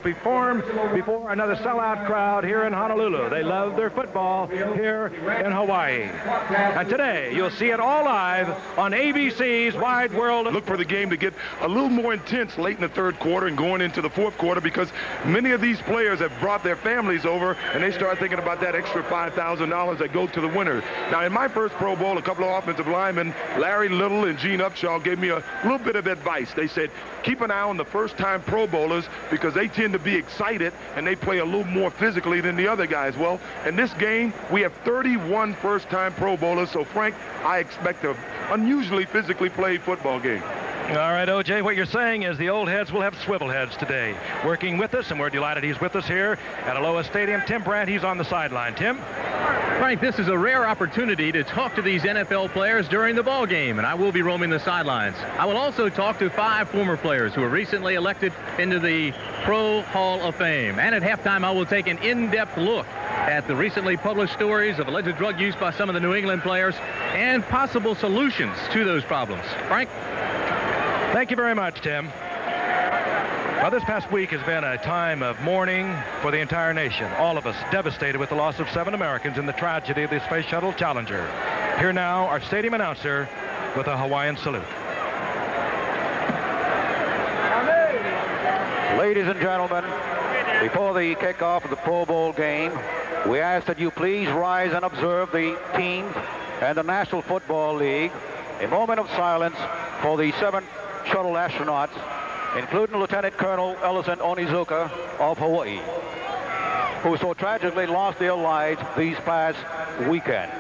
perform before another sellout crowd here in Honolulu. They love their football here in Hawaii. And today, you'll see it all live on ABC's Wide World. Look for the game to get a little more intense late in the third quarter and going into the fourth quarter, because many of these players have brought their families over and they start thinking about that extra $5,000 that go to the winner. Now, in my first Pro Bowl, a couple of offensive linemen, Larry Little and Gene Upshaw, gave me a little bit of advice. They said, keep an eye on the first-time Pro Bowlers because they tend to be excited and they play a little more physically than the other guys. Well, in this game, we have 31 first-time Pro Bowlers, so Frank, I expect an unusually physically played football game. All right, O.J., what you're saying is the old heads will have swivel heads today. Working with us, and we're delighted he's with us here at Aloha Stadium. Tim Brandt, he's on the sideline. Tim? Frank, this is a rare opportunity to talk to these NFL players during the ball game, and I will be roaming the sidelines. I will also talk to 5 former players who were recently elected into the Pro Hall of Fame. And at halftime, I will take an in-depth look at the recently published stories of alleged drug use by some of the New England players and possible solutions to those problems. Frank? Thank you very much, Tim. Well, this past week has been a time of mourning for the entire nation. All of us devastated with the loss of 7 Americans in the tragedy of the Space Shuttle Challenger. Here now, our stadium announcer with a Hawaiian salute. Ladies and gentlemen, before the kickoff of the Pro Bowl game, we ask that you please rise and observe the teams and the National Football League. A moment of silence for the 7 shuttle astronauts, including Lieutenant Colonel Ellison Onizuka of Hawaii, who so tragically lost their lives these past weekend.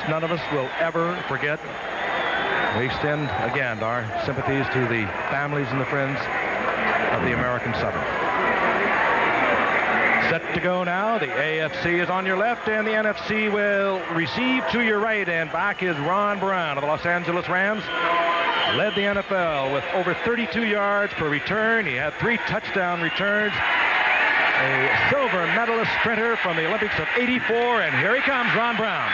None of us will ever forget. We extend again our sympathies to the families and the friends of the American 7th. Set to go now. The AFC is on your left and the NFC will receive to your right. And back is Ron Brown of the Los Angeles Rams. Led the NFL with over 32 yards per return. He had 3 touchdown returns. A silver medalist sprinter from the Olympics of '84. And here he comes, Ron Brown.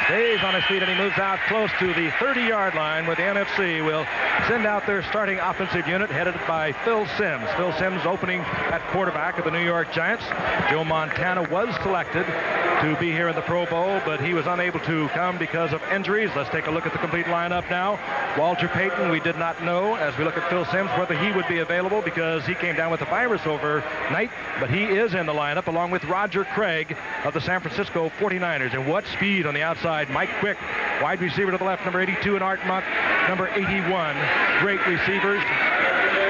Stays on his feet and he moves out close to the 30-yard line where the NFC will send out their starting offensive unit headed by Phil Simms. Phil Simms opening at quarterback of the New York Giants. Joe Montana was selected to be here in the Pro Bowl, but he was unable to come because of injuries. Let's take a look at the complete lineup now. Walter Payton, we did not know as we look at Phil Simms whether he would be available because he came down with the virus overnight, but he is in the lineup along with Roger Craig of the San Francisco 49ers. And what speed on the outside. Mike Quick, wide receiver to the left, number 82, and Art Monk, number 81. Great receivers,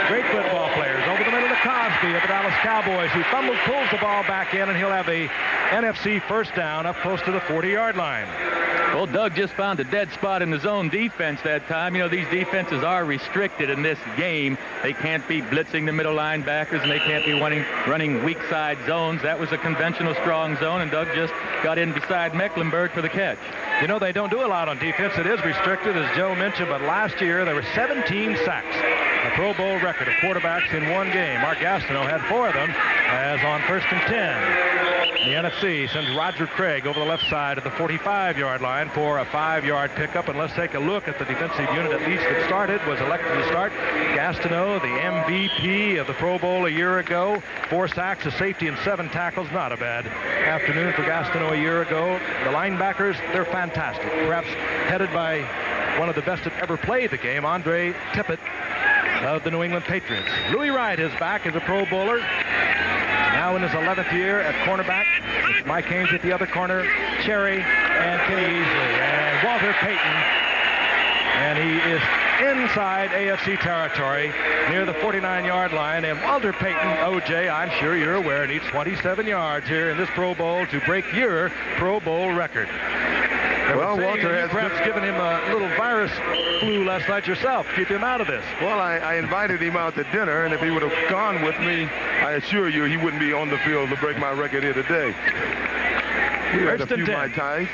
great football players. Over the middle to Cosby of the Dallas Cowboys, who fumbles, pulls the ball back in, and he'll have a NFC first down up close to the 40-yard line. Well, Doug just found a dead spot in the zone defense that time. You know, these defenses are restricted in this game. They can't be blitzing the middle linebackers, and they can't be running weak side zones. That was a conventional strong zone, and Doug just got in beside Mecklenburg for the catch. You know, they don't do a lot on defense. It is restricted, as Joe mentioned, but last year there were 17 sacks. A Pro Bowl record of quarterbacks in one game. Mark Gastineau had 4 of them as on 1st and 10. The NFC sends Roger Craig over the left side of the 45-yard line for a 5-yard pickup. And let's take a look at the defensive unit, at least that started, was elected to start. Gastineau, the MVP of the Pro Bowl a year ago. 4 sacks, a safety, and 7 tackles. Not a bad afternoon for Gastineau a year ago. The linebackers, they're fantastic. Perhaps headed by one of the best that ever played the game, Andre Tippett of the New England Patriots. Louis Wright is back as a Pro Bowler. Now in his 11th year at cornerback. It's Mike Haynes at the other corner, Cherry and Kenny Easley. And Walter Payton. And he is inside AFC territory near the 49-yard line. And Walter Payton, O.J., I'm sure you're aware, needs 27 yards here in this Pro Bowl to break your Pro Bowl record. Well, Walter has perhaps given him a little virus flu last night yourself. Keep him out of this. Well, I invited him out to dinner, and if he would have gone with me, I assure you he wouldn't be on the field to break my record here today. First and 10. Mai Tais.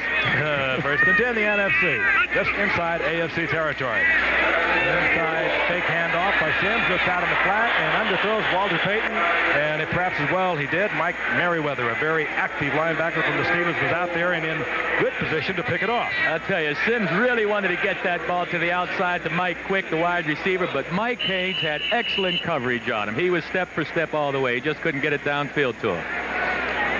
First and 10, the NFC. Just inside AFC territory. Inside fake handoff by Sims. Looks out in the flat and underthrows Walter Payton. And it perhaps as well he did. Mike Merriweather, a very active linebacker from the Steelers, was out there and in good position to pick it off. I'll tell you, Sims really wanted to get that ball to the outside to Mike Quick, the wide receiver, but Mike Haynes had excellent coverage on him. He was step for step all the way. He just couldn't get it downfield to him.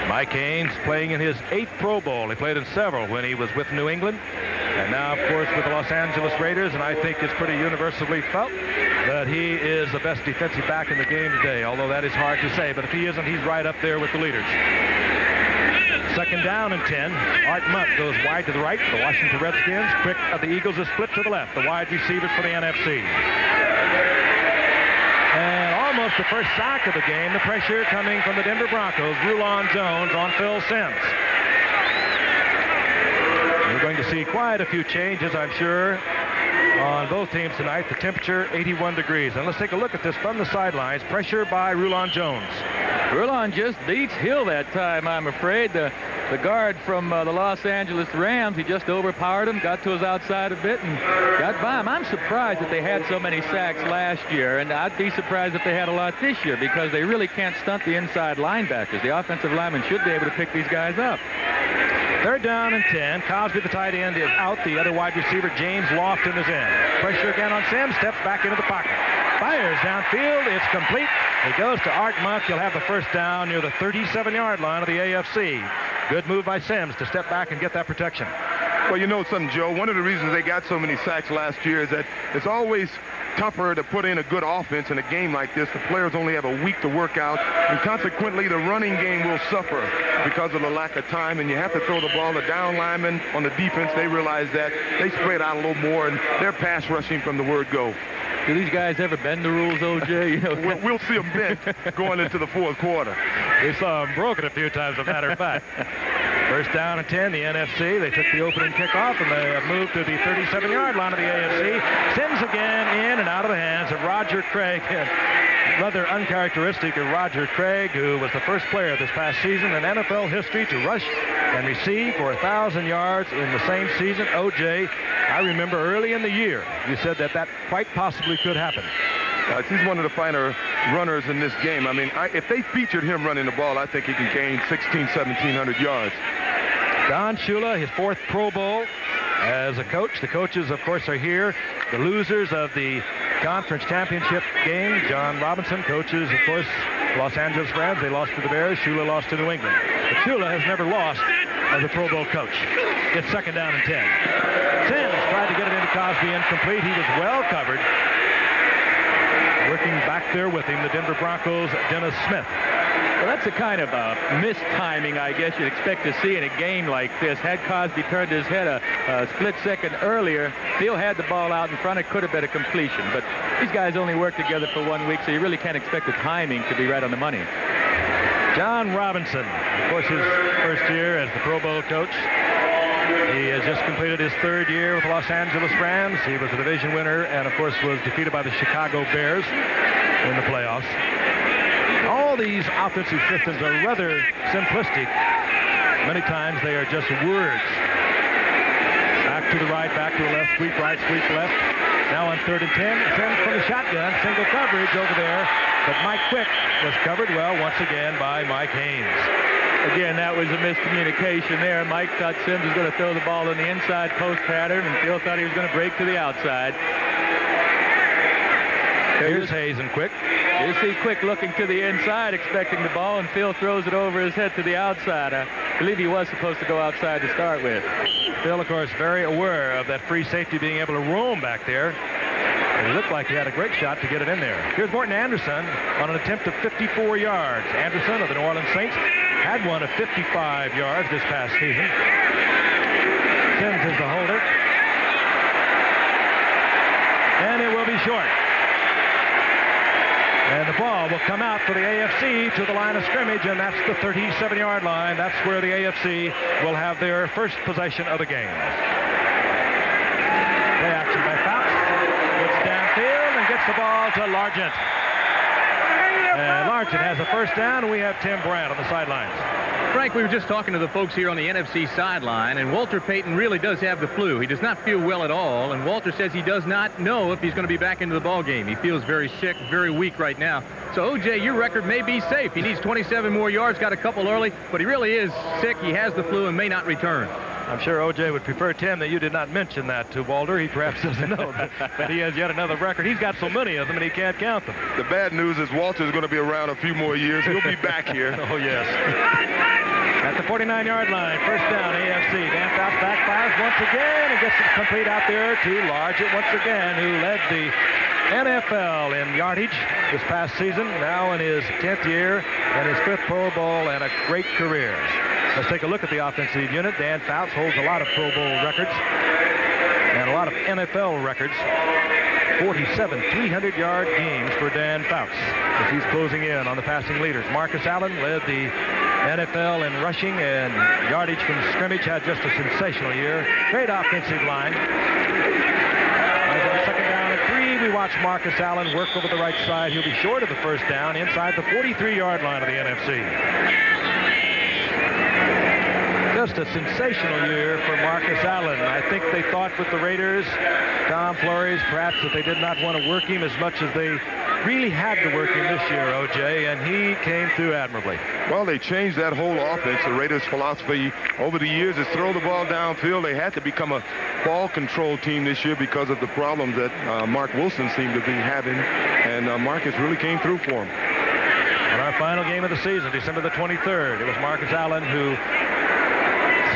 Mike Haynes playing in his 8th Pro Bowl. He played in several when he was with New England. And now, of course, with the Los Angeles Raiders. And I think it's pretty universally felt that he is the best defensive back in the game today. Although that is hard to say. But if he isn't, he's right up there with the leaders. Second down and 10. Art Monk goes wide to the right. The Washington Redskins. Quick of the Eagles is split to the left. The wide receivers for the NFC. And almost the first sack of the game, the pressure coming from the Denver Broncos. Rulon Jones on Phil Sims. We're going to see quite a few changes, I'm sure, on both teams tonight. The temperature, 81 degrees. And let's take a look at this from the sidelines. Pressure by Rulon Jones. Rulon just beats Hill that time, I'm afraid. The guard from the Los Angeles Rams, he just overpowered him, got to his outside a bit, and got by him. I'm surprised that they had so many sacks last year, and I'd be surprised if they had a lot this year, because they really can't stunt the inside linebackers. The offensive linemen should be able to pick these guys up. Third down and 10. Cosby, the tight end, is out. The other wide receiver, James Lofton, is in. Pressure again on Sims. Steps back into the pocket. Fires downfield. It's complete. It goes to Art Monk. He'll have the first down near the 37-yard line of the AFC. Good move by Sims to step back and get that protection. Well, you know something, Joe. One of the reasons they got so many sacks last year is that it's always tougher to put in a good offense in a game like this. The players only have a week to work out, and consequently the running game will suffer because of the lack of time, and you have to throw the ball. The down linemen on the defense, they realize that. They spread out a little more, and they're pass rushing from the word go. Do these guys ever bend the rules, O.J.? You know? We'll see them bent going into the fourth quarter. We saw them broken a few times, as a matter of fact. First down and 10, the NFC. They took the opening kickoff, and they have moved to the 37-yard line of the AFC. Sims again in and out of the hands of Roger Craig. Rather uncharacteristic of Roger Craig, who was the first player this past season in NFL history to rush and receive for 1,000 yards in the same season. O.J., I remember early in the year, you said that quite possibly could happen. He's one of the finer runners in this game. I mean, if they featured him running the ball, I think he can gain 1,700 yards. Don Shula, his 4th Pro Bowl as a coach. The coaches, of course, are here. The losers of the conference championship game. John Robinson coaches, of course, Los Angeles Rams. They lost to the Bears. Shula lost to New England. But Shula has never lost as a Pro Bowl coach. It's second down and 10. Sims tried to get it into Cosby, incomplete. He was well covered. Working back there with him, the Denver Broncos' Dennis Smith. Well, that's the kind of mistiming, I guess, you'd expect to see in a game like this. Had Cosby turned his head a split second earlier, Phil had the ball out in front. It could have been a completion. But these guys only work together for 1 week, so you really can't expect the timing to be right on the money. John Robinson, of course, his first year as the Pro Bowl coach. He has just completed his 3rd year with the Los Angeles Rams. He was a division winner and, of course, was defeated by the Chicago Bears in the playoffs. All these offensive systems are rather simplistic. Many times they are just words. Back to the right, back to the left, sweep right, sweep left. Now on 3rd and 10, Sims from the shotgun, single coverage over there. But Mike Quick was covered well once again by Mike Haynes. Again, that was a miscommunication there. Mike thought Sims was going to throw the ball in the inside post pattern, and Phil thought he was going to break to the outside. Here's Hayes and Quick. You see Quick looking to the inside, expecting the ball, and Phil throws it over his head to the outside. I believe he was supposed to go outside to start with. Phil, of course, very aware of that free safety being able to roam back there. And he looked like he had a great shot to get it in there. Here's Morton Anderson on an attempt of 54 yards. Anderson of the New Orleans Saints had one of 55 yards this past season. Sims is the holder. And it will be short. And the ball will come out for the AFC to the line of scrimmage, and that's the 37-yard line. That's where the AFC will have their first possession of the game. Play action by Fouts. Gets downfield and gets the ball to Largent. And Largent has a first down, and we have Tim Brandt on the sidelines. Frank, we were just talking to the folks here on the NFC sideline, and Walter Payton really does have the flu. He does not feel well at all, and Walter says he does not know if he's going to be back into the ball game. He feels very sick, very weak right now. So, O.J., your record may be safe. He needs 27 more yards, got a couple early, but he really is sick. He has the flu and may not return. I'm sure O.J. would prefer, Tim, that you did not mention that to Walter. He perhaps doesn't know that he has yet another record. He's got so many of them, and he can't count them. The bad news is Walter's going to be around a few more years. He'll be back here. Oh, yes. At the 49-yard line, first down, AFC. Dan Fouts backfires once again and gets it complete out there to Largent once again, who led the NFL in yardage this past season, now in his 10th year and his 5th Pro Bowl and a great career. Let's take a look at the offensive unit. Dan Fouts holds a lot of Pro Bowl records and a lot of NFL records. 47 300-yard games for Dan Fouts as he's closing in on the passing leaders. Marcus Allen led the NFL in rushing and yardage from scrimmage, had just a sensational year. Great offensive line. Second down and 3. We watch Marcus Allen work over the right side. He'll be short of the first down inside the 43-yard line of the NFC. Just a sensational year for Marcus Allen. I think they thought with the Raiders, Tom Flores, perhaps that they did not want to work him as much as they really had to work him this year, O.J., and he came through admirably. Well, they changed that whole offense. The Raiders' philosophy over the years is throw the ball downfield. They had to become a ball control team this year because of the problems that Mark Wilson seemed to be having, and Marcus really came through for him. On our final game of the season, December the 23rd, it was Marcus Allen who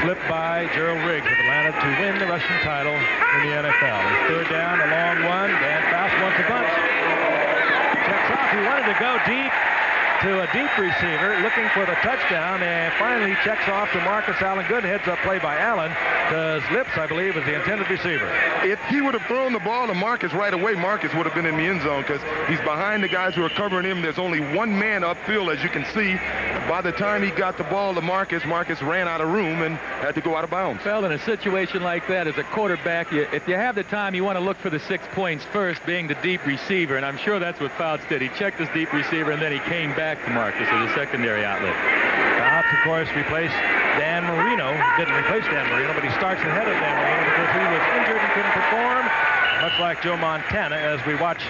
slipped by Gerald Riggs of Atlanta to win the rushing title in the NFL. His third down, a long one. Dan Fouts wants a bunch. Checks off. He wanted to go deep to a deep receiver looking for the touchdown, and finally checks off to Marcus Allen. Good heads-up play by Allen, because Lips, I believe, is the intended receiver. If he would have thrown the ball to Marcus right away, Marcus would have been in the end zone because he's behind the guys who are covering him. There's only one man upfield, as you can see. By the time he got the ball to Marcus, Marcus ran out of room and had to go out of bounds. Well, in a situation like that, as a quarterback, if you have the time, you want to look for the 6 points first, being the deep receiver, and I'm sure that's what Fouts did. He checked his deep receiver, and then he came back to Marcus as a secondary outlet. Fouts, of course, replaced Dan Marino. Didn't replace Dan Marino, but he starts ahead of Dan Marino because he was injured and couldn't perform, much like Joe Montana, as we watch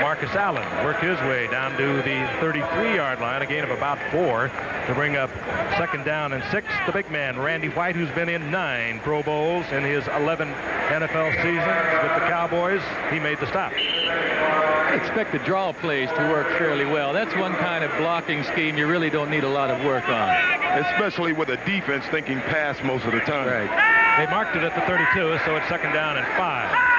Marcus Allen work his way down to the 33-yard line, a gain of about 4 to bring up second down and 6. The big man, Randy White, who's been in 9 Pro Bowls in his 11 NFL seasons with the Cowboys, he made the stop. I expect the draw plays to work fairly well. That's one kind of blocking scheme you really don't need a lot of work on. Especially with a defense thinking pass most of the time. Right. They marked it at the 32, so it's second down and 5.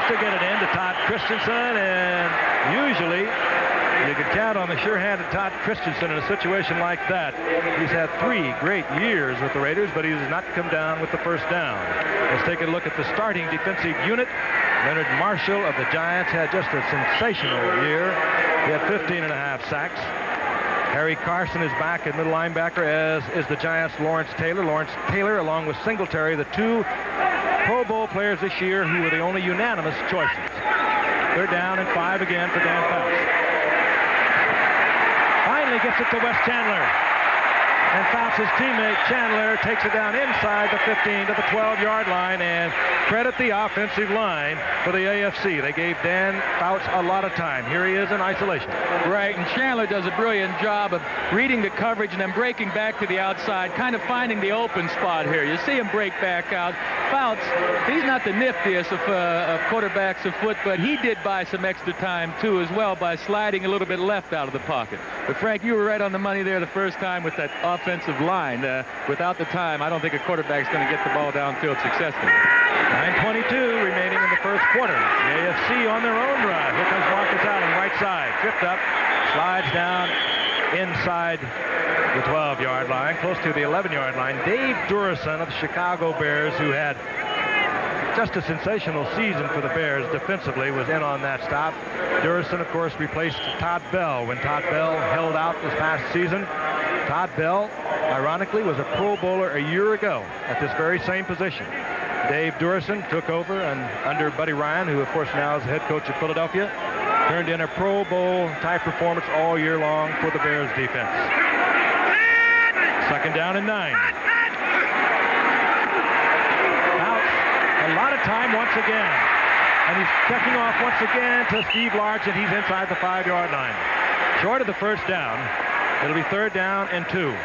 To get it in to Todd Christensen, and usually you can count on the sure-handed Todd Christensen in a situation like that. He's had 3 great years with the Raiders, but he has not come down with the first down. Let's take a look at the starting defensive unit. Leonard Marshall of the Giants had just a sensational year. He had 15.5 sacks. Harry Carson is back at middle linebacker, as is the Giants' Lawrence Taylor. Lawrence Taylor, along with Singletary, the 2 Pro Bowl players this year who were the only unanimous choices. Third down and 5 again for Dan Fouts. Finally gets it to Wes Chandler. And Fouts' teammate Chandler takes it down inside the 15 to the 12-yard line, and credit the offensive line for the AFC. They gave Dan Fouts a lot of time. Here he is in isolation. Right, and Chandler does a brilliant job of reading the coverage and then breaking back to the outside, kind of finding the open spot here. You see him break back out. Fouts, he's not the niftiest of quarterbacks afoot, but he did buy some extra time, too, as well, by sliding a little bit left out of the pocket. But, Frank, you were right on the money there the first time with that offensive line. Without the time, I don't think a quarterback's going to get the ball downfield successfully. 9:22 remaining in the first quarter. The AFC on their own drive. Here comes Marcus Allen, right side. Tripped up, slides down inside the 12-yard line, close to the 11-yard line. Dave Durison of the Chicago Bears, who had just a sensational season for the Bears defensively, was in on that stop. Durson, of course, replaced Todd Bell when Todd Bell held out this past season. Todd Bell, ironically, was a Pro Bowler a year ago at this very same position. Dave Durson took over and under Buddy Ryan, who, of course, now is the head coach of Philadelphia, turned in a Pro Bowl type performance all year long for the Bears defense. 2nd down and 9. A lot of time once again. And he's checking off once again to Steve Largent. He's inside the 5-yard line. Short of the first down. It'll be 3rd down and 2.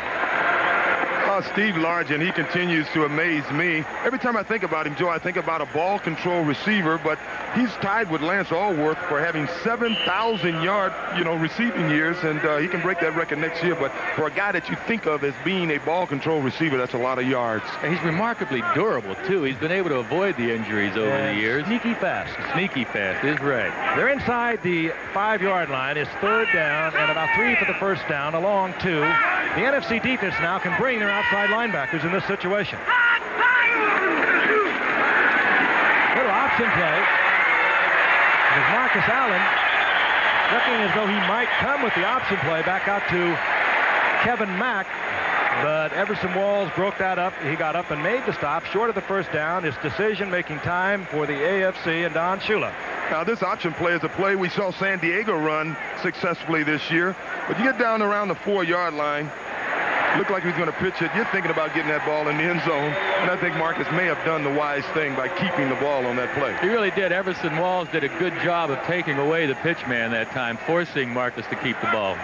Steve Largent, he continues to amaze me. Every time I think about him, Joe, I think about a ball control receiver, but he's tied with Lance Allworth for having 7,000-yard, receiving years, and he can break that record next year. But for a guy that you think of as being a ball control receiver, that's a lot of yards. And he's remarkably durable, too. He's been able to avoid the injuries over the years. Sneaky fast. Sneaky fast is right. They're inside the 5-yard line. It's 3rd down and about 3 for the first down, along 2. The NFC defense now can bring their outside linebackers in this situation. Little option play. There's Marcus Allen looking as though he might come with the option play back out to Kevin Mack, but Everson Walls broke that up. He got up and made the stop short of the first down. It's decision-making time for the AFC and Don Shula. Now, this option play is a play we saw San Diego run successfully this year. But you get down around the 4-yard line, looked like he was going to pitch it. You're thinking about getting that ball in the end zone. And I think Marcus may have done the wise thing by keeping the ball on that play. He really did. Everson Walls did a good job of taking away the pitch man that time, forcing Marcus to keep the ball.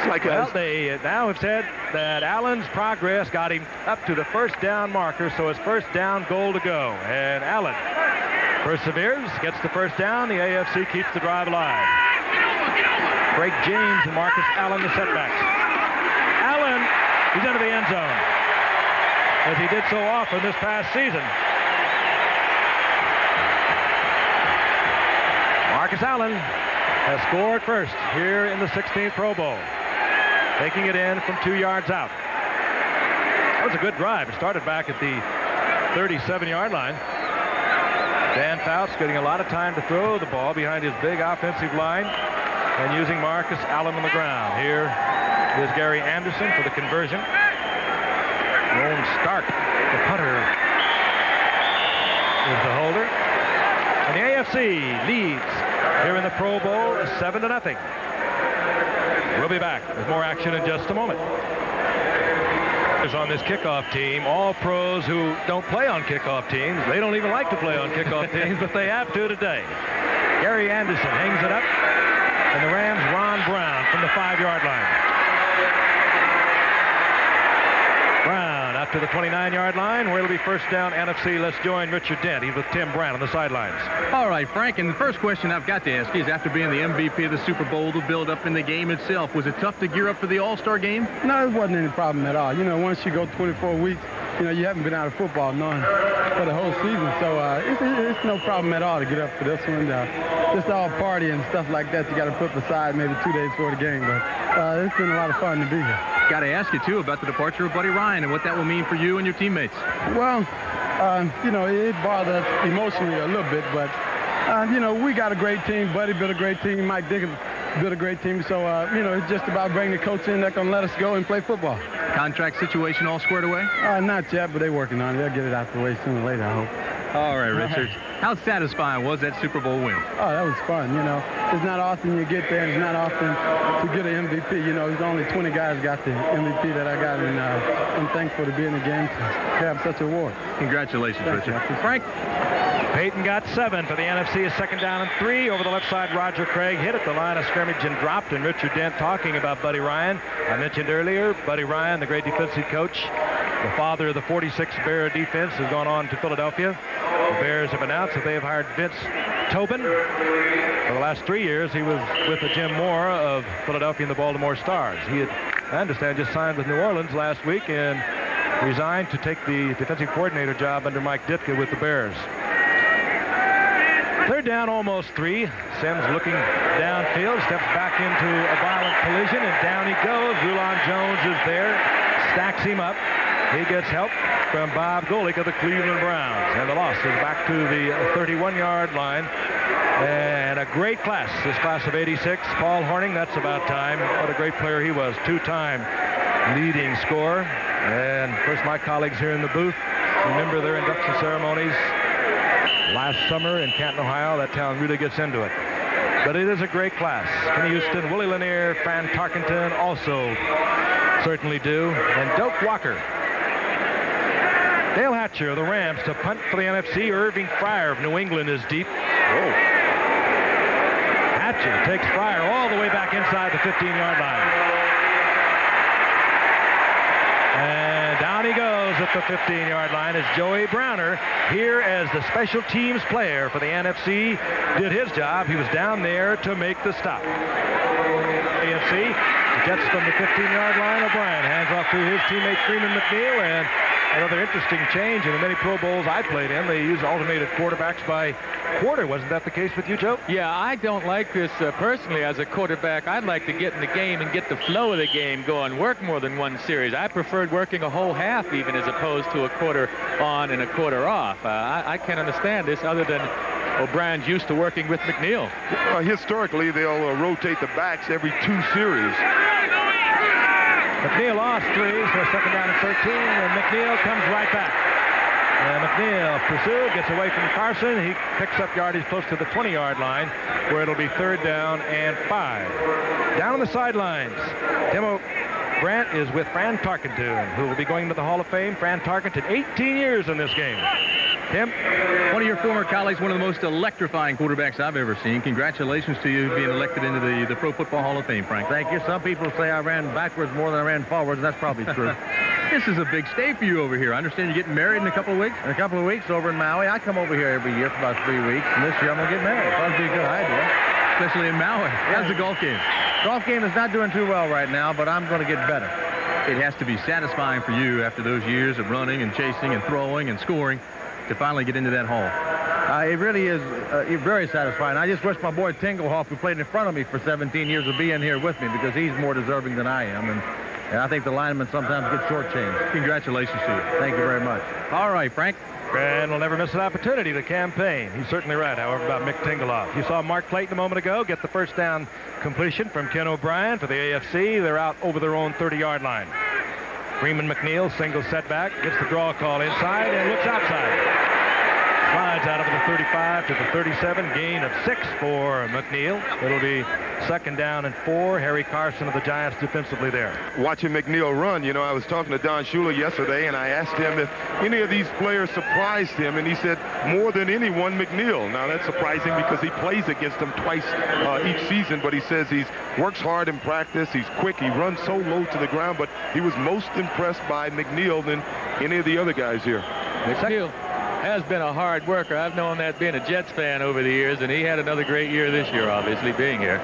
Well, they now have said that Allen's progress got him up to the first down marker, so it's first down goal to go. And Allen perseveres, gets the first down. The AFC keeps the drive alive. Greg James and Marcus Allen, the setbacks. Allen, he's into the end zone, as he did so often this past season. Marcus Allen has scored first here in the 16th Pro Bowl, taking it in from 2 yards out. That was a good drive. It started back at the 37-yard line. Dan Fouts getting a lot of time to throw the ball behind his big offensive line and using Marcus Allen on the ground. Here is Gary Anderson for the conversion. Ron Stark, the punter, is the holder. And the AFC leads here in the Pro Bowl 7-0. We'll be back with more action in just a moment. On this kickoff team, all pros who don't play on kickoff teams. They don't even like to play on kickoff teams, but they have to today. Gary Anderson hangs it up, and the Rams, Ron Brown from the 5-yard line. Brown up to the 29-yard line, where it'll be first down NFC. Let's join Richard Dent. He's with Tim Brown on the sidelines. All right, Frank, and the first question I've got to ask you is, after being the MVP of the Super Bowl, the build-up in the game itself, was it tough to gear up for the All-Star game? No, it wasn't any problem at all. Once you go 24 weeks, you haven't been out of football none for the whole season, so it's no problem at all to get up for this one. Just all party and stuff like that you got to put beside maybe 2 days before the game, but it's been a lot of fun to be here. Got to ask you, too, about the departure of Buddy Ryan and what that will mean for you and your teammates. Well, it bothered us emotionally a little bit, but, we got a great team. Buddy built a great team. Mike Dickens built a great team. So, it's just about bringing the coach in that's going to let us go and play football. Contract situation all squared away? Not yet, but they're working on it. They'll get it out the way sooner or later, I hope. All right, Richard. How satisfying was that Super Bowl win? Oh, that was fun, It's not often you get there, and it's not often to get an MVP. There's only 20 guys got the MVP that I got, and I'm thankful to be in the game to have such an award. Congratulations, Richard. Frank? Peyton got 7 for the NFC. A 2nd down and 3. Over the left side, Roger Craig hit at the line of scrimmage and dropped. And Richard Dent talking about Buddy Ryan. I mentioned earlier, Buddy Ryan, the great defensive coach, the father of the 46 Bear defense, has gone on to Philadelphia. The Bears have announced that they have hired Vince Tobin. For the last 3 years, he was with the Jim Moore of Philadelphia and the Baltimore Stars. He had, I understand, just signed with New Orleans last week and resigned to take the defensive coordinator job under Mike Ditka with the Bears. 3rd down, almost 3. Sims looking downfield, steps back into a violent collision, and down he goes. Rulon Jones is there, stacks him up. He gets help from Bob Golick of the Cleveland Browns. And the loss is back to the 31-yard line. And a great class, this class of '86. Paul Hornung, that's about time. What a great player he was. Two-time leading scorer. And of course, my colleagues here in the booth remember their induction ceremonies last summer in Canton, Ohio. That town really gets into it. But it is a great class. Kenny Houston, Willie Lanier, Fran Tarkenton also certainly do. And Doak Walker. Dale Hatcher of the Rams to punt for the NFC. Irving Fryer of New England is deep. Whoa. Hatcher takes Fryer all the way back inside the 15-yard line. And down he goes at the 15-yard line as Joey Browner, here as the special teams player for the NFC, did his job. He was down there to make the stop. AFC gets from the 15-yard line. O'Brien hands off to his teammate Freeman McNeil, and another interesting change in the many Pro Bowls I played in. They use alternated quarterbacks by quarter. Wasn't that the case with you, Joe? Yeah, I don't like this personally as a quarterback. I'd like to get in the game and get the flow of the game going, work more than one series. I preferred working a whole half even as opposed to a quarter on and a quarter off. I can't understand this other than O'Brien's used to working with McNeil. Historically, they'll rotate the backs every 2 series. McNeil lost 3, so second down and 13, and McNeil comes right back. And McNeil pursued, gets away from Carson. He picks up yardage close to the 20-yard line, where it'll be third down and 5. Down on the sidelines, Tim Brandt is with Fran Tarkenton, who will be going to the Hall of Fame. Fran Tarkenton, 18 years in this game. Tim? One of your former colleagues, one of the most electrifying quarterbacks I've ever seen. Congratulations to you being elected into the Pro Football Hall of Fame, Frank. Thank you. Some people say I ran backwards more than I ran forwards, and that's probably true. This is a big stay for you over here. I understand you're getting married in a couple of weeks? In a couple of weeks over in Maui. I come over here every year for about 3 weeks, and this year I'm going to get married. That'd be a good idea. Especially in Maui. How's the golf game? Golf game is not doing too well right now, but I'm going to get better. It has to be satisfying for you after those years of running and chasing and throwing and scoring to finally get into that hole. It really is very satisfying. I just wish my boy Tinglehoff, who played in front of me for 17 years, would be in here with me because he's more deserving than I am. And I think the linemen sometimes get shortchanged. Congratulations to you. Thank you very much. All right, Frank. And will never miss an opportunity to campaign. He's certainly right, however, about Mick Tinglehoff. You saw Mark Clayton a moment ago get the first down completion from Ken O'Brien for the AFC. They're out over their own 30-yard line. Freeman McNeil, single setback, gets the draw call inside and looks outside. Slides out of the 35 to the 37, gain of 6 for McNeil. It'll be second down and 4. Harry Carson of the Giants defensively there. Watching McNeil run, you know, I was talking to Don Shula yesterday, and I asked him if any of these players surprised him, and he said more than anyone, McNeil. Now, that's surprising because he plays against them twice each season, but he says he works hard in practice, he's quick, he runs so low to the ground, but he was most impressed by McNeil than any of the other guys here. McNeil has been a hard worker. I've known that being a Jets fan over the years, and he had another great year this year, obviously, being here.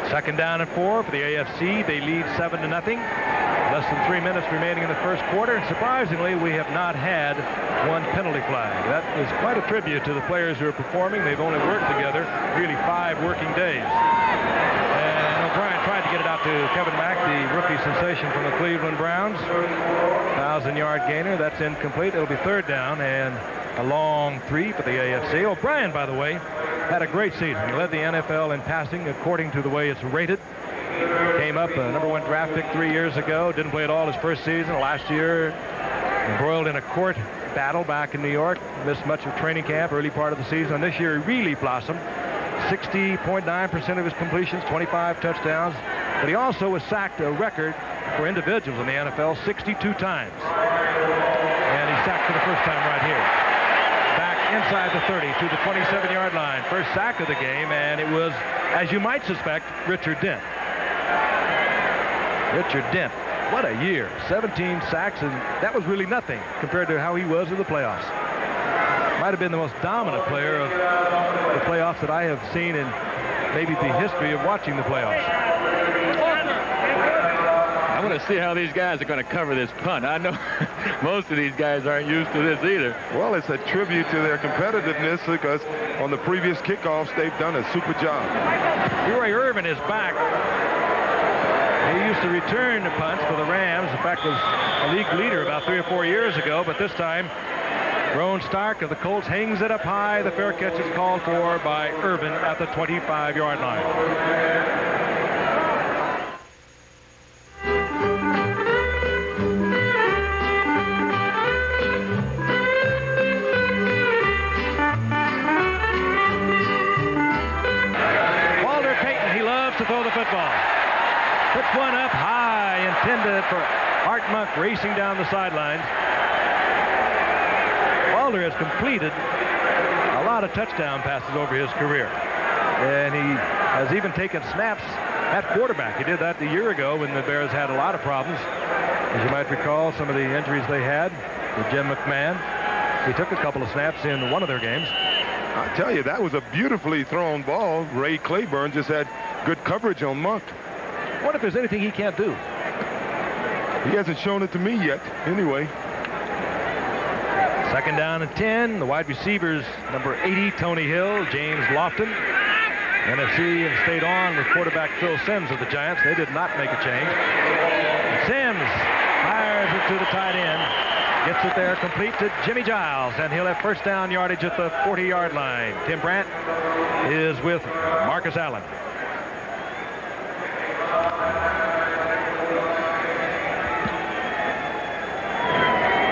Second down and 4 for the AFC. They lead 7-0. Less than 3 minutes remaining in the first quarter, and surprisingly, we have not had one penalty flag. That is quite a tribute to the players who are performing. They've only worked together really 5 working days. And O'Brien tried to get it out to Kevin Mack, the rookie sensation from the Cleveland Browns. 1,000-yard gainer. That's incomplete. It'll be third down and a long 3 for the AFC. O'Brien, by the way, had a great season. He led the NFL in passing according to the way it's rated. Came up a #1 draft pick 3 years ago. Didn't play at all his first season. Last year, embroiled in a court battle back in New York. Missed much of training camp, early part of the season. And this year, he really blossomed. 60.9% of his completions, 25 touchdowns. But he also was sacked a record for individuals in the NFL 62 times. And he's sacked for the first time right here. Inside the 30 to the 27-yard line. First sack of the game, and it was, as you might suspect, Richard Dent. Richard Dent, what a year. 17 sacks, and that was really nothing compared to how he was in the playoffs. Might have been the most dominant player of the playoffs that I have seen in maybe the history of watching the playoffs. I want to see how these guys are going to cover this punt. I know most of these guys aren't used to this either. Well, it's a tribute to their competitiveness because on the previous kickoffs, they've done a super job. Roy Irvin is back. He used to return the punts for the Rams. In fact, was a league leader about 3 or 4 years ago, but this time Ron Stark of the Colts hangs it up high. The fair catch is called for by Irvin at the 25-yard line. Walter Payton, he loves to throw the football. Puts one up high, intended for Art Monk racing down the sidelines. Walter has completed a lot of touchdown passes over his career. And he has even taken snaps at quarterback. He did that a year ago when the Bears had a lot of problems. As you might recall, some of the injuries they had with Jim McMahon. He took a couple of snaps in one of their games. I tell you, that was a beautifully thrown ball. Ray Claiborne just had good coverage on Monk. What if there's anything he can't do? He hasn't shown it to me yet, anyway. Second down and 10. The wide receivers, number 80, Tony Hill, James Lofton. NFC and stayed on with quarterback Phil Simms of the Giants. They did not make a change. Simms fires it to the tight end. Gets it there complete to Jimmy Giles, and he'll have first down yardage at the 40-yard line. Tim Brandt is with Marcus Allen.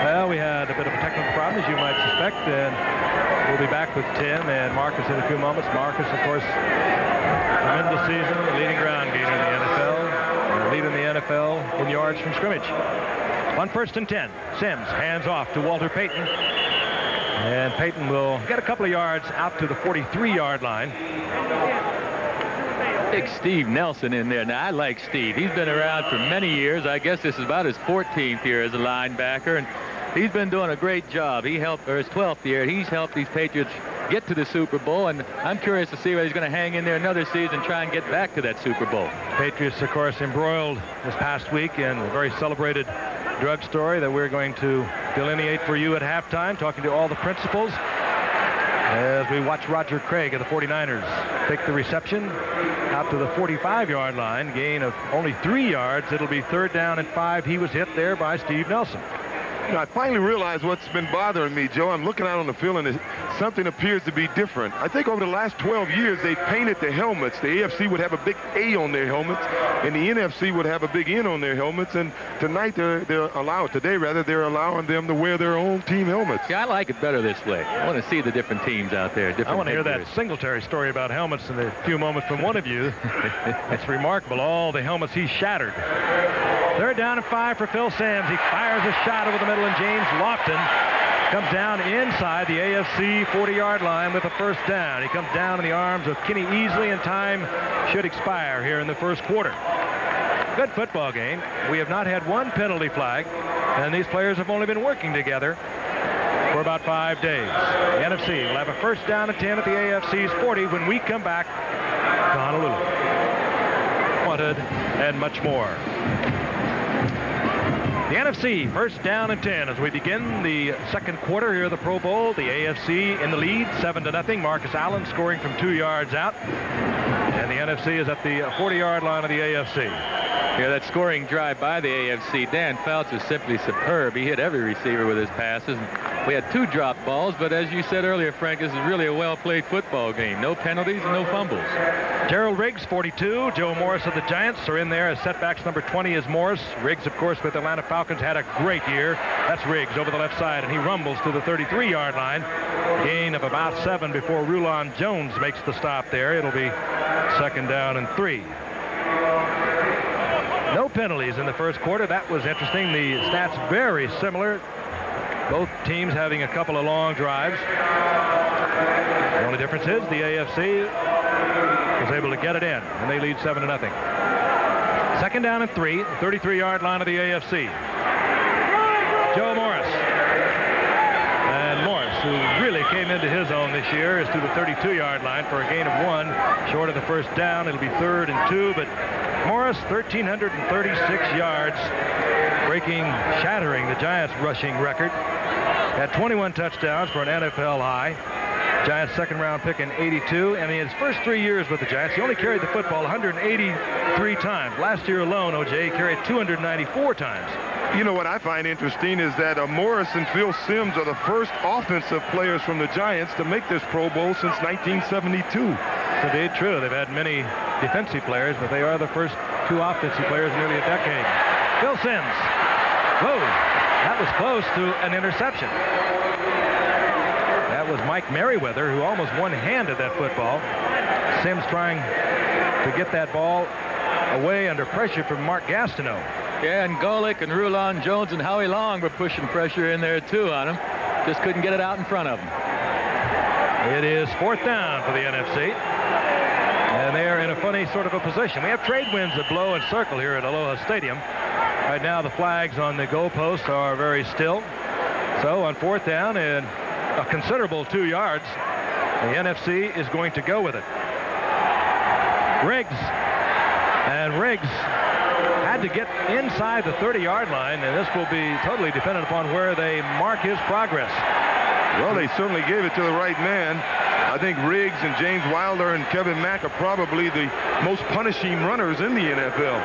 Well, we had a bit of a technical problem, as you might suspect, and we'll be back with Tim and Marcus in a few moments. Marcus, of course, tremendous season, leading ground gainer in the NFL, leading the NFL in yards from scrimmage. On first and 10, Simms hands off to Walter Payton. And Payton will get a couple of yards out to the 43-yard line. Big Steve Nelson in there. Now, I like Steve. He's been around for many years. I guess this is about his 14th year as a linebacker, and he's been doing a great job. He helped, or his 12th year, he's helped these Patriots get to the Super Bowl, and I'm curious to see whether he's going to hang in there another season, try and get back to that Super Bowl. Patriots, of course, embroiled this past week in a very celebrated drug story that we're going to delineate for you at halftime, talking to all the principals as we watch Roger Craig of the 49ers take the reception out to the 45-yard line, gain of only 3 yards. It'll be third down and 5. He was hit there by Steve Nelson. You know, I finally realized what's been bothering me, Joe. I'm looking out on the field, and something appears to be different. I think over the last 12 years, they painted the helmets. The AFC would have a big A on their helmets, and the NFC would have a big N on their helmets. And tonight, they're allowing them to wear their own team helmets. Yeah, I like it better this way. I want to see the different teams out there. I want to hear that Singletary story about helmets in a few moments from one of you. It's remarkable, all the helmets he shattered. Third down and 5 for Phil Simms. He fires a shot over the middle, and James Lofton comes down inside the AFC 40-yard line with a first down. He comes down in the arms of Kenny Easley, and time should expire here in the first quarter. Good football game. We have not had one penalty flag, and these players have only been working together for about 5 days. The NFC will have a first down and 10 at the AFC's 40 when we come back to Honolulu. Wanted and much more. The NFC, first down and 10 as we begin the second quarter here at the Pro Bowl. The AFC in the lead, 7-0. Marcus Allen scoring from 2 yards out. And the NFC is at the 40-yard line of the AFC. Yeah, that scoring drive by the AFC, Dan Fouts was simply superb. He hit every receiver with his passes. We had 2 drop balls, but as you said earlier, Frank, this is really a well-played football game. No penalties and no fumbles. Gerald Riggs, 42. Joe Morris of the Giants are in there as setbacks. Number 20 is Morris. Riggs, of course, with the Atlanta Falcons, had a great year. That's Riggs over the left side, and he rumbles to the 33-yard line. Gain of about 7 before Rulon Jones makes the stop there. It'll be second down and 3. No penalties in the first quarter. That was interesting. The stats very similar. Both teams having a couple of long drives. The only difference is the AFC was able to get it in, and they lead 7-0. Second down and 3, 33-yard line of the AFC. Joe Morris. And Morris, who really came into his own this year, is to the 32-yard line for a gain of 1, short of the first down. It'll be third and 2, but Morris, 1,336 yards, shattering the Giants' rushing record. Had 21 touchdowns for an NFL high. Giants second-round pick in '82. And in his first 3 years with the Giants, he only carried the football 183 times. Last year alone, O.J. carried 294 times. You know what I find interesting is that Morris and Phil Simms are the first offensive players from the Giants to make this Pro Bowl since 1972. It's indeed true. They've had many defensive players, but they are the first 2 offensive players in nearly a decade. Phil Simms. Whoa, that was close to an interception. That was Mike Merriweather, who almost one-handed that football. Simms trying to get that ball away under pressure from Mark Gastineau. Yeah, and Golick and Rulon Jones and Howie Long were pushing pressure in there, too, on him. Just couldn't get it out in front of him. It is 4th down for the NFC. And they're in a funny sort of a position. We have trade winds that blow and circle here at Aloha Stadium. Right now, the flags on the goalposts are very still. So on 4th down and a considerable 2 yards, the NFC is going to go with it. Riggs. And Riggs had to get inside the 30-yard line, and this will be totally dependent upon where they mark his progress. Well, they certainly gave it to the right man. I think Riggs and James Wilder and Kevin Mack are probably the most punishing runners in the NFL.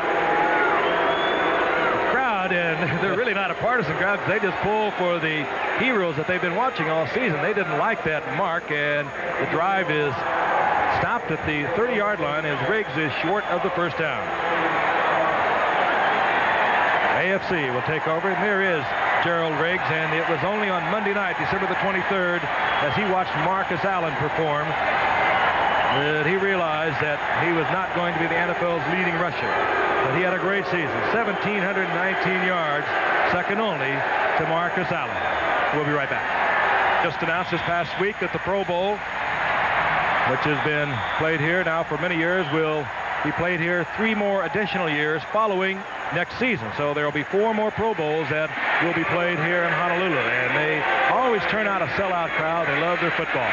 The crowd, and they're really not a partisan crowd. They just pull for the heroes that they've been watching all season. They didn't like that mark, and the drive is stopped at the 30-yard line as Riggs is short of the first down. AFC will take over, and there is Gerald Riggs, and it was only on Monday night, December the 23rd, as he watched Marcus Allen perform, that he realized that he was not going to be the NFL's leading rusher. But he had a great season, 1,719 yards, second only to Marcus Allen. We'll be right back. Just announced this past week that the Pro Bowl, which has been played here now for many years, will be played here 3 more additional years following next season. So there will be 4 more Pro Bowls that will be played here in Honolulu. And they always turn out a sellout crowd. They love their football.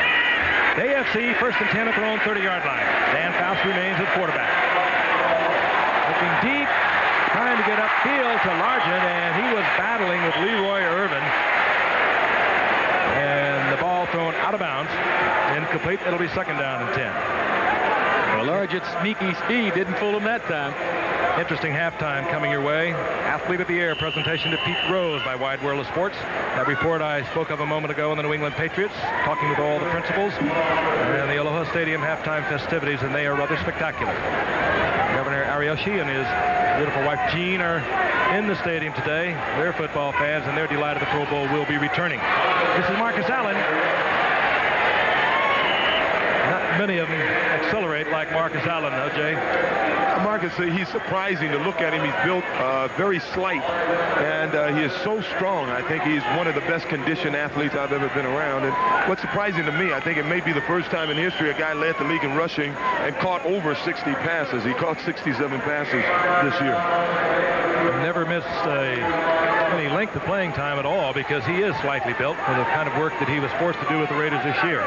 The AFC, 1st and 10 at their own 30-yard line. Dan Fouts remains at quarterback. Looking deep, trying to get upfield to Largent, and he was battling with Leroy Irvin. And the ball thrown out of bounds. Incomplete. It'll be 2nd down and 10. Well, Largent's sneaky speed didn't fool him that time. Interesting halftime coming your way. Athlete of the Year presentation to Pete Rose by Wide World of Sports. That report I spoke of a moment ago on the New England Patriots, talking with all the principals, and the Aloha Stadium halftime festivities, and they are rather spectacular. Governor Ariyoshi and his beautiful wife Jean are in the stadium today. They're football fans, and they're delighted the Pro Bowl will be returning. This is Marcus Allen. Not many of them accelerate like Marcus Allen, though, Jay. Marcus, he's surprising to look at him. He's built very slight, and he is so strong. I think he's one of the best conditioned athletes I've ever been around. And what's surprising to me, I think it may be the first time in history a guy led the league in rushing and caught over 60 passes. He caught 67 passes this year. Never missed any length of playing time at all because he is slightly built for the kind of work that he was forced to do with the Raiders this year.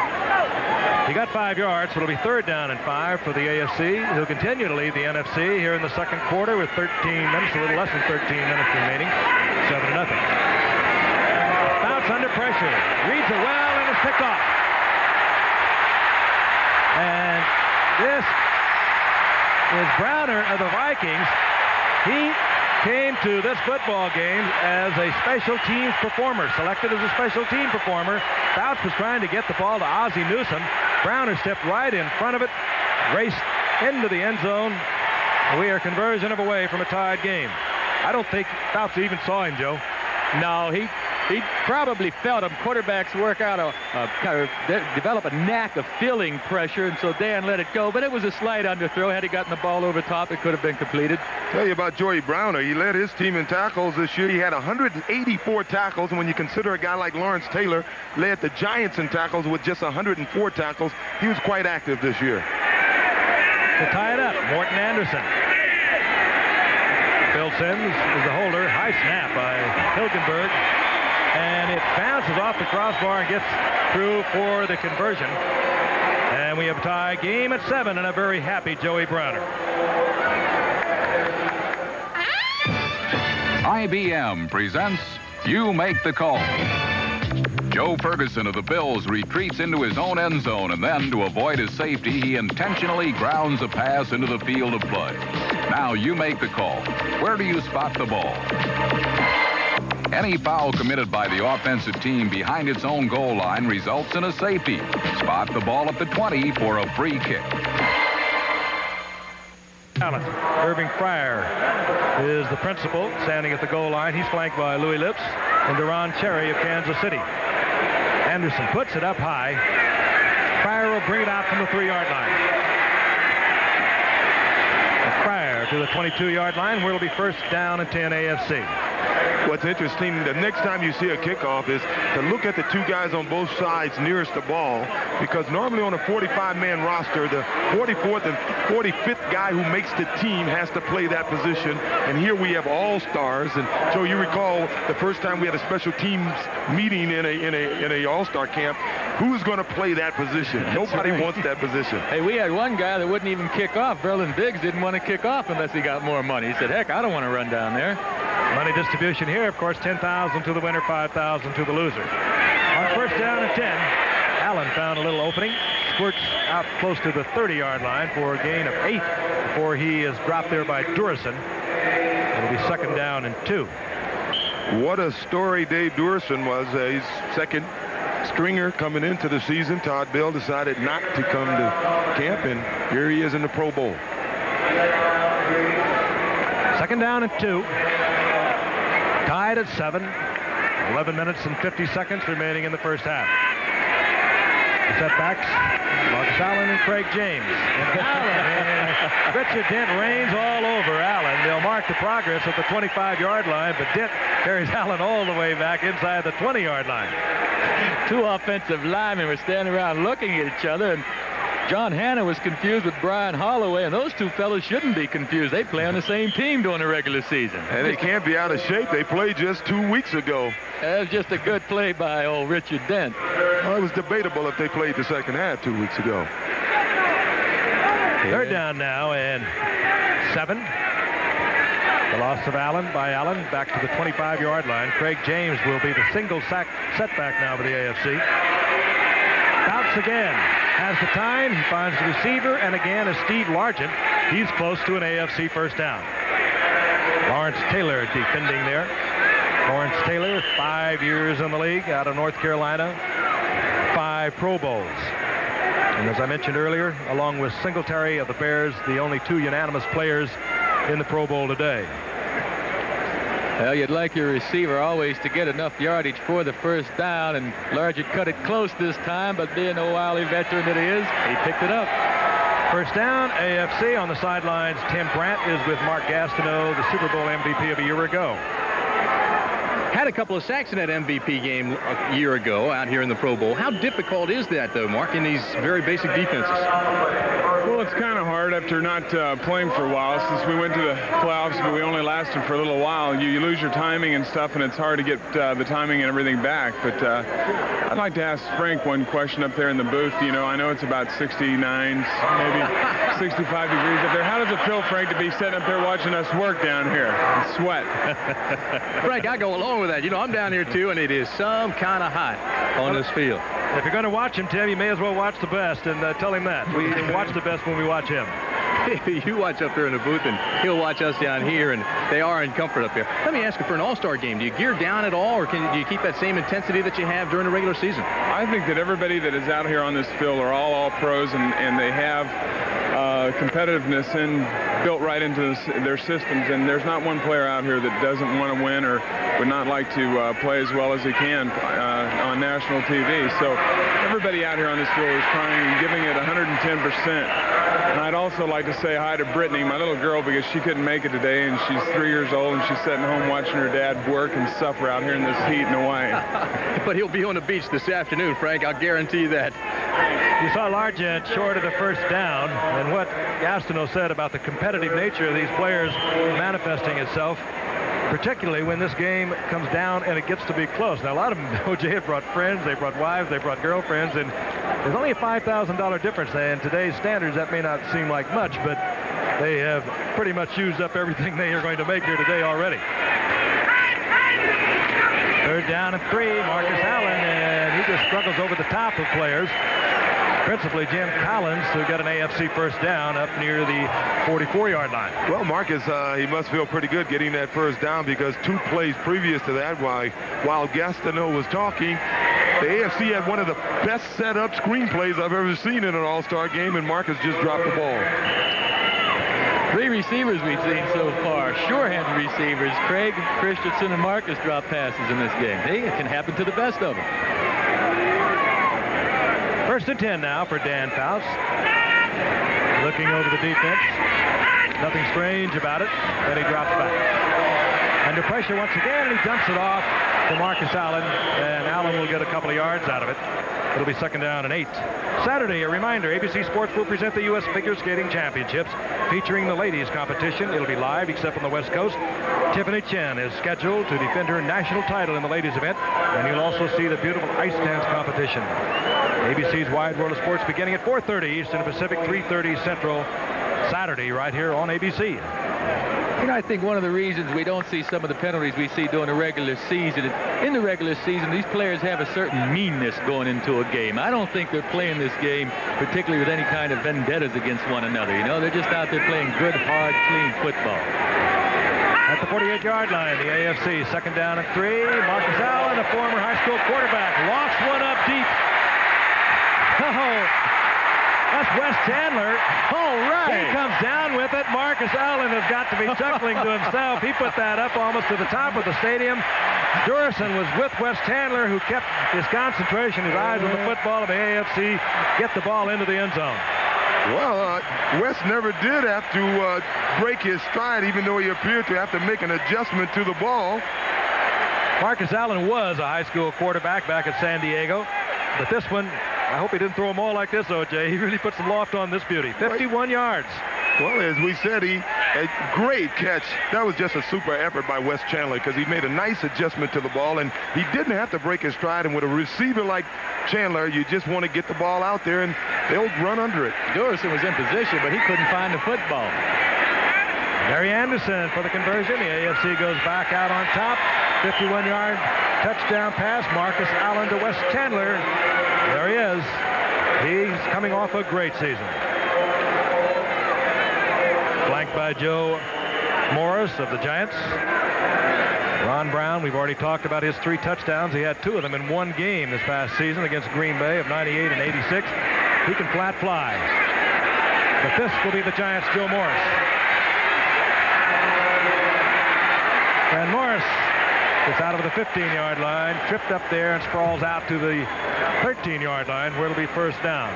He got 5 yards, so it'll be 3rd down and 5 for the AFC. He'll continue to lead the NFC here in the 2nd quarter with 13 minutes, a little less than 13 minutes remaining. 7-0. Bounce under pressure. Reads it well and is picked off. And this is Browner of the Vikings. He came to this football game as a special teams performer, selected as a special team performer. Fouts was trying to get the ball to Ozzie Newsome. Browner stepped right in front of it, raced into the end zone. We are conversion of away from a tied game. I don't think Fouts even saw him, Joe. No, he probably felt him. Quarterbacks work out develop a knack of feeling pressure, and so Dan let it go. But it was a slight underthrow. Had he gotten the ball over top, it could have been completed. Tell you about Joey Browner. He led his team in tackles this year. He had 184 tackles, and when you consider a guy like Lawrence Taylor led the Giants in tackles with just 104 tackles, he was quite active this year. To tie it up, Morton Anderson. Phil Simms is the holder. High snap by Hilgenberg. And it bounces off the crossbar and gets through for the conversion. And we have a tie game at 7 and a very happy Joey Browner. IBM presents You Make the Call. Joe Ferguson of the Bills retreats into his own end zone, and then, to avoid his safety, he intentionally grounds a pass into the field of play. Now you make the call. Where do you spot the ball? Any foul committed by the offensive team behind its own goal line results in a safety. Spot the ball at the 20 for a free kick. Irving Fryer is the principal, standing at the goal line. He's flanked by Louis Lips and Deron Cherry of Kansas City. Anderson puts it up high. Fryer will bring it out from the 3-yard line. And Fryer to the 22-yard line, where it'll be first down and 10 AFC. What's interesting, the next time you see a kickoff is to look at the two guys on both sides nearest the ball, because normally on a 45-man roster, the 44th and 45th guy who makes the team has to play that position. And here we have all-stars. And Joe, you recall the first time we had a special teams meeting in a all-star camp, who's going to play that position? Nobody wants that position. Hey, we had one guy that wouldn't even kick off. Verlin Biggs didn't want to kick off unless he got more money. He said, heck, I don't want to run down there. Money distribution here, of course, 10,000 to the winner, 5,000 to the loser. On first down and 10, Allen found a little opening, squirts out close to the 30-yard line for a gain of 8 before he is dropped there by Durison. It'll be second down and 2. What a story Dave Durison was. His second stringer coming into the season. Todd Bell decided not to come to camp, and here he is in the Pro Bowl. Second down and 2. Tied at 7. 11 minutes and 50 seconds remaining in the first half. The setbacks, Marcus Allen and Craig James. And Allen, Richard Dent reigns all over Allen. They'll mark the progress at the 25-yard line, but Dent carries Allen all the way back inside the 20-yard line. Two offensive linemen were standing around looking at each other, and John Hanna was confused with Brian Holloway, and those two fellows shouldn't be confused. They play on the same team during the regular season. And they can't be out of shape. They played just 2 weeks ago. That was just a good play by old Richard Dent. Well, it was debatable if they played the second half 2 weeks ago. Third down now and 7. The loss of Allen by Allen back to the 25-yard line. Craig James will be the single sack setback now for the AFC. Bounce again. Has the time. He finds the receiver, and again is Steve Largent. He's close to an AFC first down. Lawrence Taylor defending there. Lawrence Taylor, 5 years in the league out of North Carolina. 5 Pro Bowls. And as I mentioned earlier, along with Singletary of the Bears, the only 2 unanimous players in the Pro Bowl today. Well, you'd like your receiver always to get enough yardage for the first down, and Largent cut it close this time, but being a wily veteran that he is, he picked it up. First down, AFC. On the sidelines, Tim Brandt is with Mark Gastineau, the Super Bowl MVP of a year ago. Had a couple of sacks in that MVP game a year ago out here in the Pro Bowl. How difficult is that, though, Mark, in these very basic defenses? Well, it's kind of hard after not playing for a while. Since we went to the playoffs, but we only lasted for a little while. You lose your timing and stuff, and it's hard to get the timing and everything back. But I'd like to ask Frank one question up there in the booth. You know, I know it's about 69, maybe 65 degrees up there. How does it feel, Frank, to be sitting up there watching us work down here and sweat? Frank, I go along with that. You know, I'm down here, too, and it is some kind of hot on this field. If you're going to watch him, Tim, you may as well watch the best, and tell him that. We watch the best when we watch him. You watch up there in the booth, and he'll watch us down here, and they are in comfort up there. Let me ask you, for an all-star game, do you gear down at all, or do you keep that same intensity that you have during the regular season? I think that everybody that is out here on this field are all pros, and they have competitiveness built right into their systems, and there's not one player out here that doesn't want to win or would not like to play as well as he can on national TV. So everybody out here on this field is trying and giving it 110%. And I'd also like to say hi to Brittany, my little girl, because she couldn't make it today, and she's 3 years old, and she's sitting home watching her dad work and suffer out here in this heat in Hawaii. But he'll be on the beach this afternoon, Frank. I'll guarantee that. You saw Largent short of the first down, and what Gastineau said about the competitive nature of these players manifesting itself, particularly when this game comes down and it gets to be close. Now, a lot of them, OJ, have brought friends, they brought wives, they brought girlfriends, and there's only a $5,000 difference. And today's standards, that may not seem like much, but they have pretty much used up everything they are going to make here today already. Third down and 3, Marcus Allen, and he just struggles over the top of players. Principally Jim Collins, who got an AFC first down up near the 44-yard line. Well, Marcus, he must feel pretty good getting that first down, because 2 plays previous to that, while Gastineau was talking, the AFC had one of the best set-up screenplays I've ever seen in an all-star game, and Marcus just dropped the ball. 3 receivers we've seen so far, sure-handed receivers. Craig, Christensen, and Marcus drop passes in this game. Hey, it can happen to the best of them. 1st and 10 now for Dan Fouts. Looking over the defense. Nothing strange about it. Then he drops back. Under pressure once again, and he dumps it off to Marcus Allen, and Allen will get a couple of yards out of it. It'll be 2nd down and 8. Saturday, a reminder, ABC Sports will present the U.S. Figure Skating Championships featuring the ladies competition. It'll be live except on the West Coast. Tiffany Chen is scheduled to defend her national title in the ladies event, and you'll also see the beautiful ice dance competition. ABC's Wide World of Sports beginning at 4:30 Eastern Pacific, 3:30 Central, Saturday right here on ABC. You know, I think one of the reasons we don't see some of the penalties we see during the regular season, in the regular season, these players have a certain meanness going into a game. I don't think they're playing this game particularly with any kind of vendettas against one another. You know, they're just out there playing good, hard, clean football. At the 48-yard line, the AFC, 2nd down and 3. Marcus Allen, a former high school quarterback, lofts one up deep. Oh, that's Wes Chandler. All right. He comes down with it. Marcus Allen has got to be chuckling to himself. He put that up almost to the top of the stadium. Durison was with Wes Chandler, who kept his concentration, his eyes on the football of the AFC, get the ball into the end zone. Well, Wes never did have to break his stride, even though he appeared to have to make an adjustment to the ball. Marcus Allen was a high school quarterback back at San Diego, but this one, I hope he didn't throw them all like this, O.J. He really put some loft on this beauty. 51 yards. Well, as we said, a great catch. That was just a super effort by Wes Chandler, because he made a nice adjustment to the ball, and he didn't have to break his stride. And with a receiver like Chandler, you just want to get the ball out there, and they'll run under it. Durison was in position, but he couldn't find the football. Barry Anderson for the conversion. The AFC goes back out on top. 51-yard touchdown pass. Marcus Allen to Wes Chandler. There he is. He's coming off a great season. Flanked by Joe Morris of the Giants. Ron Brown, we've already talked about his 3 touchdowns. He had 2 of them in one game this past season against Green Bay of 98 and 86. He can flat fly. But this will be the Giants' Joe Morris. And Morris gets out of the 15-yard line, tripped up there, and sprawls out to the 13-yard line, where it'll be 1st down.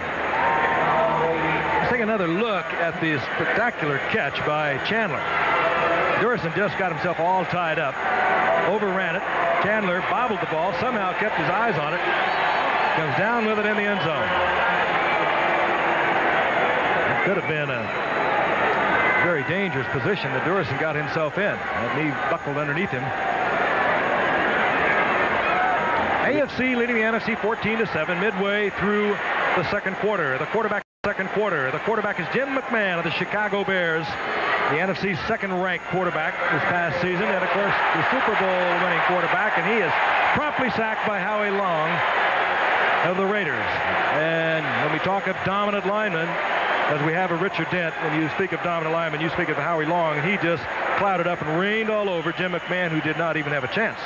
Let's take another look at this spectacular catch by Chandler. Durison just got himself all tied up, overran it. Chandler bobbled the ball, somehow kept his eyes on it, comes down with it in the end zone. It could have been a very dangerous position that Durison got himself in. That knee buckled underneath him. AFC leading the NFC 14-7 midway through the 2nd quarter. The quarterback is Jim McMahon of the Chicago Bears, the NFC's 2nd-ranked quarterback this past season, and of course the Super Bowl winning quarterback, and he is promptly sacked by Howie Long of the Raiders. And when we talk of dominant linemen, as we have a Richard Dent, when you speak of dominant linemen, you speak of Howie Long, and he just clouded up and rained all over Jim McMahon, who did not even have a chance.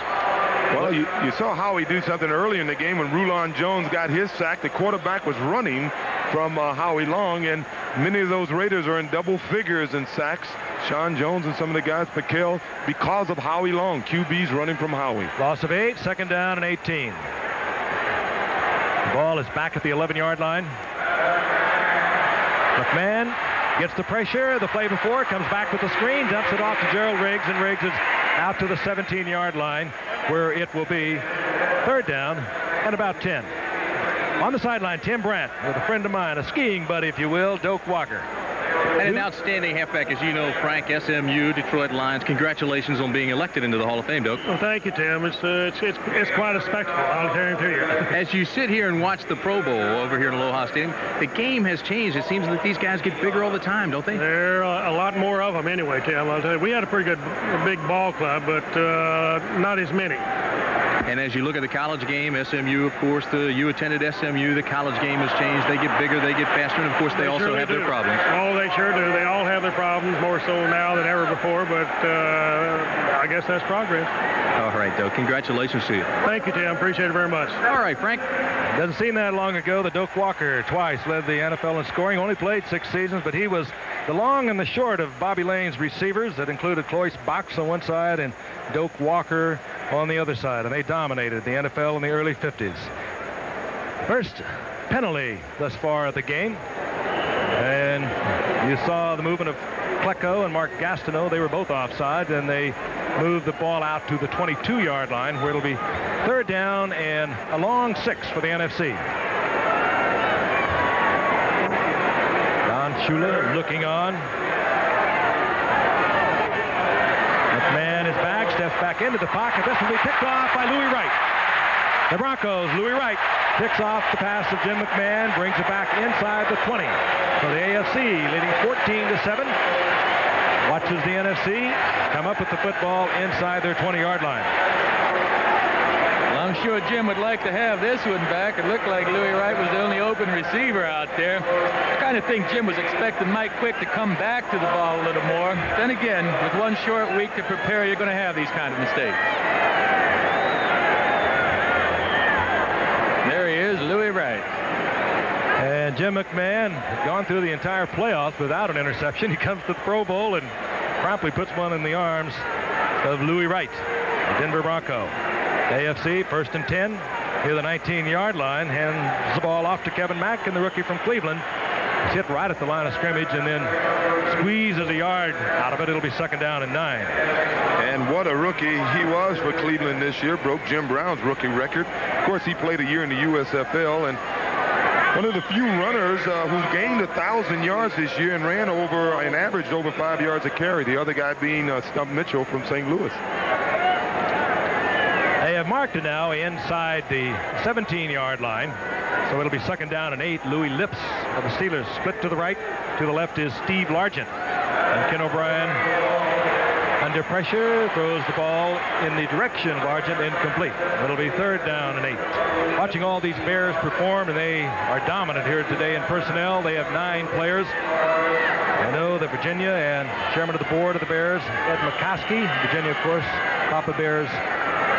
Well, you saw Howie do something early in the game when Rulon Jones got his sack. The quarterback was running from Howie Long, and many of those Raiders are in double figures in sacks. Sean Jones and some of the guys, Paquel, because of Howie Long. QB's running from Howie. Loss of 8, 2nd down and 18. The ball is back at the 11-yard line. McMahon gets the pressure. The play before comes back with the screen, dumps it off to Gerald Riggs, and Riggs is out to the 17-yard line, where it will be 3rd down and about 10. On the sideline, Tim Brandt with a friend of mine, a skiing buddy, if you will, Doak Walker. And an outstanding halfback, as you know, Frank, SMU, Detroit Lions. Congratulations on being elected into the Hall of Fame, Doak. Well, thank you, Tim. It's quite a spectacle, I'll guarantee you. As you sit here and watch the Pro Bowl over here in Aloha Stadium, the game has changed. It seems that these guys get bigger all the time, don't they? There are a lot more of them anyway, Tim. I'll tell you, we had a pretty good big ball club, but not as many. And as you look at the college game, SMU, of course, you attended SMU. The college game has changed. They get bigger, they get faster, and of course, they also have their problems. Oh, they sure do. They all have their problems, more so now than ever before, but I guess that's progress. All right, though. Congratulations to you. Thank you, Tim. Appreciate it very much. All right, Frank. Doesn't seem that long ago that Doak Walker twice led the NFL in scoring. Only played 6 seasons, but he was the long and the short of Bobby Lane's receivers. That included Cloyce Box on one side and Doak Walker on the other side, and they dominated the NFL in the early 50s. First penalty thus far at the game, and you saw the movement of Klecko and Mark Gastineau. They were both offside, and they moved the ball out to the 22-yard line, where it'll be 3rd down and a long 6 for the NFC. Don Shula looking on. McMahon is back, steps back into the pocket. This will be picked off by Louis Wright. The Broncos, Louis Wright, picks off the pass of Jim McMahon, brings it back inside the 20. So the AFC leading 14-7. Watches the NFC come up with the football inside their 20-yard line. Well, I'm sure Jim would like to have this one back. It looked like Louis Wright was the only open receiver out there. I kind of think Jim was expecting Mike Quick to come back to the ball a little more. Then again, with one short week to prepare, you're going to have these kind of mistakes. There he is, Louis Wright. And Jim McMahon had gone through the entire playoffs without an interception. He comes to the Pro Bowl and promptly puts one in the arms of Louis Wright, the Denver Bronco. AFC, 1st and 10. Near the 19-yard line, hands the ball off to Kevin Mack, and the rookie from Cleveland. He's hit right at the line of scrimmage and then squeezes a yard out of it. It'll be 2nd down and 9. And what a rookie he was for Cleveland this year. Broke Jim Brown's rookie record. Of course, he played a year in the USFL, and one of the few runners who gained 1,000 yards this year and ran over and averaged over 5 yards a carry. The other guy being Stump Mitchell from St. Louis. They have marked it now inside the 17-yard line. So it'll be 2nd down and 8. Louis Lips of the Steelers split to the right. To the left is Steve Largent. And Ken O'Brien, under pressure, throws the ball in the direction of Largent, incomplete. It'll be 3rd down and 8. Watching all these Bears perform, and they are dominant here today in personnel. They have 9 players. I know that Virginia and chairman of the board of the Bears, Ed McCoskey, Virginia, of course, Papa Bear's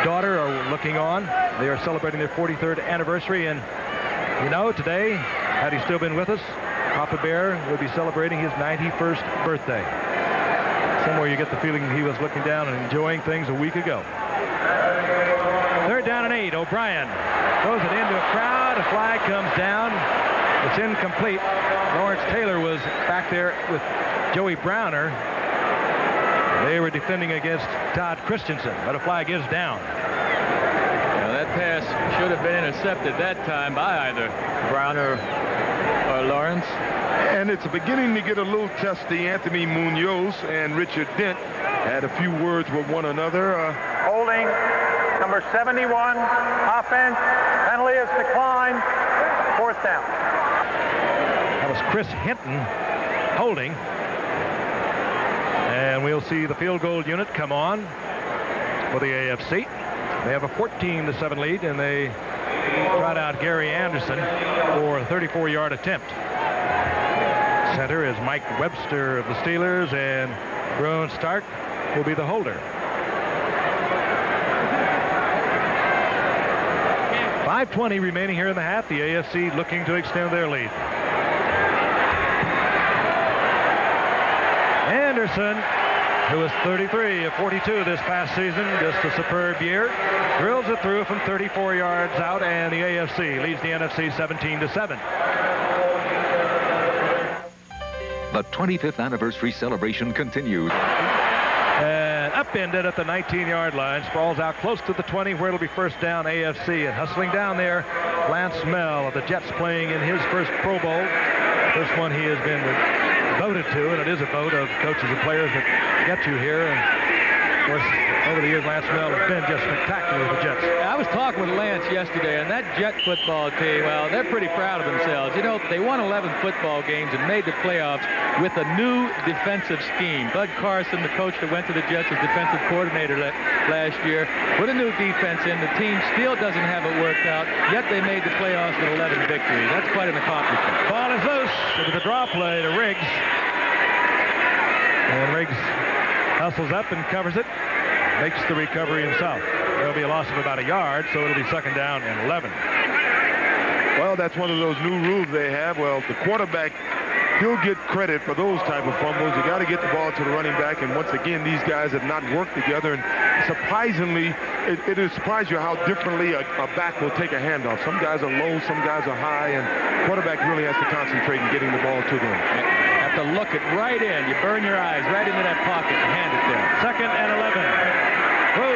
daughter, are looking on. They are celebrating their 43rd anniversary, and you know, today, had he still been with us, Papa Bear would be celebrating his 91st birthday. Somewhere you get the feeling he was looking down and enjoying things a week ago. 3rd down and 8. O'Brien throws it into a crowd. A flag comes down. It's incomplete. Lawrence Taylor was back there with Joey Browner. They were defending against Todd Christensen, but a flag is down. That pass should have been intercepted that time by either Browner or Lawrence. And it's beginning to get a little testy. Anthony Munoz and Richard Dent had a few words with one another. Holding number 71, offense, penalty is declined, 4th down. That was Chris Hinton holding. And we'll see the field goal unit come on for the AFC. They have a 14-7 lead, and they trot out Gary Anderson for a 34-yard attempt. Center is Mike Webster of the Steelers, and Ron Stark will be the holder. 5:20 remaining here in the half. The AFC looking to extend their lead. Anderson, who was 33 of 42 this past season, just a superb year, drills it through from 34 yards out, and the AFC leads the NFC 17-7. The 25th anniversary celebration continues. And upended at the 19-yard line, sprawls out close to the 20, where it'll be 1st down AFC. And hustling down there, Lance Mel of the Jets, playing in his first Pro Bowl. First one he has been voted to, and it is a vote of coaches and players that get you here. And Of course, over the years, Lance Snell has been just spectacular with the Jets. I was talking with Lance yesterday, and that Jet football team, well, they're pretty proud of themselves. You know, they won 11 football games and made the playoffs with a new defensive scheme. Bud Carson, the coach that went to the Jets as defensive coordinator last year, put a new defense in. The team still doesn't have it worked out, yet they made the playoffs with 11 victories. That's quite an accomplishment. Ball is loose with a draw play to Riggs. And Riggs hustles up and covers it. Makes the recovery himself. There'll be a loss of about a yard, so it'll be second down and 11. Well, that's one of those new rules they have. Well, the quarterback, he'll get credit for those type of fumbles. You got to get the ball to the running back, and once again, these guys have not worked together. And surprisingly, it is surprised you how differently a back will take a handoff. Some guys are low, some guys are high, and quarterback really has to concentrate in getting the ball to them. Have to look it right in. You burn your eyes right into that pocket and hand it there. Second and 11. Whoa!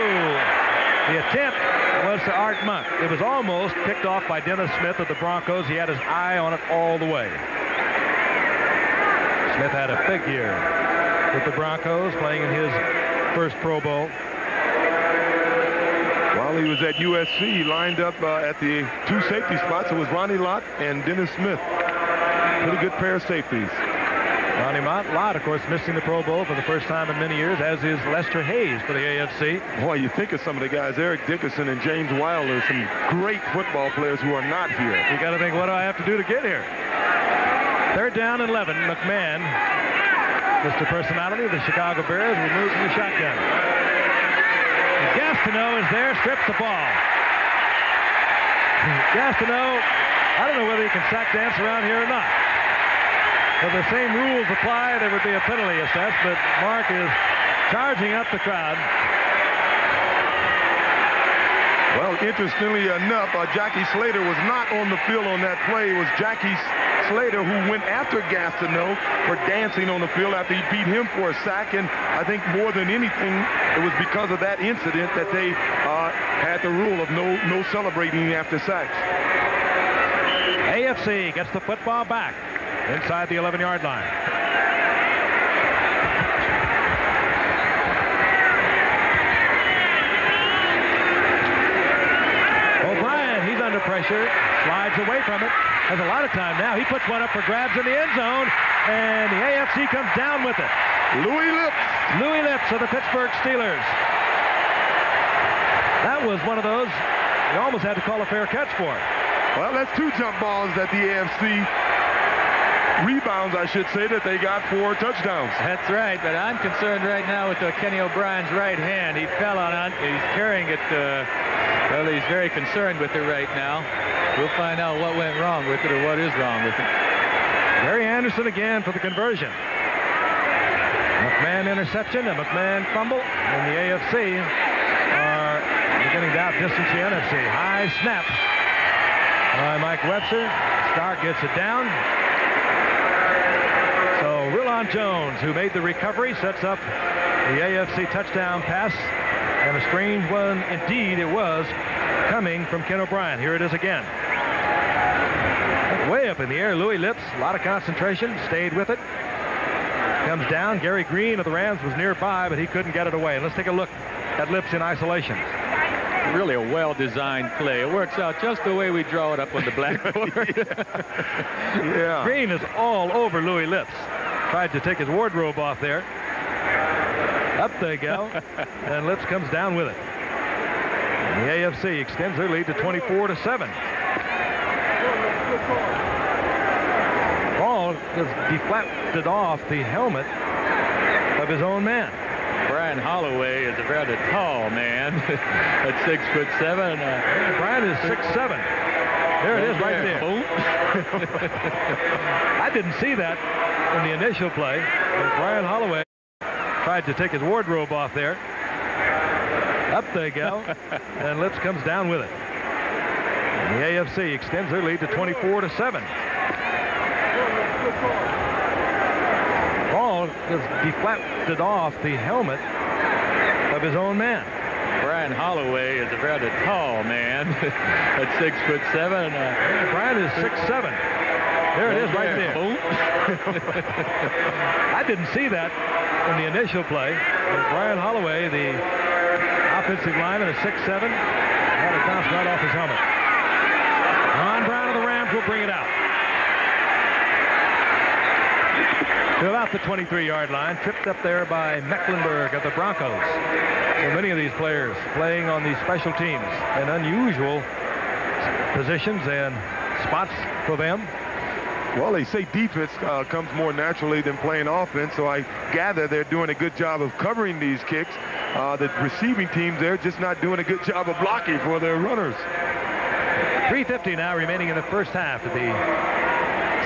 The attempt was to Art Monk. It was almost picked off by Dennis Smith of the Broncos. He had his eye on it all the way. Smith had a big year with the Broncos, playing in his first Pro Bowl. While he was at USC, he lined up at the two safety spots. It was Ronnie Lott and Dennis Smith. Pretty good pair of safeties. Ronnie Lott, of course, missing the Pro Bowl for the first time in many years, as is Lester Hayes for the AFC. Boy, you think of some of the guys, Eric Dickerson and James Wilder, some great football players who are not here. You got to think, what do I have to do to get here? Third down and 11. McMahon, Mr. Personality of the Chicago Bears, will move from the shotgun. Gastineau is there, strips the ball. Gastineau, I don't know whether he can sack dance around here or not. If the same rules apply, there would be a penalty assessed, but Mark is charging up the crowd. Well, interestingly enough, Jackie Slater was not on the field on that play. It was Jackie Slater who went after Gastineau for dancing on the field after he beat him for a sack. And I think more than anything, it was because of that incident that they had the rule of no celebrating after sacks. AFC gets the football back inside the 11-yard line. O'Brien, he's under pressure, slides away from it, has a lot of time now. He puts one up for grabs in the end zone, and the AFC comes down with it. Louis Lipps of the Pittsburgh Steelers. That was one of those you almost had to call a fair catch for. Well, that's two jump balls that the AFC rebounds, I should say, that they got for touchdowns. That's right, but I'm concerned right now with Kenny O'Brien's right hand. He fell on it. He's carrying it. Well, he's very concerned with it right now. We'll find out what went wrong with it or what is wrong with it. Gary Anderson again for the conversion. McMahon interception, a McMahon fumble, and the AFC are beginning to outdistance the NFC. High snap by Mike Webster. Stark gets it down. So Rulon Jones, who made the recovery, sets up the AFC touchdown pass. And a strange one indeed it was, coming from Ken O'Brien. Here it is again. Way up in the air, Louis Lipps, a lot of concentration, stayed with it. Comes down. Gary Green of the Rams was nearby, but he couldn't get it away. And let's take a look at Lipps in isolation. Really a well-designed play. It works out just the way we draw it up on the blackboard. Yeah. Green is all over Louis Lipps. Tried to take his wardrobe off there. Up they go. And Lipps comes down with it. And the AFC extends their lead to 24-7. Ball just deflected off the helmet of his own man. Brian Holloway is a rather tall man at 6'7". Brian is 6'7". There it is right there. I didn't see that in the initial play. Brian Holloway tried to take his wardrobe off there. Up they go. And Lipps comes down with it. And the AFC extends their lead to 24-7. Ball just deflected off the helmet of his own man. Brian Holloway is a rather tall man at 6'7". Brian is 6'7". There it is right there. Boom. I didn't see that in the initial play. Brian Holloway, the offensive lineman, is 6'7", had it bounce right off his helmet. Ron Brown of the Rams will bring it out. To about the 23-yard line, tripped up there by Mecklenburg of the Broncos. So many of these players playing on these special teams in unusual positions and spots for them. Well, they say defense comes more naturally than playing offense, so I gather they're doing a good job of covering these kicks. The receiving teams, they're just not doing a good job of blocking for their runners. 3:50 now remaining in the first half of the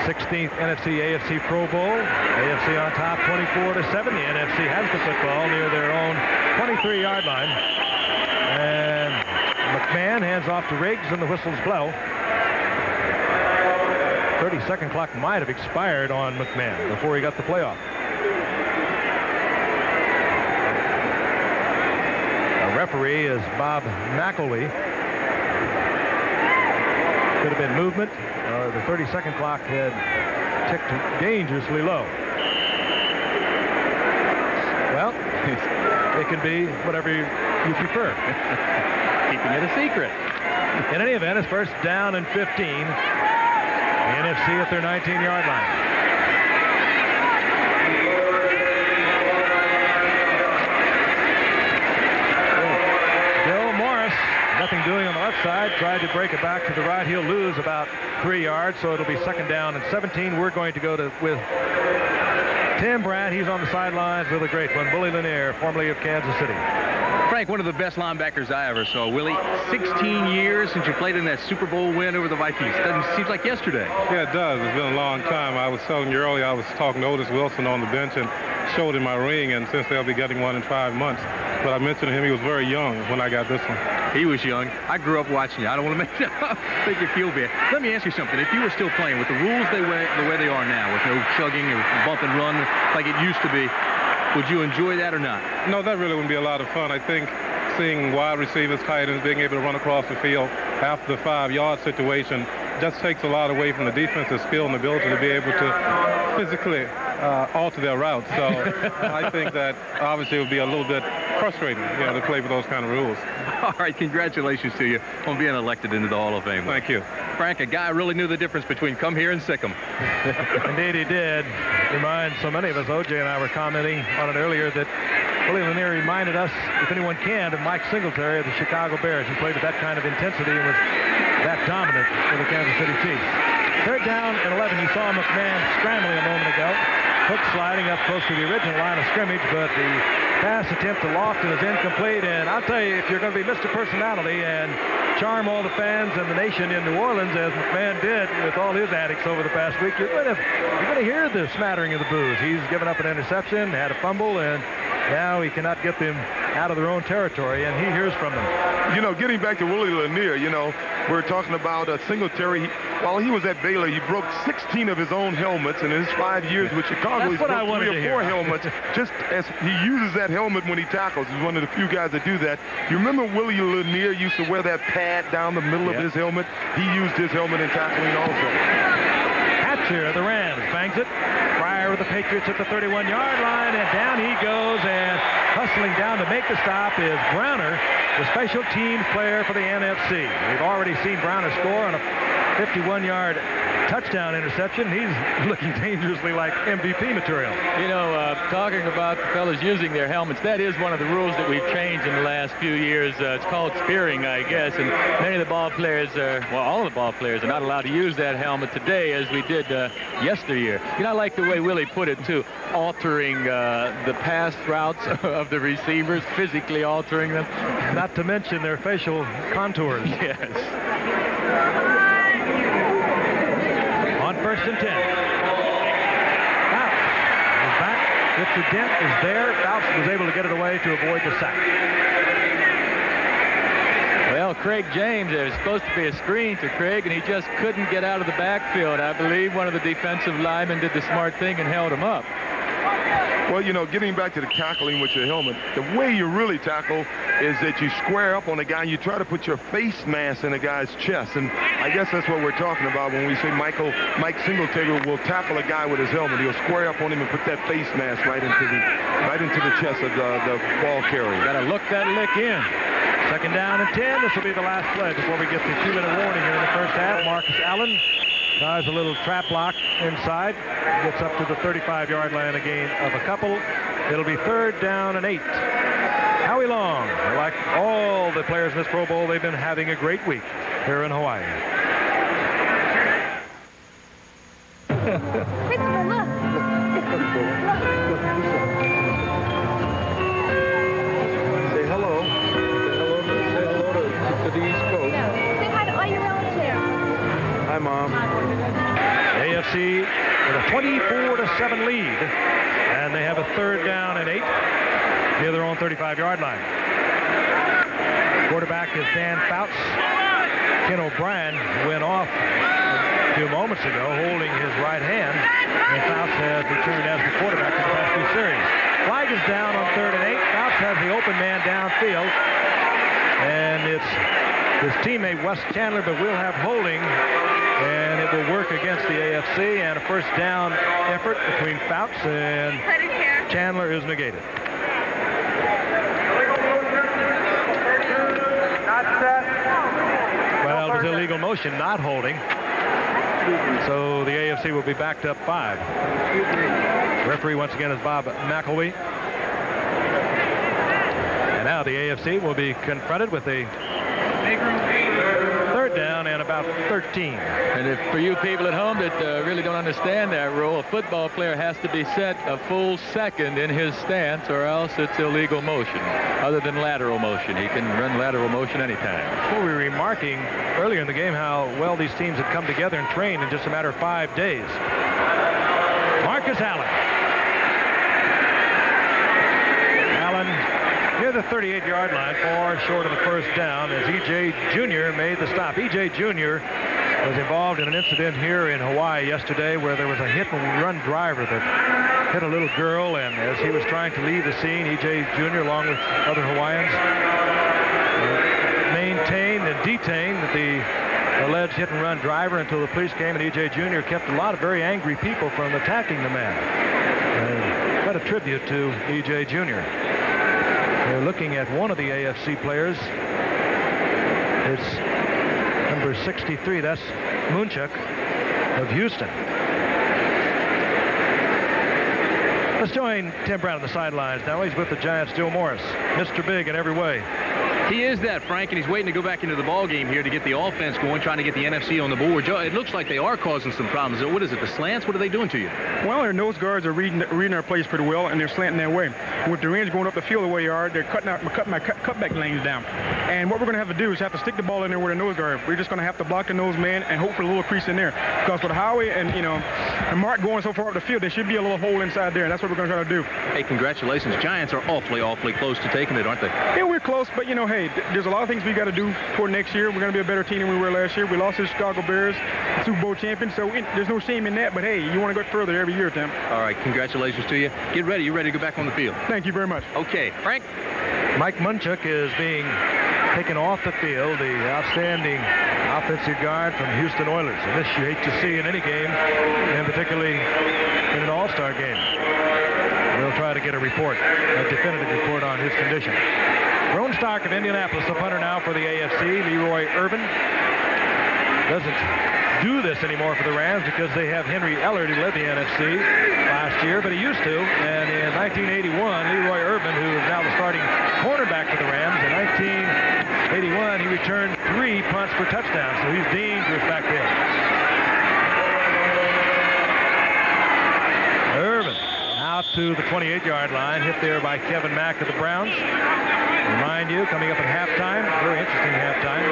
16th NFC-AFC Pro Bowl. AFC on top 24-7. The NFC has the football near their own 23-yard line. And McMahon hands off to Riggs and the whistles blow. 30-second clock might have expired on McMahon before he got the playoff. The referee is Bob McElwee. Could have been movement. The 30-second clock had ticked dangerously low. Well, it can be whatever you prefer. Keeping it a secret. In any event, it's first down and 15. The NFC at their 19-yard line. Bill Morris, nothing doing on the left side, tried to break it back to the right. He'll lose about 3 yards, so it'll be second down and 17. We're going to go with Tim Brandt. He's on the sidelines with a great one. Willie Lanier, formerly of Kansas City. Frank, one of the best linebackers I ever saw. Willie, 16 years since you played in that Super Bowl win over the Vikings. Seems like yesterday. Yeah, it does. It's been a long time. I was telling you earlier, I was talking to Otis Wilson on the bench and showed him my ring, and since they'll be getting one in 5 months. But I mentioned to him he was very young when I got this one. He was young. I grew up watching you. I don't want to make you feel bad. Let me ask you something. If you were still playing with the rules the way they are now, with no chugging or bump and run like it used to be, would you enjoy that or not? No, that really wouldn't be a lot of fun. I think seeing wide receivers, tight ends, being able to run across the field after the 5-yard situation just takes a lot away from the defensive skill and ability to be able to physically alter their routes. So I think that obviously it would be a little bit frustrating, to play with those kind of rules. All right, congratulations to you on being elected into the Hall of Fame. Thank you. Frank, a guy really knew the difference between come here and sick 'em. Indeed he did. Reminds so many of us, O.J. and I were commenting on it earlier, that Willie Lanier reminded us, if anyone can, of Mike Singletary of the Chicago Bears, who played with that kind of intensity and was that dominant for the Kansas City Chiefs. Third down and 11. You saw McMahon scrambling a moment ago. Hook sliding up close to the original line of scrimmage, but the pass attempt to Lofton is incomplete. And I'll tell you, if you're going to be Mr. Personality and charm all the fans and the nation in New Orleans, as McMahon did with all his antics over the past week, you're going to hear the smattering of the boos. He's given up an interception, had a fumble, and now he cannot get them out of their own territory, and he hears from them. Getting back to Willie Lanier, we're talking about Singletary. While he was at Baylor, he broke 16 of his own helmets, and in his 5 years with Chicago, he's broke 3 or 4 helmets. Just as he uses that helmet when he tackles. He's one of the few guys that do that. You remember Willie Lanier used to wear that pad down the middle of his helmet? He used his helmet in tackling also. Hatcher, the Rams, bangs it. Pryor with the Patriots at the 31-yard line, and down he goes, and hustling down to make the stop is Browner, the special teams player for the NFC. We've already seen Browner score on a 51-yard touchdown interception. He's looking dangerously like MVP material. Talking about the fellas using their helmets, that is one of the rules that we've changed in the last few years. It's called spearing, I guess, and many of the ball players all of the ball players are not allowed to use that helmet today as we did yesteryear. I like the way Willie put it, too, altering the pass routes of the receivers, physically altering them. Not to mention their facial contours. Yes. On first and 10. Fouts is back. Richard Dent is there. Fouts was able to get it away to avoid the sack. Well, Craig James, there was supposed to be a screen to Craig, and he just couldn't get out of the backfield. I believe one of the defensive linemen did the smart thing and held him up. Well, you know, getting back to the tackling with your helmet, the way you really tackle is that you square up on a guy and you try to put your face mask in a guy's chest. And I guess that's what we're talking about when we say Mike Singletary will tackle a guy with his helmet. He'll square up on him and put that face mask right into the chest of the ball carrier. Got to look that lick in. Second down and 10. This will be the last play before we get the 2-minute warning here in the first half. Marcus Allen tries a little trap block inside. Gets up to the 35-yard line, a gain of a couple. It'll be 3rd down and 8. Howie Long, like all the players in this Pro Bowl, they've been having a great week here in Hawaii. Christopher, look. Say hello. Say hello to the East Coast. Say hi to all your relatives. Hi, Mom. AFC with a 24-7 lead, and they have a 3rd down and 8 near their own 35-yard line. Quarterback is Dan Fouts. Ken O'Brien went off a few moments ago holding his right hand, and Fouts has returned as the quarterback in the past 2 series. Flag is down on 3rd and 8. Fouts has the open man downfield, and it's his teammate Wes Chandler, but we'll have holding, and it will work against the AFC, and a first down effort between Fouts and Chandler is negated. Well, it was illegal motion, not holding. So the AFC will be backed up 5. Referee once again is Bob McElwee. And now the AFC will be confronted with a 3rd down and about 13. And if for you people at home that really don't understand that rule, a football player has to be set a full second in his stance, or else it's illegal motion. Other than lateral motion, he can run lateral motion anytime. Well, we were remarking earlier in the game how well these teams had come together and trained in just a matter of 5 days. Marcus Allen. Near the 38-yard line, far short of the first down, as E.J. Jr. made the stop. E.J. Jr. was involved in an incident here in Hawaii yesterday where there was a hit-and-run driver that hit a little girl, and as he was trying to leave the scene, E.J. Jr., along with other Hawaiians, maintained and detained the alleged hit-and-run driver until the police came, and E.J. Jr. kept a lot of very angry people from attacking the man. Quite a tribute to E.J. Jr. We're looking at one of the AFC players. It's number 63. That's Munchak of Houston. Let's join Tim Brown on the sidelines now. He's with the Giants, Joe Morris. Mr. Big in every way. He is that, Frank, and he's waiting to go back into the ball game here to get the offense going, trying to get the NFC on the board. Joe, it looks like they are causing some problems. What is it, the slants? What are they doing to you? Well, their nose guards are reading our plays pretty well, and they're slanting their way. With the Rams going up the field the way they are, they're cutting my cutback lanes down. And what we're going to have to do is have to stick the ball in there with a nose guard. We're just going to have to block the nose man and hope for a little crease in there. Because with Howie and, and Mark going so far up the field, there should be a little hole inside there, and that's what we're going to try to do. Hey, congratulations. Giants are awfully close to taking it, aren't they? Yeah, we're close, but, hey, there's a lot of things we got to do for next year. We're going to be a better team than we were last year. We lost to the Chicago Bears, Super Bowl champions, so there's no shame in that. But, hey, you want to go further every year, Tim. All right, congratulations to you. Get ready. You're ready to go back on the field. Thank you very much. Okay, Frank. Mike Munchak is being taken off the field, the outstanding offensive guard from Houston Oilers. And this you hate to see in any game, and particularly in an all-star game. We'll try to get a report, a definitive report on his condition. Ron Stark of Indianapolis, the punter now for the AFC. Leroy Irvin doesn't do this anymore for the Rams because they have Henry Ellard, who led the NFC last year, but he used to. And in 1981, Leroy Irvin, who is now the starting cornerback for the Rams, in 1981, he returned 3 punts for touchdowns, so he's dangerous back there. Irvin out to the 28-yard line, hit there by Kevin Mack of the Browns. Remind you, coming up at halftime, very interesting halftime,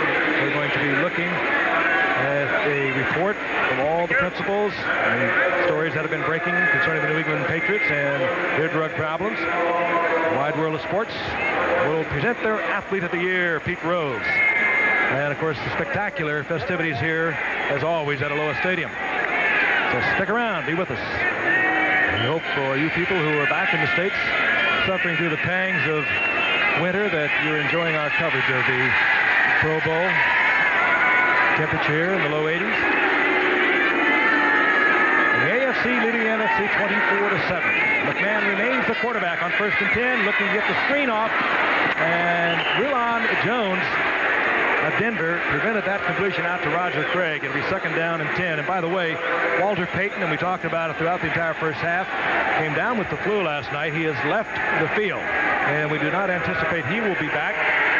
we're going to be looking at a report from all the principals and stories that have been breaking concerning the New England Patriots and their drug problems. The Wide World of Sports will present their Athlete of the Year, Pete Rose. And, of course, the spectacular festivities here, as always, at Aloha Stadium. So stick around, be with us. We hope for you people who are back in the States suffering through the pangs of winter that you're enjoying our coverage of the Pro Bowl. Temperature in the low 80s. The AFC leading the NFC 24-7. McMahon remains the quarterback on 1st and 10, looking to get the screen off, and Rulon Jones of Denver prevented that completion out to Roger Craig. It'll be 2nd down and 10. And by the way, Walter Payton, and we talked about it throughout the entire first half, came down with the flu last night. He has left the field, and we do not anticipate he will be back.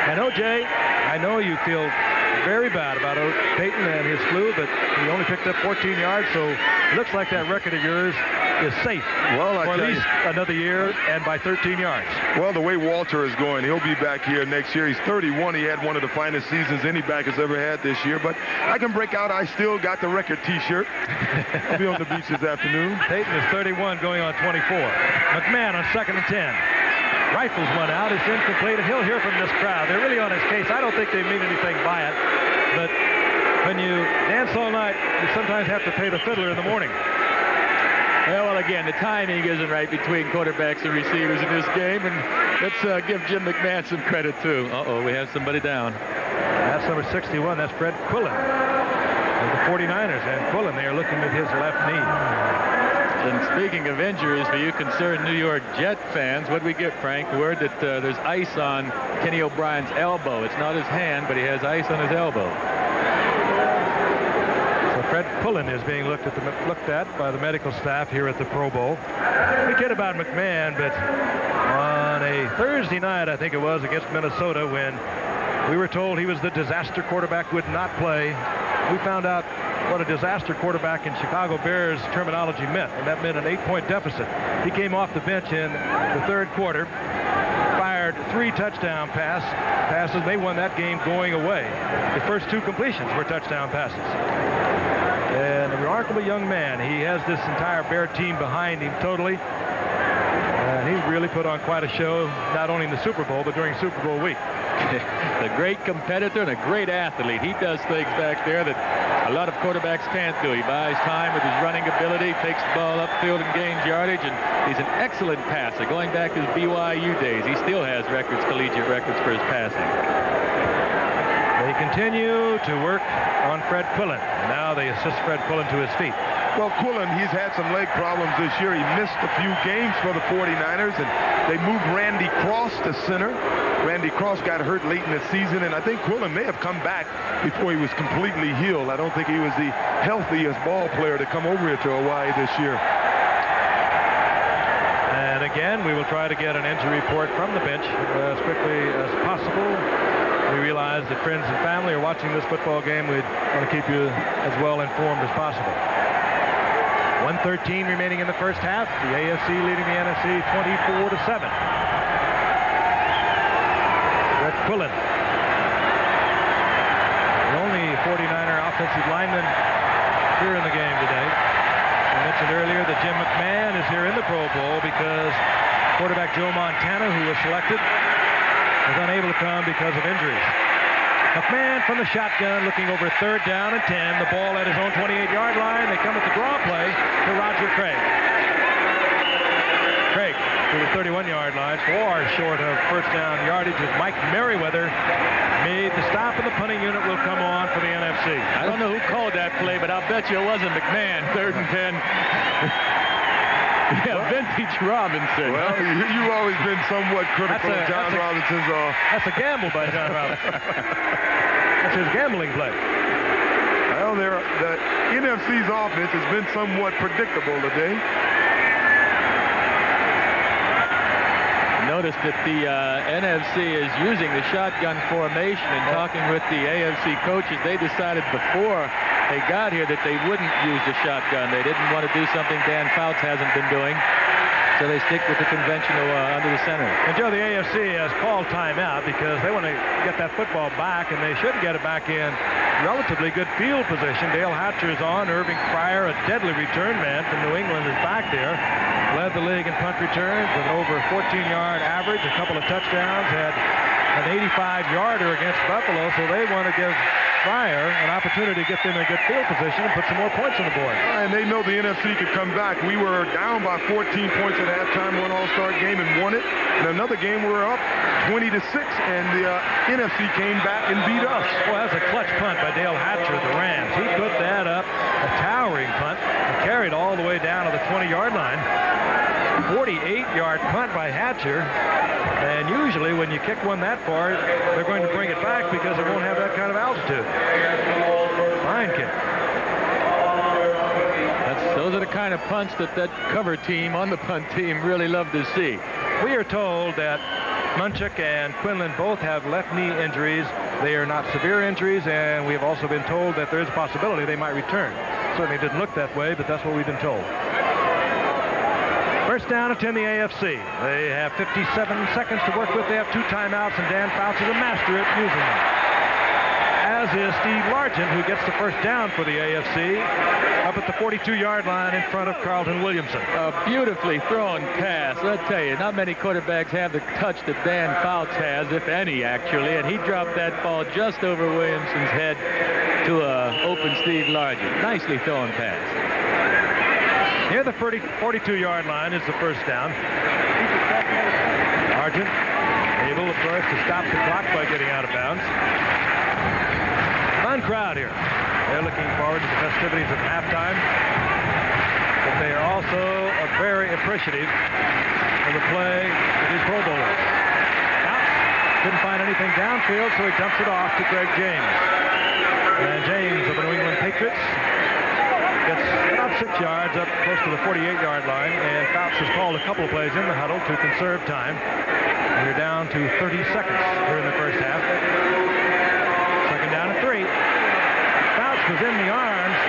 And O.J., I know you feel very bad about Payton and his flu, but he only picked up 14 yards, so it looks like that record of yours is safe for at least another year and by 13 yards. Well, the way Walter is going, he'll be back here next year. He's 31. He had one of the finest seasons any back has ever had this year, but I can break out. I still got the record T-shirt. I'll be on the beach this afternoon. Payton is 31 going on 24. McMahon on 2nd and 10. Rifles one out. It's incomplete, and he'll hear from this crowd. They're really on his case. I don't think they mean anything by it, but when you dance all night, you sometimes have to pay the fiddler in the morning. Yeah, well, again, the timing isn't right between quarterbacks and receivers in this game, and let's give Jim McMahon some credit, too. Uh-oh, we have somebody down. That's number 61. That's Fred Quillen of the 49ers, and Quillen, they are looking at his left knee. And speaking of injuries, for you concerned New York Jet fans, what we get, Frank? Word that there's ice on Kenny O'Brien's elbow. It's not his hand, but he has ice on his elbow. So Fred Pullen is being looked at by the medical staff here at the Pro Bowl. We kid about McMahon, but on a Thursday night, I think it was, against Minnesota, when we were told he was the disaster quarterback, would not play, we found out what a disaster quarterback in Chicago Bears terminology meant, and that meant an 8-point deficit. He came off the bench in the 3rd quarter, fired 3 touchdown passes. They won that game going away. The first 2 completions were touchdown passes. And a remarkable young man. He has this entire Bear team behind him totally. And he really put on quite a show, not only in the Super Bowl, but during Super Bowl week. A great competitor and a great athlete. He does things back there that a lot of quarterbacks can't do. He buys time with his running ability, takes the ball upfield and gains yardage, and he's an excellent passer. Going back to his BYU days, he still has records, collegiate records for his passing. They continue to work on Fred Quillen. Now they assist Fred Quillen to his feet. Well, Quillen, he's had some leg problems this year. He missed a few games for the 49ers, and they moved Randy Cross to center. Randy Cross got hurt late in the season, and I think Quillen may have come back before he was completely healed. I don't think he was the healthiest ball player to come over here to Hawaii this year. And again, we will try to get an injury report from the bench as quickly as possible. We realize that friends and family are watching this football game. We'd want to keep you as well informed as possible. 1:13 remaining in the first half. The AFC leading the NFC 24-7. Fred Quillen, the only 49er offensive lineman here in the game today. I mentioned earlier that Jim McMahon is here in the Pro Bowl because quarterback Joe Montana, who was selected, was unable to come because of injuries. McMahon from the shotgun, looking over 3rd down and 10. The ball at his own 28-yard line. They come at the draw play to Roger Craig. Craig to the 31-yard line, far short of 1st down yardage, as Mike Merriweather made the stop, and the punting unit will come on for the NFC. I don't know who called that play, but I'll bet you it wasn't McMahon. 3rd and 10. Yeah, vintage Robinson. Well, you've always been somewhat critical of John Robinson's. That's a gamble by John Robinson. That's his gambling play. Well, the NFC's offense has been somewhat predictable today. Notice that the NFC is using the shotgun formation, and talking with the AFC coaches, they decided before they got here that they wouldn't use the shotgun. They didn't want to do something Dan Fouts hasn't been doing, so they stick with the conventional under the center. And Joe, the AFC has called timeout because they want to get that football back, and they should get it back in relatively good field position. Dale Hatcher is on. Irving Pryor, a deadly return man from New England, is back there. Led the league in punt returns with an over 14-yard average, a couple of touchdowns, had an 85-yarder against Buffalo, so they want to give Fryer an opportunity to get them in a good field position and put some more points on the board. And they know the NFC could come back. We were down by 14 points at halftime, one All-Star game, and won it. In another game, we were up 20-6, and the NFC came back and beat us. Well, that's a clutch punt by Dale Hatcher of the Rams. He put that up, a towering punt, and carried all the way down to the 20-yard line. 48-yard punt by Hatcher. And usually when you kick one that far, they're going to bring it back because it won't have that kind of altitude. Fine kick. Those are the kind of punts that cover team on the punt team really love to see. We are told that Munchak and Quinlan both have left knee injuries. They are not severe injuries, and we have also been told that there is a possibility they might return. Certainly didn't look that way, but that's what we've been told. First down and 10 the AFC. They have 57 seconds to work with. They have 2 timeouts, and Dan Fouts is a master at using them. As is Steve Largent, who gets the first down for the AFC up at the 42-yard line in front of Carlton Williamson. A beautifully thrown pass. I'll tell you, not many quarterbacks have the touch that Dan Fouts has, if any, actually, and he dropped that ball just over Williamson's head to open Steve Largent. Nicely thrown pass. Near the 42-yard line is the first down. Largent able, of course, to stop the clock by getting out of bounds. Fun crowd here. They're looking forward to the festivities of halftime, but they are also very appreciative of the play of these Pro Bowlers. Fouts couldn't find anything downfield, so he dumps it off to Greg James. And James of the New England Patriots gets about 6 yards up close to the 48-yard line, and Fouts has called a couple of plays in the huddle to conserve time. And you're down to 30 seconds during the first half. Second down and 3. Fouts was in the arms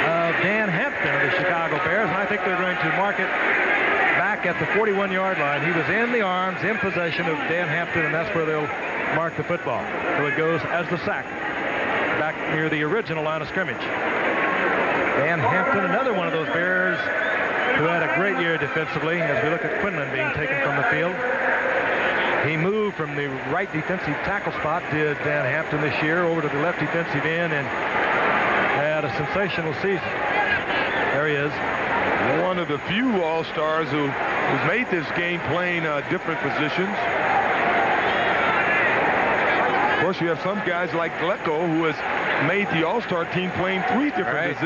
of Dan Hampton of the Chicago Bears, and I think they're going to mark it back at the 41-yard line. He was in the arms, in possession of Dan Hampton, and that's where they'll mark the football. So it goes as the sack back near the original line of scrimmage. Dan Hampton, another one of those Bears who had a great year defensively. As we look at Quinlan being taken from the field, he moved from the right defensive tackle spot, did Dan Hampton this year, over to the left defensive end and had a sensational season. There he is. One of the few All-Stars who's made this game playing different positions. Of course, you have some guys like Glecko, who has made the All-Star team playing 3 different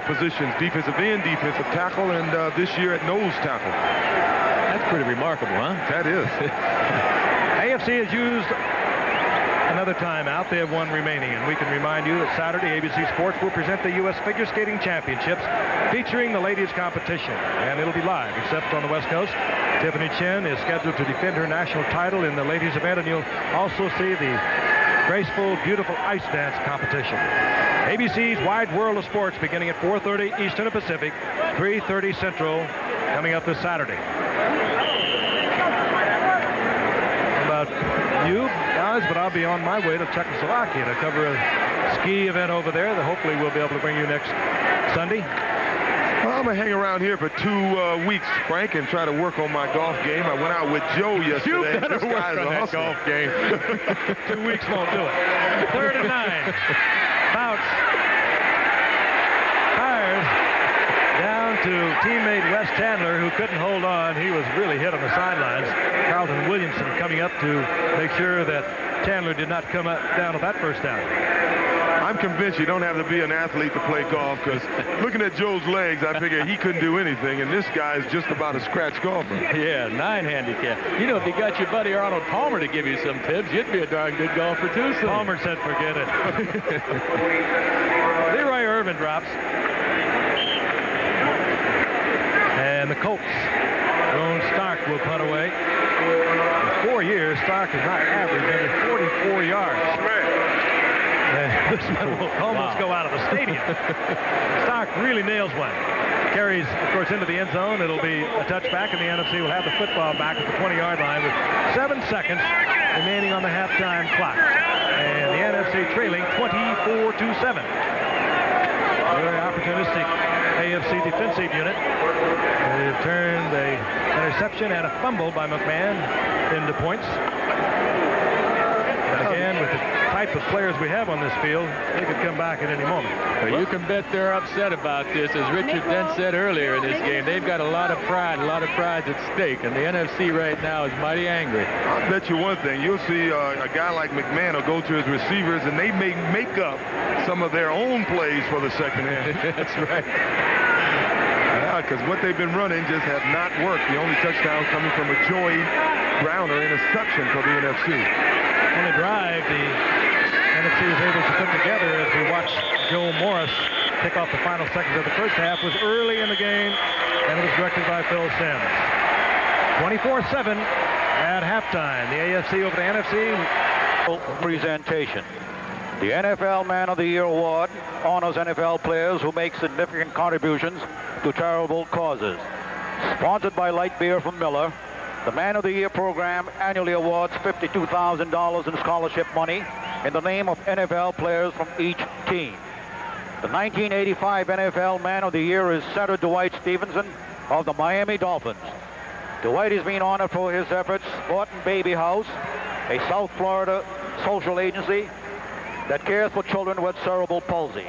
positions, defensive end, defensive tackle, and this year at nose tackle. That's pretty remarkable, huh? That is. AFC has used another timeout. They have 1 remaining, and we can remind you that Saturday ABC Sports will present the U.S. Figure Skating Championships featuring the ladies competition, and it'll be live, except on the West Coast. Tiffany Chen is scheduled to defend her national title in the ladies event, and you'll also see the graceful, beautiful ice dance competition. ABC's Wide World of Sports beginning at 4:30 Eastern and Pacific, 3:30 Central, coming up this Saturday. About you guys, but I'll be on my way to Czechoslovakia to cover a ski event over there that hopefully we'll be able to bring you next Sunday. Well, I'm going to hang around here for 2 weeks, Frank, and try to work on my golf game. I went out with Joe yesterday. You better this work on that golf game. 2 weeks won't do it. 3rd and 9. Fouts fires down to teammate Wes Chandler, who couldn't hold on. He was really hit on the sidelines. Carlton Williamson coming up to make sure that Chandler did not come up down with that first down. I'm convinced you don't have to be an athlete to play golf, because looking at Joe's legs, I figured he couldn't do anything, and this guy is just about a scratch golfer. Yeah, 9 handicap. You know, if you got your buddy Arnold Palmer to give you some tips, you'd be a darn good golfer too. So. Palmer said forget it. Leroy Irvin drops. And the Colts, Ron Stark will punt away. In 4 years, Stark has not averaged under 44 yards. This one will almost go out of the stadium. Stark really nails one. Carries, of course, into the end zone. It'll be a touchback, and the NFC will have the football back at the 20-yard line with 7 seconds remaining on the halftime clock. And the NFC trailing 24-7. Very opportunistic AFC defensive unit. They've turned an interception and a fumble by McMahon into points. And again, with the type of players we have on this field, they could come back at any moment. Well, you can bet they're upset about this. As Richard Dent said earlier in this game, they've got a lot of pride at stake, and the NFC right now is mighty angry. I'll bet you one thing. You'll see a guy like McMahon will go to his receivers, and they may make up some of their own plays for the second half. That's right. Because what they've been running just have not worked. The only touchdown coming from a Joey Browner interception for the NFC. Only drive the NFC was able to put together as we watched Joe Morris kick off the final seconds of the first half was early in the game, and it was directed by Phil Simms. 24-7 at halftime. The AFC over the NFC. Presentation. The NFL Man of the Year Award honors NFL players who make significant contributions to charitable causes. Sponsored by Light Beer from Miller, the Man of the Year program annually awards $52,000 in scholarship money in the name of NFL players from each team. The 1985 NFL Man of the Year is center Dwight Stevenson of the Miami Dolphins. Dwight is being honored for his efforts. Thornton Baby House, a South Florida social agency that cares for children with cerebral palsy.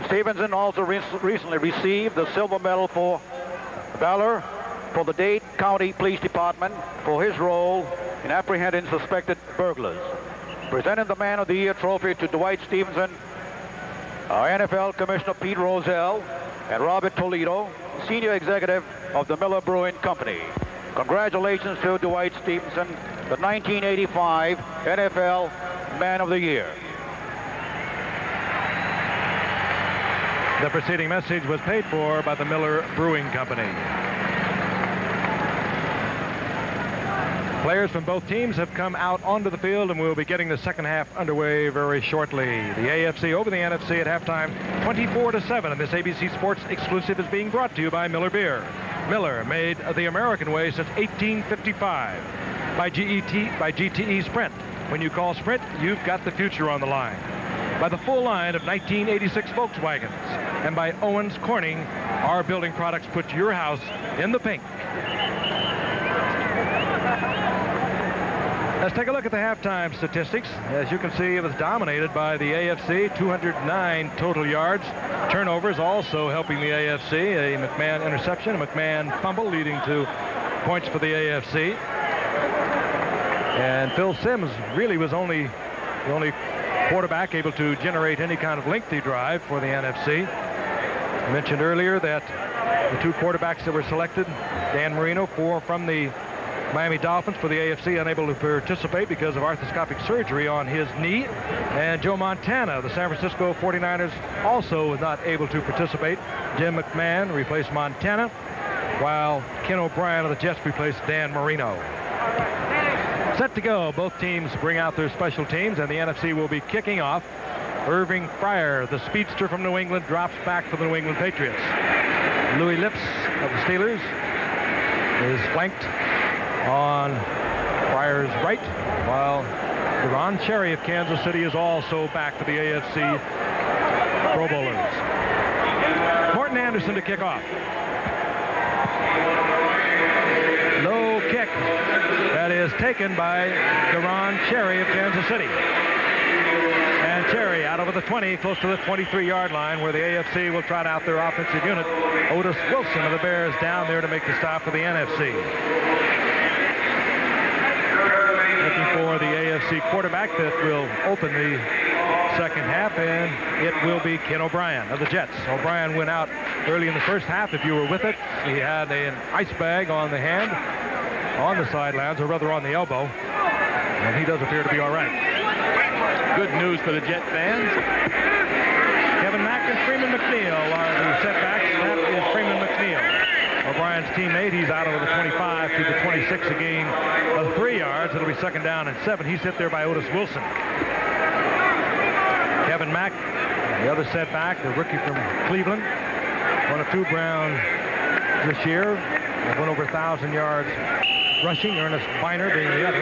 Stevenson also recently received the Silver Medal for Valor for the Dade County Police Department for his role in apprehending suspected burglars. Presenting the Man of the Year trophy to Dwight Stevenson, our NFL Commissioner Pete Rozelle and Robert Toledo, Senior Executive of the Miller Brewing Company. Congratulations to Dwight Stevenson, the 1985 NFL Man of the Year. The preceding message was paid for by the Miller Brewing Company. Players from both teams have come out onto the field, and we'll be getting the second half underway very shortly. The AFC over the NFC at halftime, 24-7, and this ABC Sports exclusive is being brought to you by Miller Beer. Miller, made the American way since 1855. By GTE Sprint. When you call Sprint, you've got the future on the line. By the full line of 1986 Volkswagens. And by Owens Corning, our building products put your house in the pink. Let's take a look at the halftime statistics. As you can see, it was dominated by the AFC, 209 total yards. Turnovers also helping the AFC. A McMahon interception, a McMahon fumble leading to points for the AFC. And Phil Simms really was the only quarterback able to generate any kind of lengthy drive for the NFC. I mentioned earlier that the two quarterbacks that were selected, Dan Marino from the Miami Dolphins for the AFC, unable to participate because of arthroscopic surgery on his knee. And Joe Montana, the San Francisco 49ers, also was not able to participate. Jim McMahon replaced Montana, while Ken O'Brien of the Jets replaced Dan Marino. Set to go. Both teams bring out their special teams, and the NFC will be kicking off. Irving Fryer, the speedster from New England, drops back for the New England Patriots. Louis Lips of the Steelers is flanked on Fryer's right, while Deron Cherry of Kansas City is also back for the AFC Pro Bowlers. Morton Anderson to kick off. Low kick that is taken by Deron Cherry of Kansas City. And Cherry out over the 20, close to the 23-yard line, where the AFC will trot out their offensive unit. Otis Wilson of the Bears down there to make the stop for the NFC. Looking for the AFC quarterback that will open the second half, and it will be Ken O'Brien of the Jets. O'Brien went out early in the first half, if you were with it. He had an ice bag on the hand, on the sidelines, or rather on the elbow, and he does appear to be all right. Good news for the Jet fans. Kevin Mack and Freeman McNeil are the setbacks. That is Freeman McNeil, O'Brien's teammate. He's out over the 25 to the 26, a gain of 3 yards. It'll be second down and 7. He's hit there by Otis Wilson. Kevin Mack, the other setback, the rookie from Cleveland, won a 2-Brown this year. Went over 1,000 yards rushing. Ernest Biner being the other.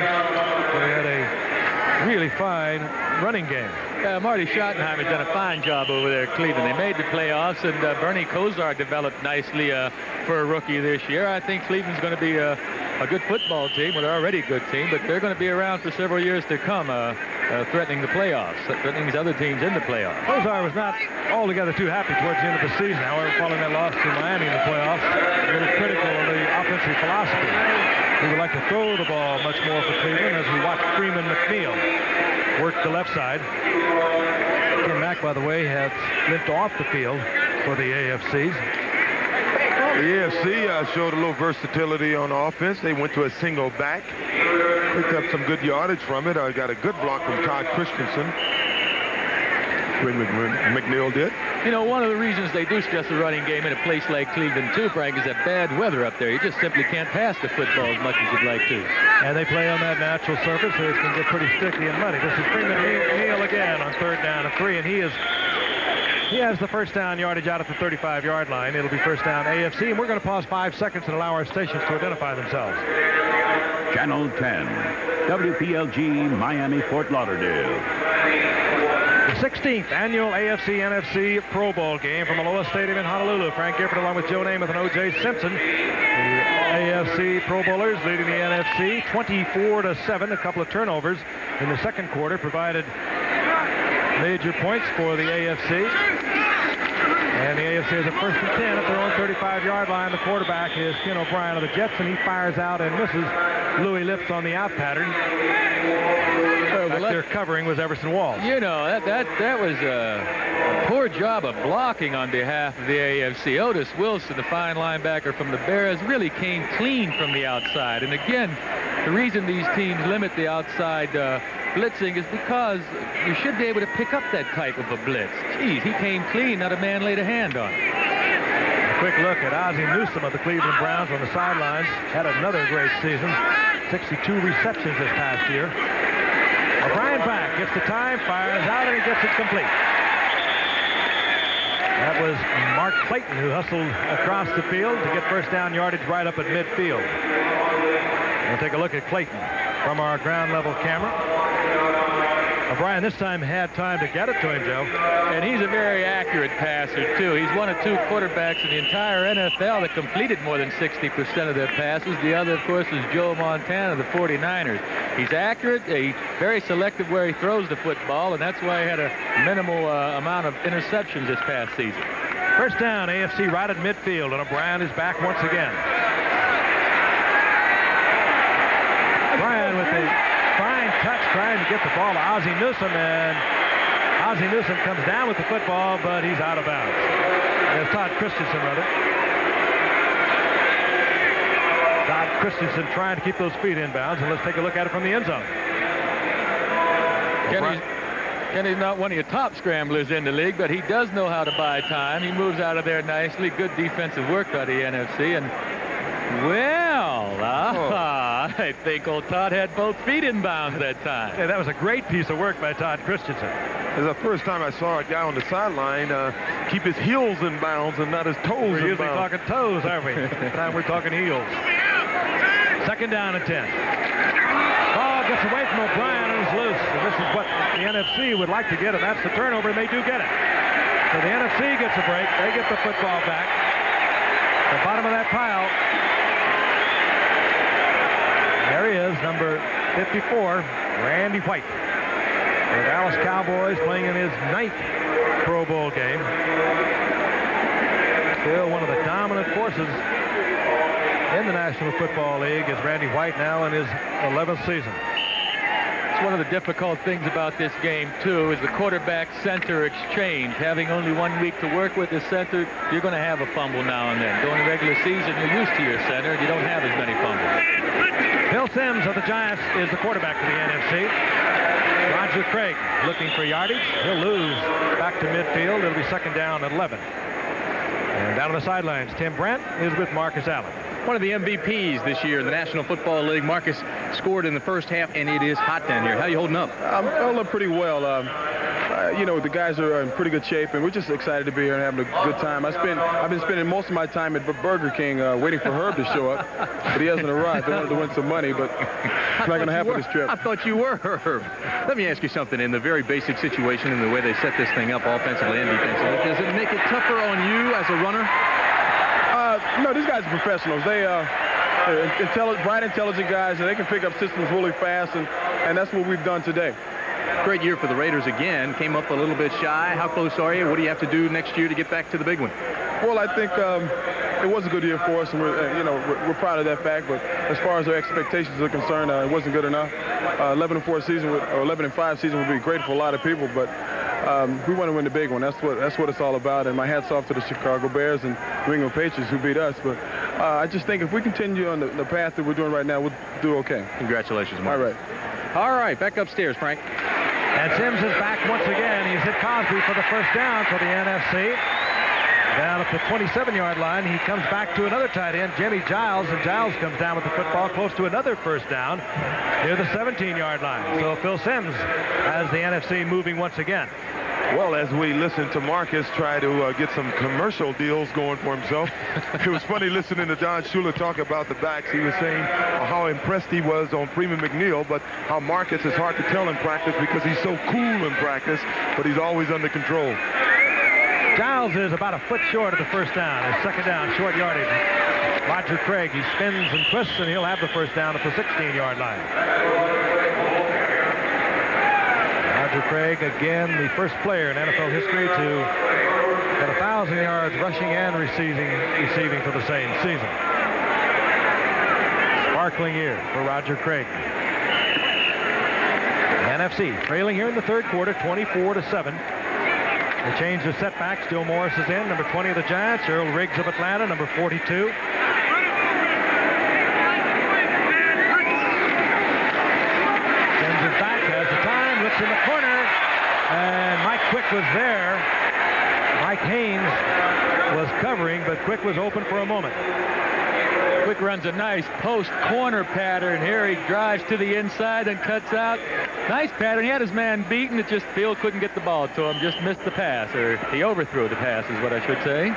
So they had a really fine running game. Marty Schottenheimer's done a fine job over there at Cleveland. They made the playoffs, and Bernie Kosar developed nicely for a rookie this year. I think Cleveland's going to be a good football team. Well, they're already a good team, but they're going to be around for several years to come, threatening the playoffs, threatening these other teams in the playoffs. Kosar was not altogether too happy towards the end of the season. However, following that loss to Miami in the playoffs, a little critical of the offensive philosophy. He would like to throw the ball much more for Cleveland as we watch Freeman McNeil work the left side. Ken Mack, by the way, has limped off the field for the AFCs. The AFC showed a little versatility on offense. They went to a single back, picked up some good yardage from it. Got a good block from Todd Christensen. McNeil did. You know, one of the reasons they do stress the running game in a place like Cleveland, too, Frank, is that bad weather up there. You just simply can't pass the football as much as you'd like to. And they play on that natural surface, so it's going to get pretty sticky and muddy. This is Freeman McNeil again on 3rd down and 3, and he has the first down yardage out at the 35-yard line. It'll be first down AFC, and we're going to pause 5 seconds and allow our stations to identify themselves. Channel 10, WPLG, Miami, Fort Lauderdale. The 16th annual AFC-NFC Pro Bowl game from Aloha Stadium in Honolulu. Frank Gifford along with Joe Namath and O.J. Simpson. The AFC Pro Bowlers leading the NFC 24-7. A couple of turnovers in the second quarter provided major points for the AFC. And the AFC has a 1st and 10 at their own 35-yard line. The quarterback is Ken O'Brien of the Jets, and he fires out and misses. Louis Lips on the out pattern. Back there covering was Everson Walls. You know, that was a poor job of blocking on behalf of the AFC. Otis Wilson, the fine linebacker from the Bears, really came clean from the outside. And again, the reason these teams limit the outside blitzing is because you should be able to pick up that type of a blitz. Geez, he came clean, not a man laid a hand on him. A quick look at Ozzie Newsome of the Cleveland Browns on the sidelines. Had another great season. 62 receptions this past year. O'Brien back, gets the time, fires out, and he gets it complete. That was Mark Clayton who hustled across the field to get first down yardage right up at midfield. We'll take a look at Clayton from our ground level camera. O'Brien this time had time to get it to him, Joe. And he's a very accurate passer, too. He's one of 2 quarterbacks in the entire NFL that completed more than 60% of their passes. The other, of course, is Joe Montana of the 49ers. He's accurate. He's very selective where he throws the football, and that's why he had a minimal amount of interceptions this past season. First down, AFC right at midfield, and O'Brien is back once again. O'Brien with a fine touch trying to get the ball to Ozzie Newsome, and Ozzie Newsome comes down with the football, but he's out of bounds. There's Todd Christensen, rather. Todd Christensen trying to keep those feet in bounds, and let's take a look at it from the end zone. Kenny's not one of your top scramblers in the league, but he does know how to buy time. He moves out of there nicely. Good defensive work by the NFC, and well, I think old Todd had both feet in bounds that time. Yeah, that was a great piece of work by Todd Christensen. It's the first time I saw a guy on the sideline keep his heels in bounds and not his toes in bounds. We're usually talking toes, aren't we? This time we're talking heels. Second down and 10. Ball gets away from O'Brien and is loose. And this is what the NFC would like to get, and that's the turnover, and they do get it. So the NFC gets a break. They get the football back. The bottom of that pile. There he is, number 54, Randy White. The Dallas Cowboys playing in his 9th Pro Bowl game. Still one of the dominant forces in the National Football League is Randy White, now in his 11th season. It's one of the difficult things about this game, too, is the quarterback-center exchange. Having only 1 week to work with the center, you're going to have a fumble now and then. During the regular season, you're used to your center. You don't have as many fumbles. Bill Sims of the Giants is the quarterback for the NFC. Roger Craig looking for yardage. He'll lose back to midfield. It'll be second down at 11. And down on the sidelines, Tim Brandt is with Marcus Allen. one of the MVPs this year in the National Football League. Marcus scored in the first half, and it is hot down here. How are you holding up? I'm holding up pretty well. You know, the guys are in pretty good shape, and we're just excited to be here and having a good time. I've been spending most of my time at Burger King waiting for Herb to show up, but he hasn't arrived. They wanted to win some money, but it's not going to happen this trip. I thought you were Herb. Let me ask you something. In the very basic situation and the way they set this thing up offensively and defensively, does it make it tougher on you as a runner? No, these guys are professionals. They're bright, intelligent guys, and they can pick up systems really fast, and that's what we've done today. Great year for the Raiders again. Came up a little bit shy. How close are you? What do you have to do next year to get back to the big one? Well, I think it was a good year for us, and we're proud of that fact. But as far as our expectations are concerned, it wasn't good enough. 11-4 season or 11-5 season would be great for a lot of people, but we want to win the big one. That's what it's all about. And my hat's off to the Chicago Bears and New England Patriots who beat us. But I just think if we continue on the path that we're doing right now, we'll do okay. Congratulations, Mark. All right. All right, back upstairs, Frank. And Sims is back once again. He's hit Cosby for the first down for the NFC. Down at the 27-yard line, he comes back to another tight end, Jimmy Giles, and Giles comes down with the football close to another first down near the 17-yard line. So Phil Sims has the NFC moving once again. Well, as we listen to Marcus try to get some commercial deals going for himself, it was funny listening to Don Shula talk about the backs. He was saying how impressed he was on Freeman McNeil, but how Marcus is hard to tell in practice because he's so cool in practice, but he's always under control. Giles is about a foot short of the first down. His second down, short yardage. Roger Craig, he spins and twists, and he'll have the first down at the 16-yard line. Roger Craig, again, the first player in NFL history to get 1,000 yards rushing and receiving for the same season. Sparkling year for Roger Craig. The NFC trailing here in the third quarter, 24-7. They change the setback. Still Morris is in. Number 20 of the Giants. Earl Riggs of Atlanta, number 42. Sends it back. Has the time. Looks in the corner. And Mike Quick was there. Mike Haynes was covering, but Quick was open for a moment. Quick runs a nice post corner pattern here. He drives to the inside and cuts out. Nice pattern. He had his man beaten. It just Phil couldn't get the ball to him. Just missed the pass, or he overthrew the pass is what I should say.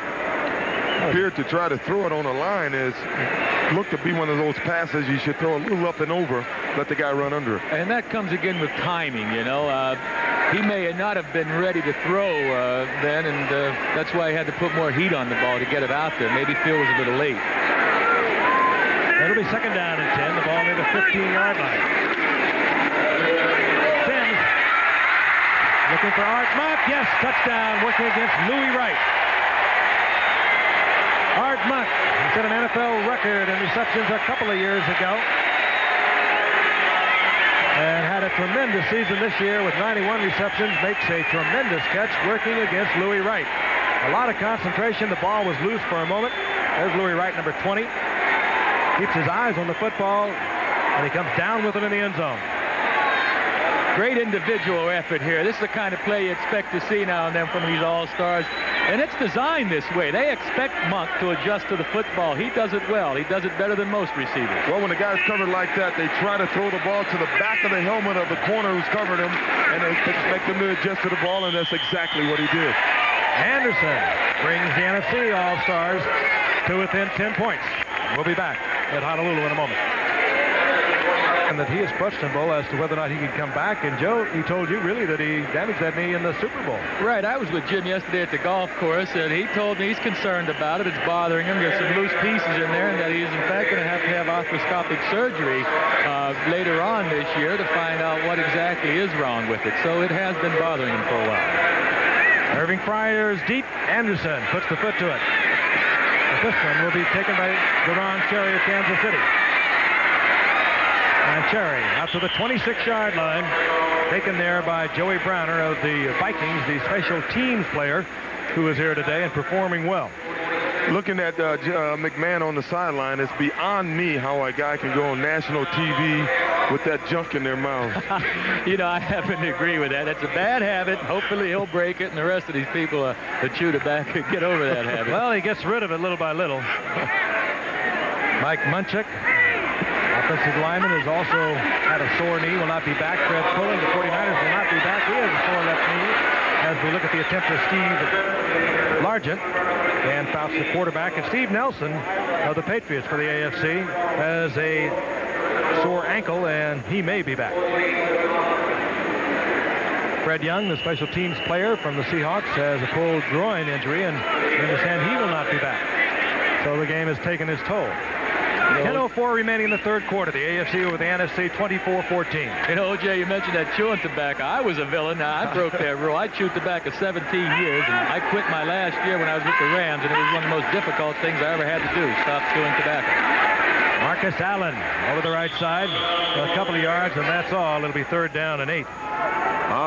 Appeared to try to throw it on the line is looked to be one of those passes you should throw a little up and over, let the guy run under it. And that comes again with timing, you know. He may not have been ready to throw then, and that's why he had to put more heat on the ball to get it out there. Maybe Phil was a little late. It'll be second down and 10. The ball near the 15-yard line. Sims looking for Art Monk. Yes, touchdown, working against Louis Wright. Art Monk set an NFL record in receptions a couple of years ago. And had a tremendous season this year with 91 receptions. Makes a tremendous catch working against Louis Wright. A lot of concentration. The ball was loose for a moment. There's Louis Wright, number 20. Keeps his eyes on the football, and he comes down with it in the end zone. Great individual effort here. This is the kind of play you expect to see now and then from these all-stars. And it's designed this way. They expect Monk to adjust to the football. He does it well. He does it better than most receivers. Well, when the guy's covered like that, they try to throw the ball to the back of the helmet of the corner who's covered him, and they expect him to adjust to the ball, and that's exactly what he did. Anderson brings the NFC All-Stars to within 10 points. We'll be back at Honolulu in a moment. And that he is questionable as to whether or not he can come back. And Joe, he told you really that he damaged that knee in the Super Bowl. Right. I was with Jim yesterday at the golf course, and he told me he's concerned about it. It's bothering him. There's some loose pieces in there, and that he's in fact going to have arthroscopic surgery later on this year to find out what exactly is wrong with it. So it has been bothering him for a while. Irving Fryers deep. Anderson puts the foot to it. This one will be taken by Deron Cherry of Kansas City. And Cherry out to the 26-yard line, taken there by Joey Browner of the Vikings, the special teams player who is here today and performing well. Looking at McMahon on the sideline, it's beyond me how a guy can go on national TV with that junk in their mouth. You know, I happen to agree with that. It's a bad habit. Hopefully he'll break it, and the rest of these people that chew tobacco get over that habit. Well, he gets rid of it little by little. Mike Munchak, offensive lineman, has also had a sore knee, will not be back. Fred Pullen, the 49ers, will not be back. He has a sore left knee as we look at the attempt of Steve Largent. Dan Fouts, the quarterback, and Steve Nelson of the Patriots for the AFC has a sore ankle, and he may be back. Fred Young, the special teams player from the Seahawks, has a pulled groin injury, and we understand he will not be back. So the game has taken its toll. 10:04 remaining in the third quarter. The AFC over the NFC 24-14. You know, O.J., you mentioned that chewing tobacco. I was a villain. Now, I broke that rule. I chewed tobacco 17 years, and I quit my last year when I was with the Rams, and it was one of the most difficult things I ever had to do, stop chewing tobacco. Marcus Allen over the right side, a couple of yards, and that's all. It'll be 3rd down and 8.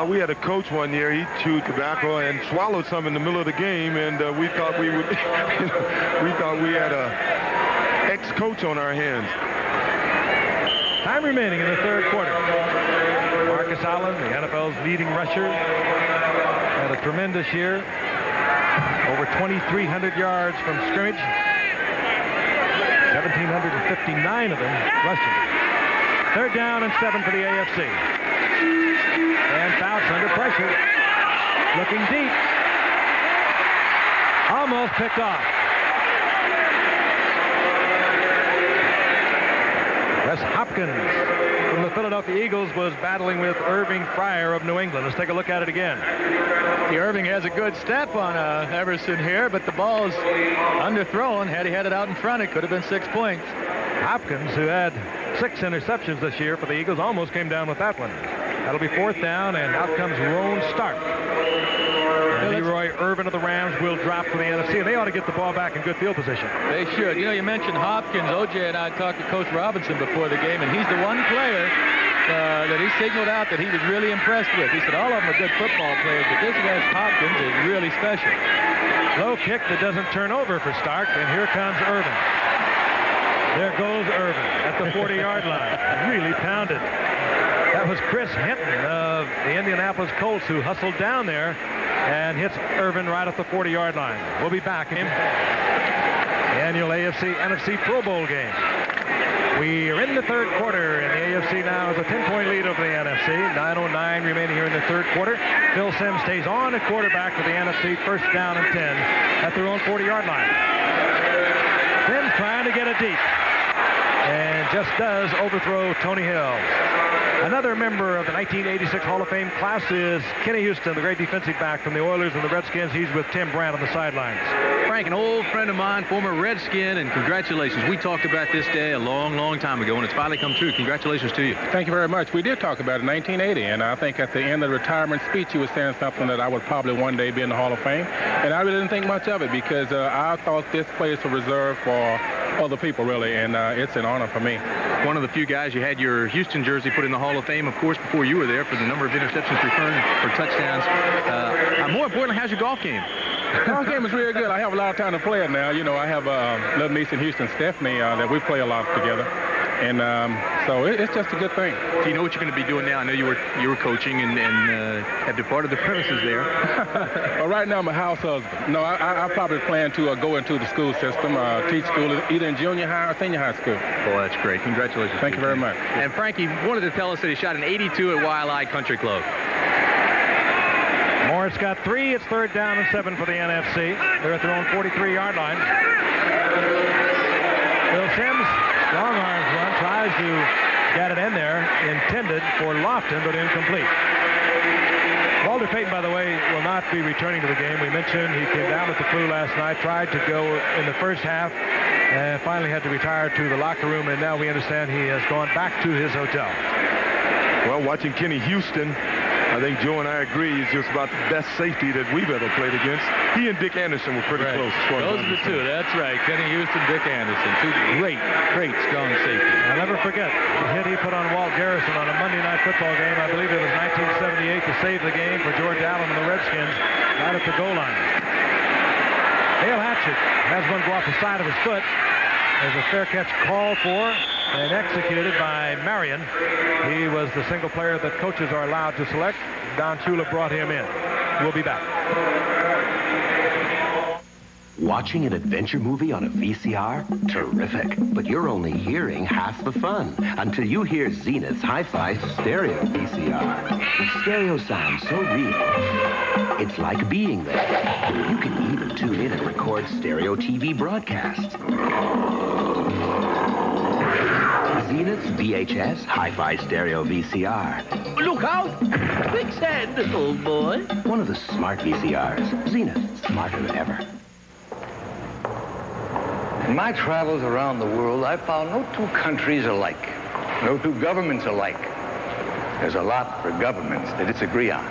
We had a coach one year. He chewed tobacco and swallowed some in the middle of the game, and we thought we would. We thought we had a ex-coach on our hands. Time remaining in the third quarter. Marcus Allen, the NFL's leading rusher, had a tremendous year. Over 2,300 yards from scrimmage. 1,759 of them rushing. 3rd down and 7 for the AFC. And Fouts under pressure. Looking deep. Almost picked off. Wes Hopkins from the Philadelphia Eagles was battling with Irving Fryer of New England. Let's take a look at it again. The Irving has a good step on Everson here, but the ball's underthrown. Had he had it out in front, it could have been 6 points. Hopkins, who had 6 interceptions this year for the Eagles, almost came down with that one. That'll be 4th down, and out comes Roan Stark. And Leroy Irvin of the Rams will drop for the NFC, and they ought to get the ball back in good field position. They should. You know, you mentioned Hopkins. O.J. and I talked to Coach Robinson before the game, and he's the one player that he signaled out that he was really impressed with. He said all of them are good football players, but this Wes Hopkins is really special. Low kick that doesn't turn over for Stark, and here comes Irvin. There goes Irvin at the 40-yard line. Really pounded. That was Chris Hinton of the Indianapolis Colts who hustled down there and hits Irvin right at the 40-yard line. We'll be back in the annual AFC-NFC Pro Bowl game. We are in the third quarter, and the AFC now has a 10-point lead over the NFC. 9:09 remaining here in the third quarter. Phil Simms stays on at quarterback for the NFC. 1st down and 10 at their own 40-yard line. Simms trying to get it deep, and just does overthrow Tony Hill. Another member of the 1986 Hall of Fame class is Kenny Houston, the great defensive back from the Oilers and the Redskins. He's with Tim Brandt on the sidelines. Frank, an old friend of mine, former Redskin, and congratulations. We talked about this day a long, long time ago, and it's finally come true. Congratulations to you. Thank you very much. We did talk about it in 1980, and I think at the end of the retirement speech, he was saying something that I would probably one day be in the Hall of Fame. And I really didn't think much of it because I thought this place was reserved for other people, really, and it's an honor for me. One of the few guys, you had your Houston jersey put in the Hall of Fame, of course, before you were there for the number of interceptions returned for touchdowns. More importantly, how's your golf game? Golf game is really good. I have a lot of time to play it now. You know, I have a little niece in Houston, Stephanie, that we play a lot together. And so it's just a good thing. Do you know what you're going to be doing now? I know you were coaching and have departed the premises there. Well, right now I'm a house husband. No, I probably plan to go into the school system, teach school either in junior high or senior high school. Well, that's great. Congratulations. Thank you very much. And Frankie wanted to tell us that he shot an 82 at Waialae Country Club. Morris got 3. It's 3rd down and 7 for the NFC. They're at their own 43-yard line. Phil Simms, strong arms run, tries to get it in there, intended for Lofton, but incomplete. Walter Payton, by the way, will not be returning to the game. We mentioned he came down with the flu last night, tried to go in the first half, and finally had to retire to the locker room, and now we understand he has gone back to his hotel. Well, watching Kenny Houston, I think Joe and I agree he's just about the best safety that we've ever played against. He and Dick Anderson were pretty close. Those are the two. That's right. Kenny Houston, Dick Anderson. Two great strong safeties. I'll never forget the hit he put on Walt Garrison on a Monday Night Football game. I believe it was 1978 to save the game for George Allen and the Redskins right at the goal line. Dale Hatchett has one go off the side of his foot. There's a fair catch called for and executed by Marion. He was the single player that coaches are allowed to select. Don Shula brought him in. We'll be back. Watching an adventure movie on a VCR? Terrific. But you're only hearing half the fun until you hear Zenith's Hi-Fi Stereo VCR. The stereo sounds so real, it's like being there. You can even tune in and record stereo TV broadcasts. Zenith's VHS Hi-Fi Stereo VCR. Look out! Quicksand, old boy. One of the smart VCRs. Zenith, smarter than ever. In my travels around the world, I've found no two countries alike, no two governments alike. There's a lot for governments to disagree on.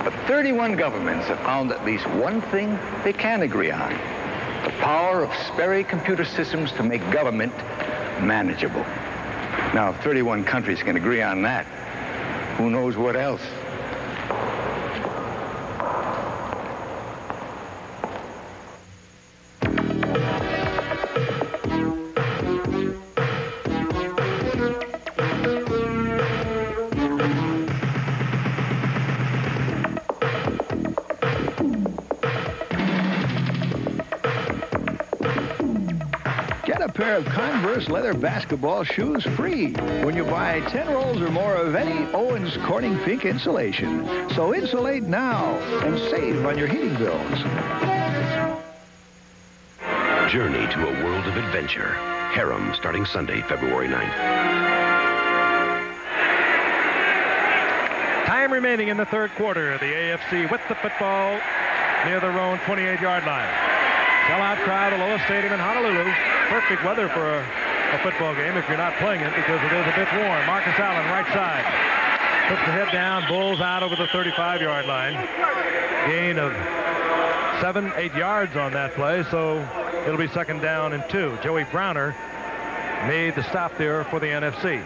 But 31 governments have found at least one thing they can agree on: the power of Sperry computer systems to make government manageable. Now, if 31 countries can agree on that, who knows what else? Pair of Converse leather basketball shoes free when you buy 10 rolls or more of any Owens Corning Pink insulation. So insulate now and save on your heating bills. Journey to a world of adventure. Harem, starting Sunday, February 9th. Time remaining in the third quarter. The AFC with the football near their own 28-yard line. Sellout crowd, Aloha Stadium in Honolulu. Perfect weather for a football game if you're not playing it, because it is a bit warm. Marcus Allen, right side. Puts the head down, Bulls out over the 35-yard line. Gain of 7-8 yards on that play, so it'll be second down and 2. Joey Browner made the stop there for the NFC.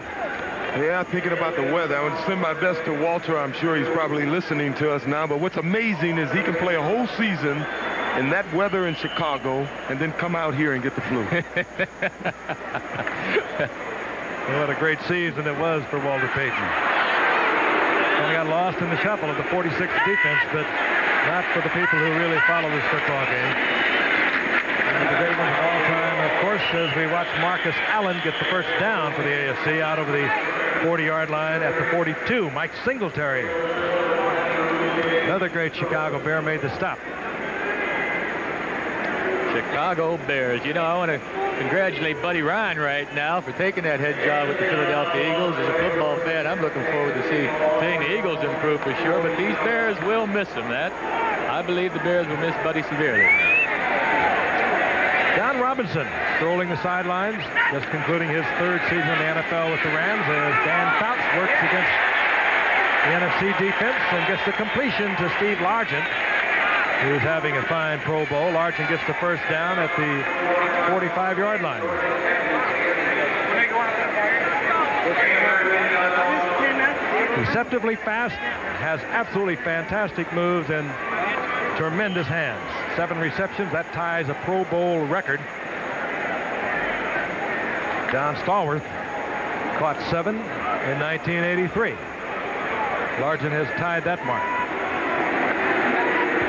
Yeah, thinking about the weather, I would send my best to Walter. I'm sure he's probably listening to us now, but what's amazing is he can play a whole season in that weather in Chicago and then come out here and get the flu. What a great season it was for Walter Payton. Only got lost in the shuffle of the 46th defense, but not for the people who really follow this football game. And the great one of all time, of course, as we watch Marcus Allen get the first down for the AFC out over the 40-yard line at the 42. Mike Singletary, another great Chicago Bear, made the stop. Chicago Bears. You know, I want to congratulate Buddy Ryan right now for taking that head job with the Philadelphia Eagles. As a football fan, I'm looking forward to seeing the Eagles improve for sure, but these Bears will miss him. I believe the Bears will miss Buddy severely. Don Robinson strolling the sidelines, just concluding his third season in the NFL with the Rams, as Dan Fouts works against the NFC defense and gets the completion to Steve Largent, who's having a fine Pro Bowl. Largent gets the first down at the 45-yard line. Deceptively fast, has absolutely fantastic moves and tremendous hands. 7 receptions, that ties a Pro Bowl record. Don Stallworth caught 7 in 1983. Largent has tied that mark.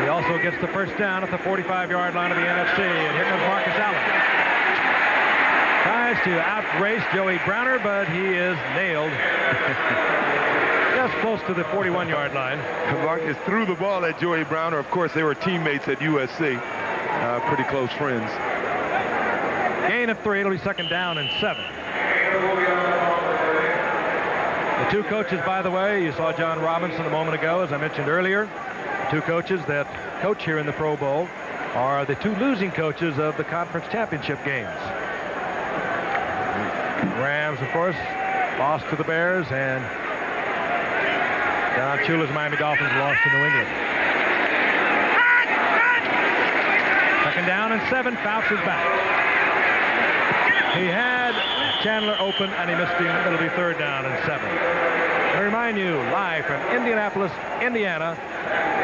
He also gets the first down at the 45-yard line of the NFC, and here comes Marcus Allen. Tries to outrace Joey Browner, but he is nailed. Just close to the 41-yard line. Marcus threw the ball at Joey Browner. Of course, they were teammates at USC. Pretty close friends. Gain of 3. It'll be second down and 7. The two coaches, by the way, you saw John Robinson a moment ago, as I mentioned earlier. The two coaches that coach here in the Pro Bowl are the 2 losing coaches of the conference championship games. Rams, of course, lost to the Bears, and Don Shula's Miami Dolphins lost to New England. Second down and 7. Fouts is back. He had Chandler open, and he missed him. It'll be third down and 7. I remind you, live from Indianapolis, Indiana,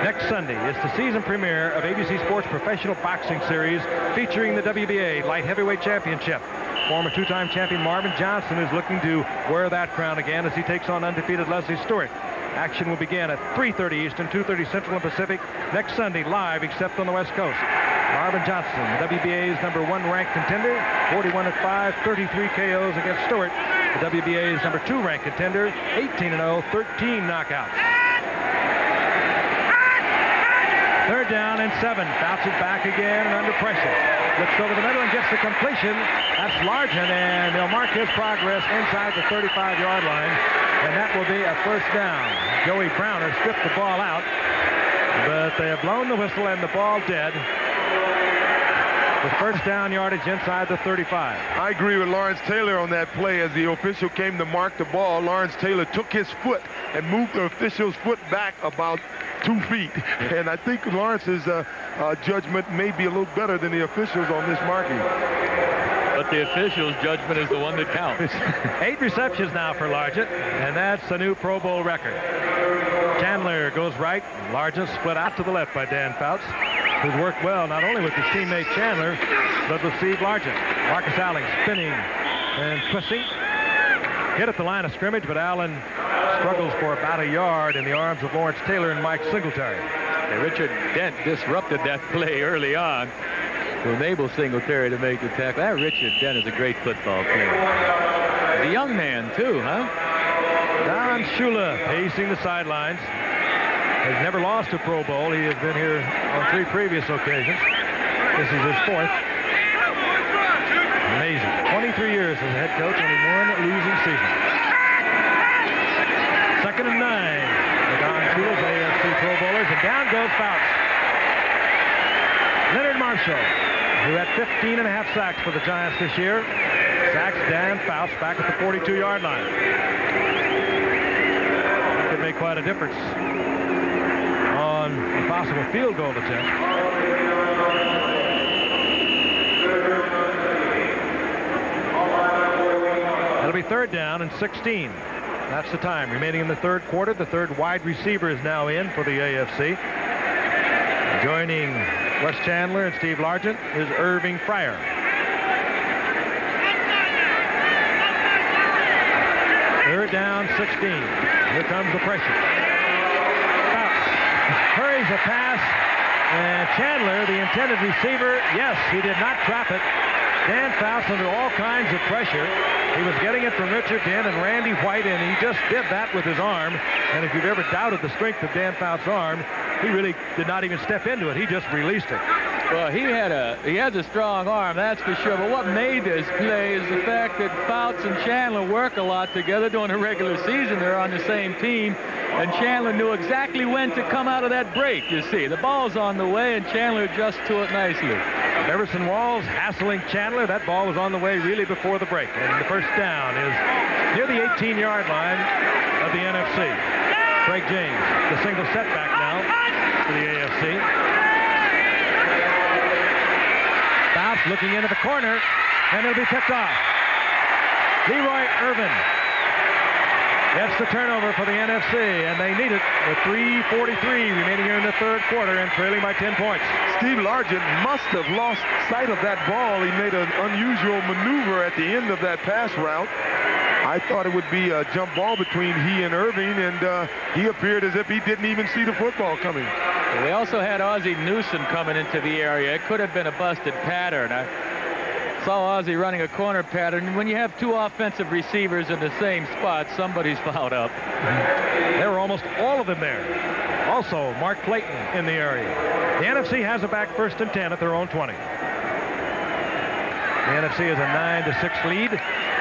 next Sunday is the season premiere of ABC Sports Professional Boxing Series featuring the WBA Light Heavyweight Championship. Former 2-time champion Marvin Johnson is looking to wear that crown again as he takes on undefeated Leslie Stewart. Action will begin at 3:30 Eastern, 2:30 Central and Pacific next Sunday, live except on the West Coast. Marvin Johnson, the WBA's #1 ranked contender, 41-5, 33 KOs against Stewart. The WBA's #2 ranked contender, 18-0, 13 knockouts. Third down and 7. Bounces back again and under pressure. Looks over the middle and gets the completion. That's Largent, and they'll mark his progress inside the 35-yard line, and that will be a first down. Joey Browner stripped the ball out, but they have blown the whistle and the ball dead. With first down yardage inside the 35. I agree with Lawrence Taylor on that play. As the official came to mark the ball, Lawrence Taylor took his foot and moved the official's foot back about 2 feet. And I think Lawrence's judgment may be a little better than the officials on this marking. But the official's judgment is the one that counts. 8 receptions now for Largent, and that's a new Pro Bowl record. Chandler goes right. Largent split out to the left by Dan Fouts, who's worked well not only with his teammate Chandler, but with Steve Largent. Marcus Allen spinning and twisting. Hit at the line of scrimmage, but Allen struggles for about a yard in the arms of Lawrence Taylor and Mike Singletary. And Richard Dent disrupted that play early on to enable Singletary to make the tackle. That Richard Dent is a great football player. He's a young man, too, huh? Don Shula pacing the sidelines. Has never lost a Pro Bowl. He has been here on 3 previous occasions. This is his 4th. Amazing. 23 years as a head coach, only 1 losing season. 2nd and 9. The Don Shula's AFC Pro Bowlers, and down goes Fouts. Leonard Marshall, who had 15.5 sacks for the Giants this year, sacks Dan Fouts back at the 42-yard line. That could make quite a difference on a possible field goal attempt. It'll be 3rd down and 16. That's the time remaining in the 3rd quarter. The 3rd wide receiver is now in for the AFC. Joining Wes Chandler and Steve Largent is Irving Fryer. Third down, 16. Here comes the pressure. Hurries a pass, and Chandler, the intended receiver, yes, he did not trap it. Dan Fouts under all kinds of pressure. He was getting it from Richard Dent and Randy White, and he just did that with his arm. And if you've ever doubted the strength of Dan Fouts' arm, he really did not even step into it. He just released it. Well, he has a strong arm, that's for sure. But what made this play is the fact that Fouts and Chandler work a lot together during the regular season. They're on the same team. And Chandler knew exactly when to come out of that break, you see. The ball's on the way, and Chandler adjusts to it nicely. Everson Walls hassling Chandler. That ball was on the way really before the break. And the first down is near the 18-yard line of the NFC. Craig James, the single setback now for the AFC. Fouts looking into the corner, and it'll be picked off. Leroy Irvin gets the turnover for the NFC, and they need it with 3:43 remaining here in the 3rd quarter and trailing by 10 points. Steve Largent must have lost sight of that ball. He made an unusual maneuver at the end of that pass route. I thought it would be a jump ball between he and Irving, and he appeared as if he didn't even see the football coming. They also had Ozzie Newsom coming into the area. It could have been a busted pattern. I saw Ozzie running a corner pattern. When you have 2 offensive receivers in the same spot, somebody's fouled up. There were almost all of them there. Also, Mark Clayton in the area. The NFC has it back 1st and 10 at their own 20. The NFC has a 9-6 lead,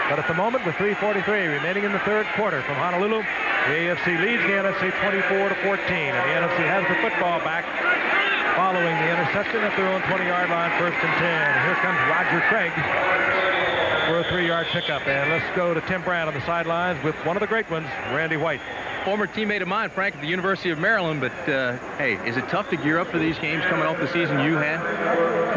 but at the moment with 3:43 remaining in the 3rd quarter from Honolulu, the AFC leads the NFC 24-14, and the NFC has the football back following the interception at their own 20-yard line, 1st and 10. And here comes Roger Craig for a 3-yard pickup. And let's go to Tim Brand on the sidelines with one of the great ones, Randy White. Former teammate of mine, Frank, at the University of Maryland, but hey, is it tough to gear up for these games coming off the season you had?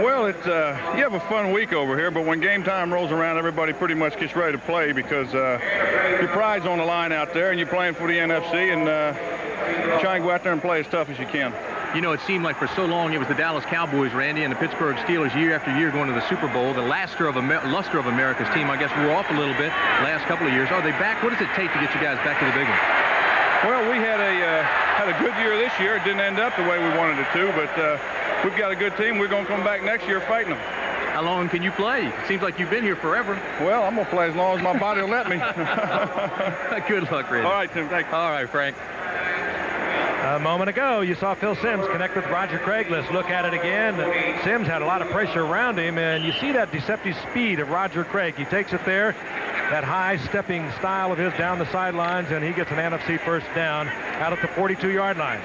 Well, it's you have a fun week over here, but when game time rolls around, everybody pretty much gets ready to play because your pride's on the line out there, and you're playing for the NFC, and try and go out there and play as tough as you can. You know, it seemed like for so long it was the Dallas Cowboys, Randy, and the Pittsburgh Steelers year after year going to the Super Bowl. The luster of America's team, I guess, wore off a little bit last couple of years. Are they back? What does it take to get you guys back to the big one? Well, we had a good year this year. It didn't end up the way we wanted it to, but we've got a good team. We're going to come back next year fighting them. How long can you play? It seems like you've been here forever. Well, I'm going to play as long as my body will let me. Good luck, Randy. All right, Tim. Thank you. All right, Frank. A moment ago, you saw Phil Simms connect with Roger Craig. Let's look at it again. Simms had a lot of pressure around him, and you see that deceptive speed of Roger Craig. He takes it there, that high stepping style of his down the sidelines, and he gets an NFC first down out at the 42-yard line.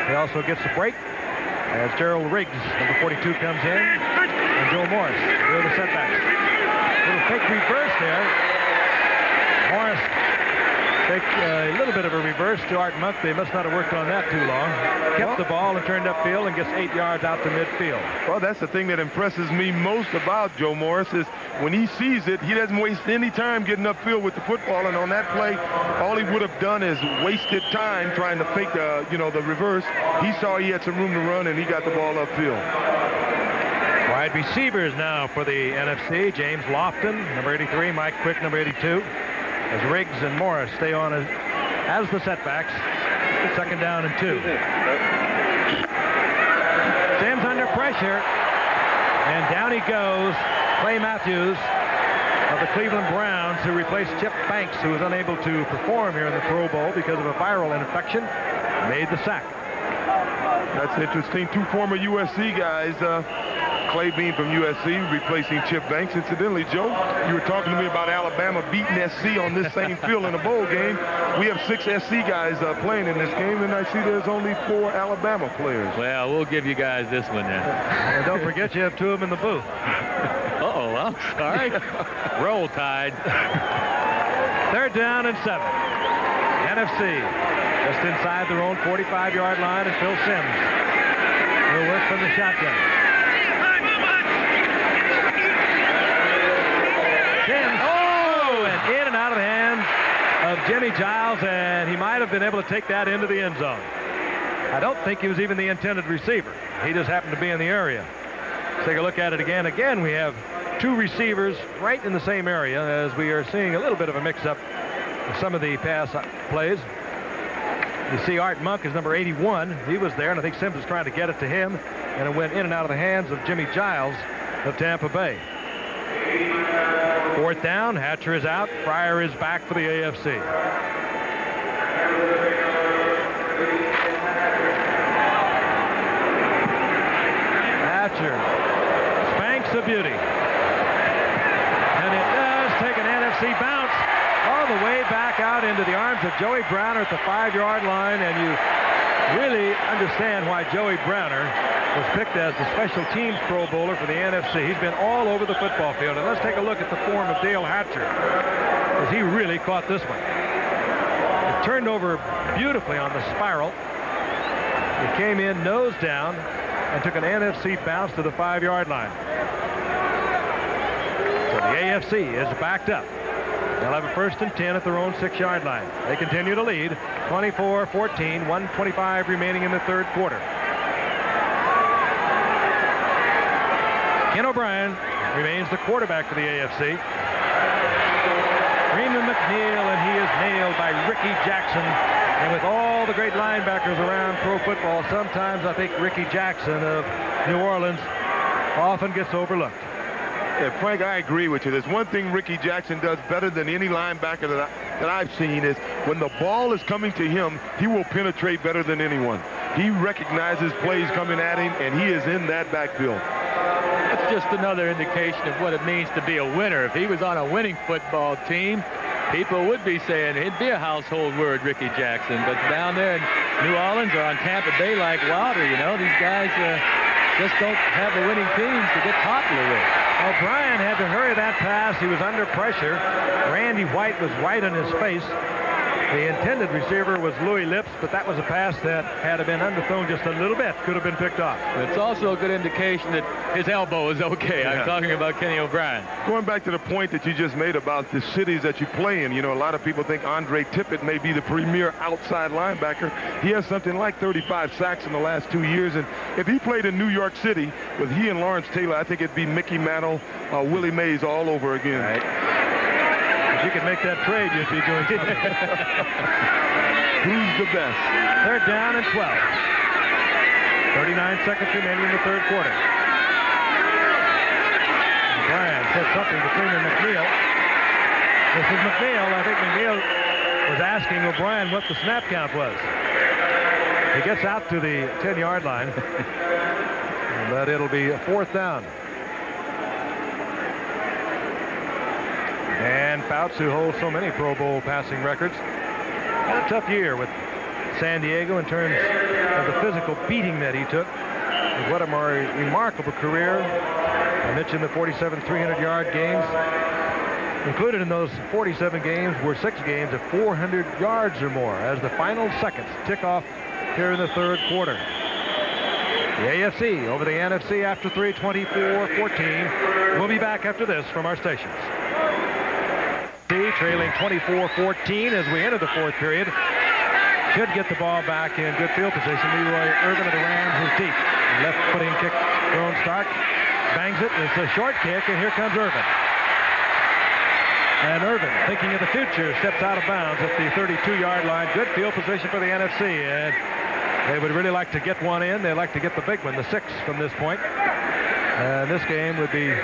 He also gets a break as Gerald Riggs, number 42, comes in, and Joe Morris do the setbacks. Little fake reverse there. Morris take a little bit of a reverse to Art Monk. They must not have worked on that too long. Kept the ball and turned upfield and gets 8 yards out to midfield. Well, that's the thing that impresses me most about Joe Morris is when he sees it, he doesn't waste any time getting upfield with the football. And on that play, all he would have done is wasted time trying to fake the reverse. He saw he had some room to run, and he got the ball upfield. Wide receivers now for the NFC. James Lofton, number 83. Mike Quick, number 82. As Riggs and Morris stay on as the setbacks. Second down and 2. Simms under pressure. And down he goes. Clay Matthews of the Cleveland Browns, who replaced Chip Banks, who was unable to perform here in the Pro Bowl because of a viral infection, made the sack. That's interesting. 2 former USC guys. Clay Bean from USC replacing Chip Banks. Incidentally, Joe, you were talking to me about Alabama beating SC on this same field in a bowl game. We have 6 SC guys playing in this game, and I see there's only 4 Alabama players. Well, we'll give you guys this one then. And don't forget you have 2 of them in the booth. Uh-oh, I'm sorry. Roll Tide. Third down and 7. NFC just inside their own 45-yard line, and Phil Simms will work from the shotgun. Simms, and in and out of the hands of Jimmy Giles, and he might have been able to take that into the end zone. I don't think he was even the intended receiver. He just happened to be in the area. Let's take a look at it again. Again, we have 2 receivers right in the same area, as we are seeing a little bit of a mix-up in some of the pass plays. You see Art Monk is number 81. He was there, and I think Simms was trying to get it to him, and it went in and out of the hands of Jimmy Giles of Tampa Bay. Fourth down, Hatcher is out. Fryer is back for the AFC. Hatcher spanks the beauty. And it does take an NFC bounce all the way back out into the arms of Joey Browner at the 5-yard line, and you really understand why Joey Browner was picked as the special teams Pro Bowler for the NFC. He's been all over the football field. And let's take a look at the form of Dale Hatcher, as he really caught this one. It turned over beautifully on the spiral. He came in nose down and took an NFC bounce to the 5-yard line. So the AFC is backed up. They'll have a 1st and 10 at their own 6-yard line. They continue to lead 24-14, 1:25 remaining in the 3rd quarter. Ken O'Brien remains the quarterback for the AFC. Freeman McNeil, and he is nailed by Ricky Jackson. And with all the great linebackers around pro football, sometimes I think Ricky Jackson of New Orleans often gets overlooked. Yeah, Frank, I agree with you. There's one thing Ricky Jackson does better than any linebacker that I've seen is when the ball is coming to him, he will penetrate better than anyone. He recognizes plays coming at him, and he is in that backfield. That's just another indication of what it means to be a winner. If he was on a winning football team, people would be saying it'd be a household word, Ricky Jackson. But down there in New Orleans or on Tampa Bay like Wilder, you know, these guys just don't have the winning teams to get popular with. O'Brien had to hurry that pass. He was under pressure. Randy White was white on his face. The intended receiver was Louis Lips, but that was a pass that had been underthrown just a little bit. Could have been picked off. It's also a good indication that his elbow is okay. Yeah. I'm talking about Kenny O'Brien. Going back to the point that you just made about the cities that you play in, you know, a lot of people think Andre Tippett may be the premier outside linebacker. He has something like 35 sacks in the last 2 years, and if he played in New York City with he and Lawrence Taylor, I think it'd be Mickey Mantle, Willie Mays all over again. Right. If you could make that trade, you'd be doing something. Who's the best? 3rd down and 12. 39 seconds remaining in the third quarter. O'Brien said something between the McNeil. This is McNeil. I think McNeil was asking O'Brien what the snap count was. He gets out to the 10-yard line, but it'll be a fourth down. And Fouts, who holds so many Pro Bowl passing records, had a tough year with San Diego in terms of the physical beating that he took. What a more remarkable career. I mentioned the 47 300-yard games. Included in those 47 games were 6 games of 400 yards or more as the final seconds tick off here in the third quarter. The AFC over the NFC after 3, 24-14. We'll be back after this from our stations. Trailing 24-14 as we enter the fourth period. Should get the ball back in good field position. Leroy Irvin of the Rams is deep. Left footing kick, Ron Stark bangs it. It's a short kick, and here comes Irvin. And Irvin, thinking of the future, steps out of bounds at the 32-yard line. Good field position for the NFC, and they would really like to get one in. They'd like to get the big one, the 6 from this point. And this game would be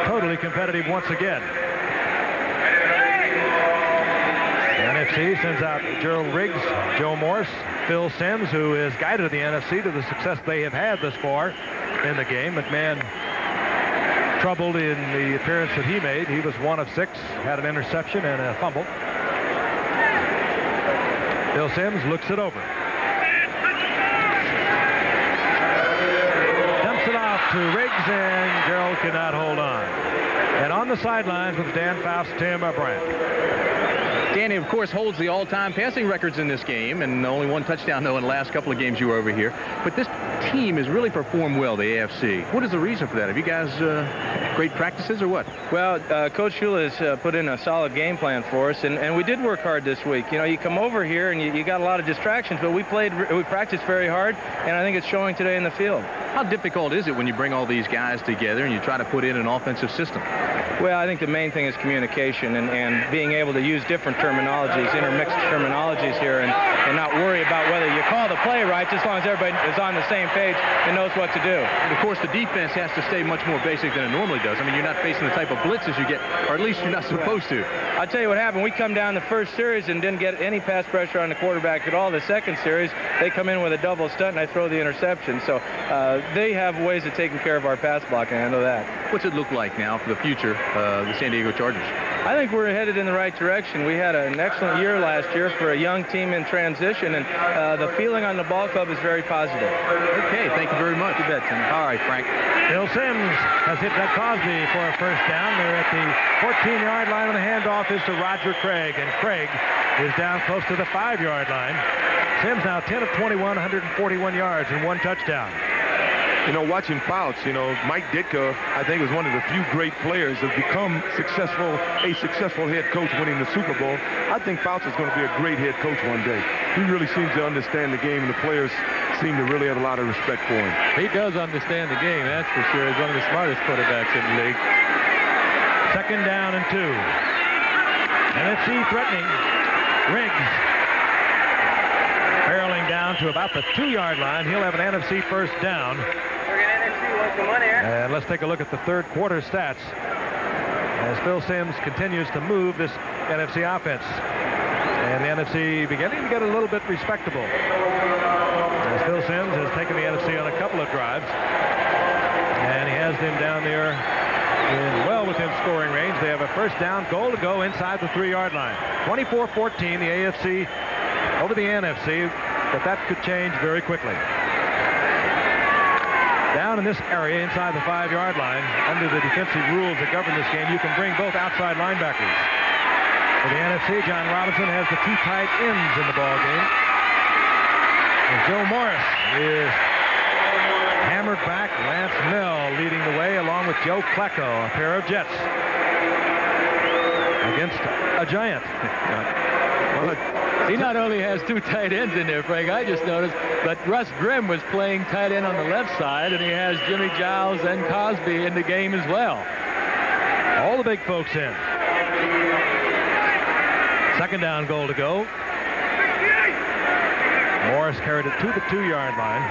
totally competitive once again. NFC sends out Gerald Riggs, Joe Morris, Phil Simms, who has guided the NFC to the success they have had thus far in the game. McMahon troubled in the appearance that he made. He was 1 of 6, had an interception and a fumble. Phil Simms looks it over. Dumps it off to Riggs, and Gerald cannot hold on. And on the sidelines with Dan Fouts, Tim Bryant. Danny, of course, holds the all-time passing records in this game, and only 1 touchdown, though, in the last couple of games you were over here. But this team has really performed well, the AFC. What is the reason for that? Have you guys great practices or what? Well, Coach Shula has put in a solid game plan for us, and we did work hard this week. You know, you come over here and you got a lot of distractions, but we practiced very hard, and I think it's showing today in the field. How difficult is it when you bring all these guys together and you try to put in an offensive system? Well, I think the main thing is communication and being able to use different terminologies, intermixed terminologies here, and not worry about whether you call the play right, as long as everybody is on the same page and knows what to do. And of course, the defense has to stay much more basic than it normally does. I mean, you're not facing the type of blitzes you get, or at least you're not supposed to. I'll tell you what happened. We come down the first series and didn't get any pass pressure on the quarterback at all. The second series, they come in with a double stunt, and I throw the interception. So they have ways of taking care of our pass blocking. I know that. What's it look like now for the future, the San Diego Chargers? I think we're headed in the right direction. We had an excellent year last year for a young team in transition, and the feeling on the ball club is very positive. Okay, thank you very much. You bet, Tim. All right, Frank. Phil Simms has hit that Cosby for a first down. They're at the 14-yard line, and the handoff is to Roger Craig, and Craig is down close to the 5-yard line. Simms now 10 of 21, 141 yards and 1 touchdown. You know, watching Fouts, you know, Mike Ditka, I think, is one of the few great players that have become a successful head coach winning the Super Bowl. I think Fouts is going to be a great head coach one day. He really seems to understand the game, and the players seem to really have a lot of respect for him. He does understand the game, that's for sure. He's one of the smartest quarterbacks in the league. Second down and 2. NFC threatening. Riggs barreling down to about the 2-yard line. He'll have an NFC first down. And let's take a look at the third quarter stats as Phil Simms continues to move this NFC offense. And the NFC beginning to get a little bit respectable as Phil Simms has taken the NFC on a couple of drives. And he has them down there well within scoring range. They have a first down, goal to go inside the 3-yard line. 24-14, the AFC over the NFC, but that could change very quickly. Down in this area inside the 5-yard line, under the defensive rules that govern this game, you can bring both outside linebackers. For the NFC, John Robinson has the 2 tight ends in the ball game. And Joe Morris is hammered back. Lance Mill leading the way along with Joe Klecko, a pair of Jets against a Giant. He not only has 2 tight ends in there, Frank, I just noticed, but Russ Grimm was playing tight end on the left side, and he has Jimmy Giles and Cosby in the game as well. All the big folks in. Second down, goal to go. Morris carried it to the 2-yard line.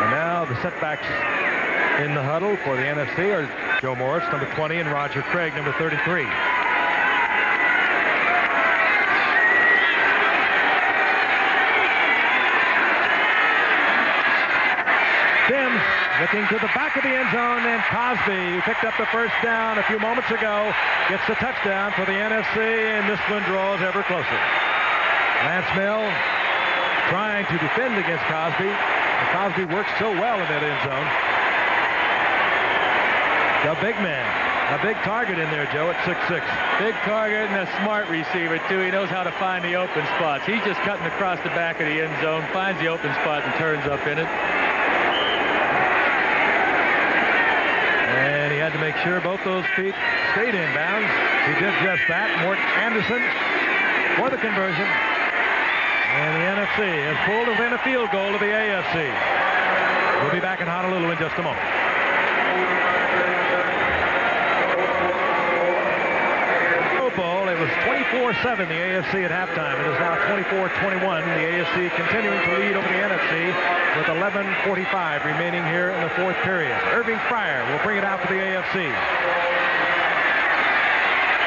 And now the setbacks in the huddle for the NFC are Joe Morris, number 20, and Roger Craig, number 33. Sims looking to the back of the end zone, and Cosby, who picked up the first down a few moments ago, gets the touchdown for the NFC, and this one draws ever closer. Lance Mill trying to defend against Cosby. Cosby works so well in that end zone. The big man. A big target in there, Joe, at 6'6". Big target and a smart receiver, too. He knows how to find the open spots. He's just cutting across the back of the end zone, finds the open spot, and turns up in it. And he had to make sure both those feet stayed in bounds. He did just that. Mort Anderson for the conversion. And the NFC has pulled within a field goal of the AFC. We'll be back in Honolulu in just a moment. Bowl, it was 24-7 the AFC at halftime. It is now 24-21. The AFC continuing to lead over the NFC with 11:45 remaining here in the fourth period. Irving Fryer will bring it out for the AFC.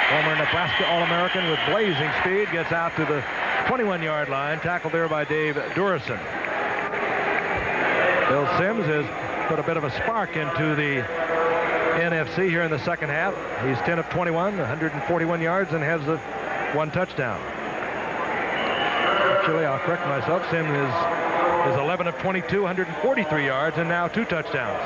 Former Nebraska All-American with blazing speed gets out to the 21-yard line, tackled there by Dave Durison. Bill Sims has put a bit of a spark into the NFC here in the second half. He's 10 of 21, 141 yards, and has the one touchdown. Actually, I'll correct myself. Sims is 11 of 22, 143 yards, and now 2 touchdowns.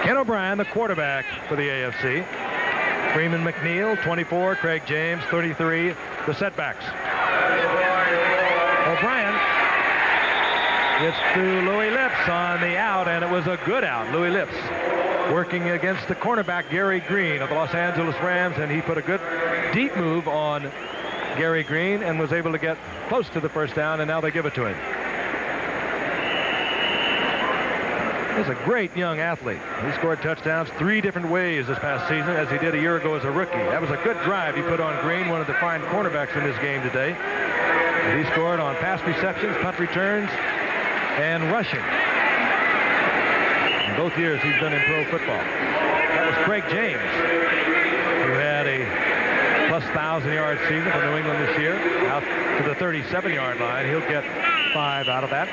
Ken O'Brien, the quarterback for the AFC. Freeman McNeil, 24. Craig James, 33. The setbacks. O'Brien gets to Louis Lips on the out, and it was a good out. Louis Lips working against the cornerback Gary Green of the Los Angeles Rams, and he put a good deep move on Gary Green and was able to get close to the first down, and now they give it to him. He's a great young athlete. He scored touchdowns 3 different ways this past season, as he did a year ago as a rookie. That was a good drive he put on Green, one of the fine cornerbacks in this game today. And he scored on pass receptions, punt returns, and rushing. In both years he's been in pro football. That was Craig James, who had a plus 1,000-yard season for New England this year, out to the 37-yard line. He'll get 5 out of that.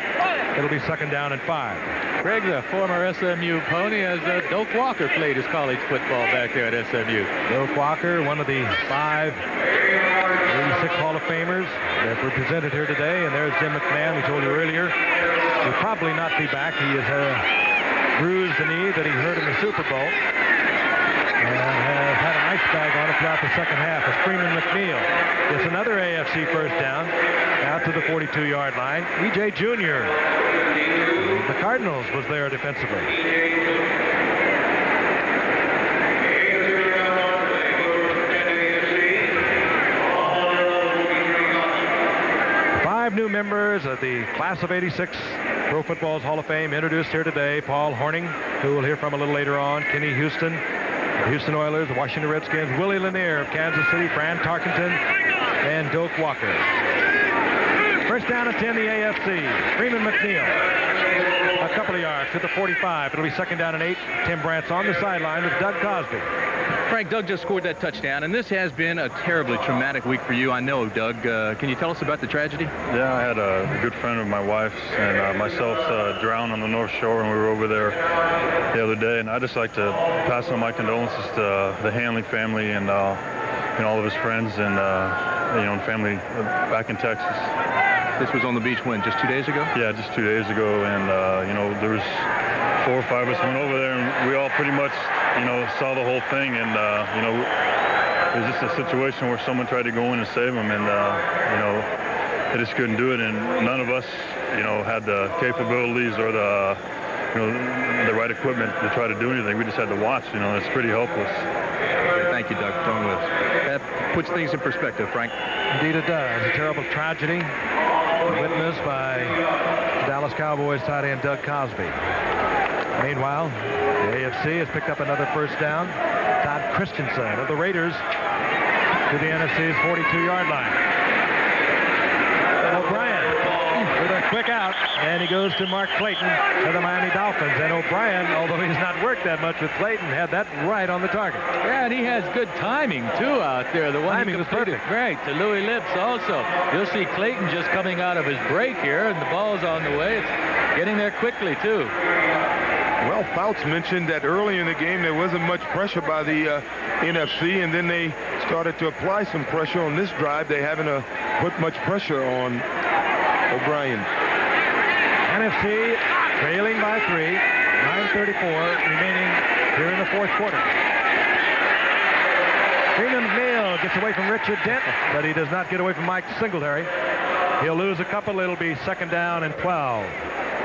It'll be second down and 5. Craig's a former SMU pony, as Doak Walker played his college football back there at SMU. Doak Walker, one of the 5 86 Hall of Famers that were presented here today. And there's Jim McMahon, we told you earlier. He'll probably not be back. He has bruised the knee that he hurt in the Super Bowl, and has had an ice bag on it throughout the second half. As Freeman McNeil gets another AFC first down out to the 42-yard line. E.J. Jr., the Cardinals, was there defensively. 5 new members of the class of '86 Pro Football's Hall of Fame introduced here today. Paul Hornung, who we'll hear from a little later on. Kenny Houston, the Houston Oilers, the Washington Redskins. Willie Lanier of Kansas City. Fran Tarkenton, and Doak Walker. First down and 10, the AFC. Freeman McNeil, a couple of yards to the 45. It'll be second down and 8. Tim Brandt's on the sideline with Doug Cosby. Frank, Doug just scored that touchdown, and this has been a terribly traumatic week for you, I know, Doug. Can you tell us about the tragedy? Yeah, I had a good friend of my wife's and myself drowned on the North Shore when we were over there the other day, and I just like to pass on my condolences to the Hanley family and all of his friends and and family back in Texas. This was on the beach when, just 2 days ago? Yeah, just 2 days ago, and there was 4 or 5 of us went over there, and we all pretty much saw the whole thing, and it was just a situation where someone tried to go in and save him, and they just couldn't do it, and none of us had the capabilities or the right equipment to try to do anything. We just had to watch. It's pretty helpless. Okay, thank you, Doug, for talking with us. That puts things in perspective, Frank. Indeed it does. A terrible tragedy witnessed by Dallas Cowboys tight end Doug Cosby. Meanwhile, the AFC has picked up another first down. Todd Christensen of the Raiders to the NFC's 42-yard line. out, and he goes to Mark Clayton of the Miami Dolphins. And O'Brien, although he's not worked that much with Clayton, had that right on the target. Yeah, and he has good timing, too, out there. The one timing was perfect. Right, to Louis Lips also. You'll see Clayton just coming out of his break here, and the ball's on the way. It's getting there quickly, too. Well, Fouts mentioned that early in the game there wasn't much pressure by the NFC, and then they started to apply some pressure on this drive. They haven't put much pressure on O'Brien. NFC trailing by 3, 9:34 remaining here in the fourth quarter. Freeman McNeil gets away from Richard Dent, but he does not get away from Mike Singletary. He'll lose a couple. It'll be 2nd down and 12.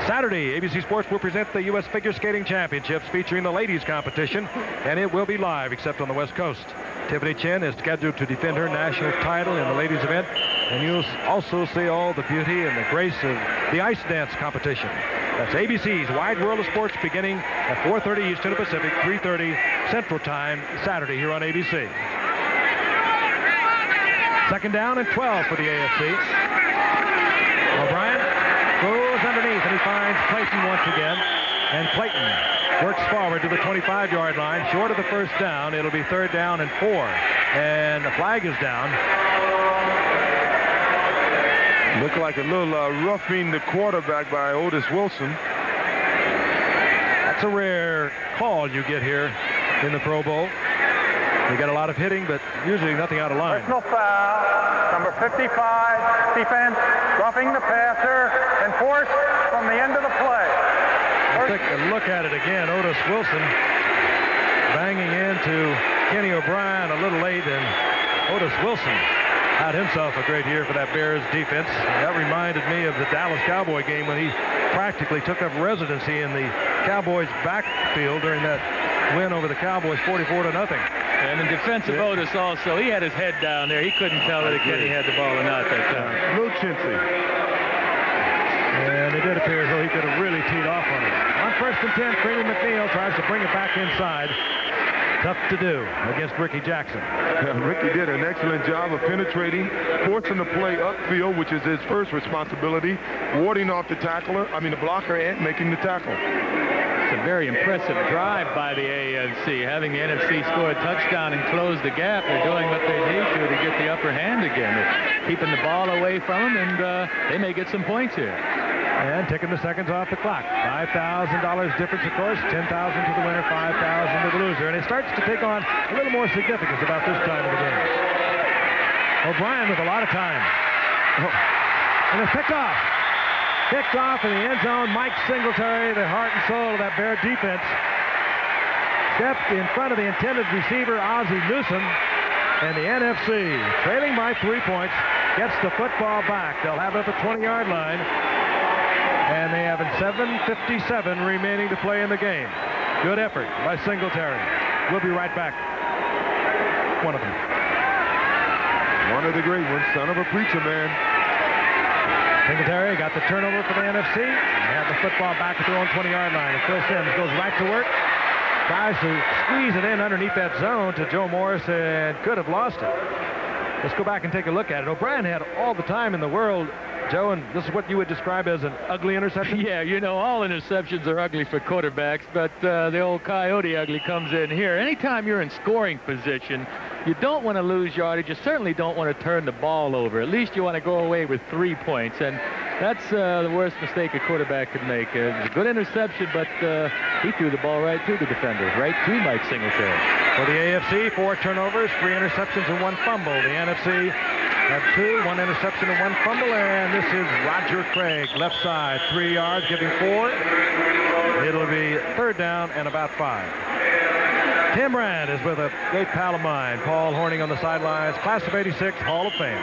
Saturday, ABC Sports will present the U.S. Figure Skating Championships featuring the ladies competition, and it will be live except on the West Coast. Tiffany Chen is scheduled to defend her national title in the ladies event, and you'll also see all the beauty and the grace of the ice dance competition. That's ABC's Wide World of Sports beginning at 4:30 Eastern Pacific, 3:30 Central Time, Saturday here on ABC. 2nd down and 12 for the AFC. O'Brien goes underneath, and he finds Clayton once again. And Clayton works forward to the 25-yard line, short of the first down. It'll be 3rd down and 4. And the flag is down. Looked like a little roughing the quarterback by Otis Wilson. That's a rare call you get here in the Pro Bowl. You got a lot of hitting, but usually nothing out of line. Personal foul, number 55, defense, roughing the passer, enforced from the end of the play. Take a look at it again. Otis Wilson banging into Kenny O'Brien a little late, and Otis Wilson had himself a great year for that Bears defense. That reminded me of the Dallas Cowboy game when he practically took up residency in the Cowboys' backfield during that win over the Cowboys 44-0. And in defense of Otis also, he had his head down there. He couldn't tell whether Kenny had the ball or not that time. A little chintzy. And it did appear as though he could have really teed off on it. On 1st and 10, Freeman McNeil tries to bring it back inside. Tough to do against Ricky Jackson. Ricky did an excellent job of penetrating, forcing the play upfield, which is his first responsibility, warding off the the blocker, and making the tackle. It's a very impressive drive by the AFC, having the NFC score a touchdown and close the gap. They're doing what they need to get the upper hand again. They're keeping the ball away from them, and they may get some points here. And taking the seconds off the clock. $5,000 difference, of course. $10,000 to the winner, $5,000 to the loser. And it starts to take on a little more significance about this time of the game. O'Brien with a lot of time. And it's picked off. Picked off in the end zone. Mike Singletary, the heart and soul of that Bear defense, stepped in front of the intended receiver, Ozzie Newsome. And the NFC, trailing by 3 points, gets the football back. They'll have it at the 20-yard line. And they have 7:57 remaining to play in the game. Good effort by Singletary. We'll be right back. One of them. One of the great ones, son of a preacher man. Singletary got the turnover for the NFC. They have the football back at their own 20-yard line. And Phil Simms goes right to work. Tries to squeeze it in underneath that zone to Joe Morris and could have lost it. Let's go back and take a look at it. O'Brien had all the time in the world, Joe, and this is what you would describe as an ugly interception? Yeah, you know, all interceptions are ugly for quarterbacks, but the old coyote ugly comes in here. Anytime you're in scoring position, you don't want to lose yardage. You certainly don't want to turn the ball over. At least you want to go away with 3 points, and that's the worst mistake a quarterback could make. It was a good interception, but he threw the ball right to the defender, right to Mike Singletary. For the AFC, 4 turnovers, 3 interceptions, and 1 fumble. The NFC had 2, 1 interception and 1 fumble, and this is Roger Craig, left side, 3 yards, giving 4. It'll be 3rd down and about 5. Tim Rand is with a great pal of mine, Paul Hornung, on the sidelines, class of '86, Hall of Fame.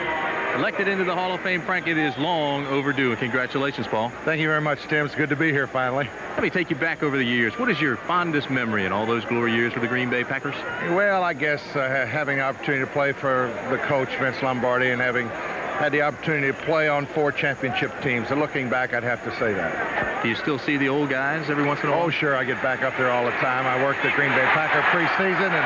Elected into the Hall of Fame, Frank, it is long overdue, and congratulations, Paul. Thank you very much, Tim. It's good to be here finally. Let me take you back over the years. What is your fondest memory in all those glory years for the Green Bay Packers? Well, I guess having the opportunity to play for the coach, Vince Lombardi, and having had the opportunity to play on 4 championship teams. And looking back, I'd have to say that. Do you still see the old guys every once in a while? Oh, sure. I get back up there all the time. I worked at Green Bay Packer preseason, and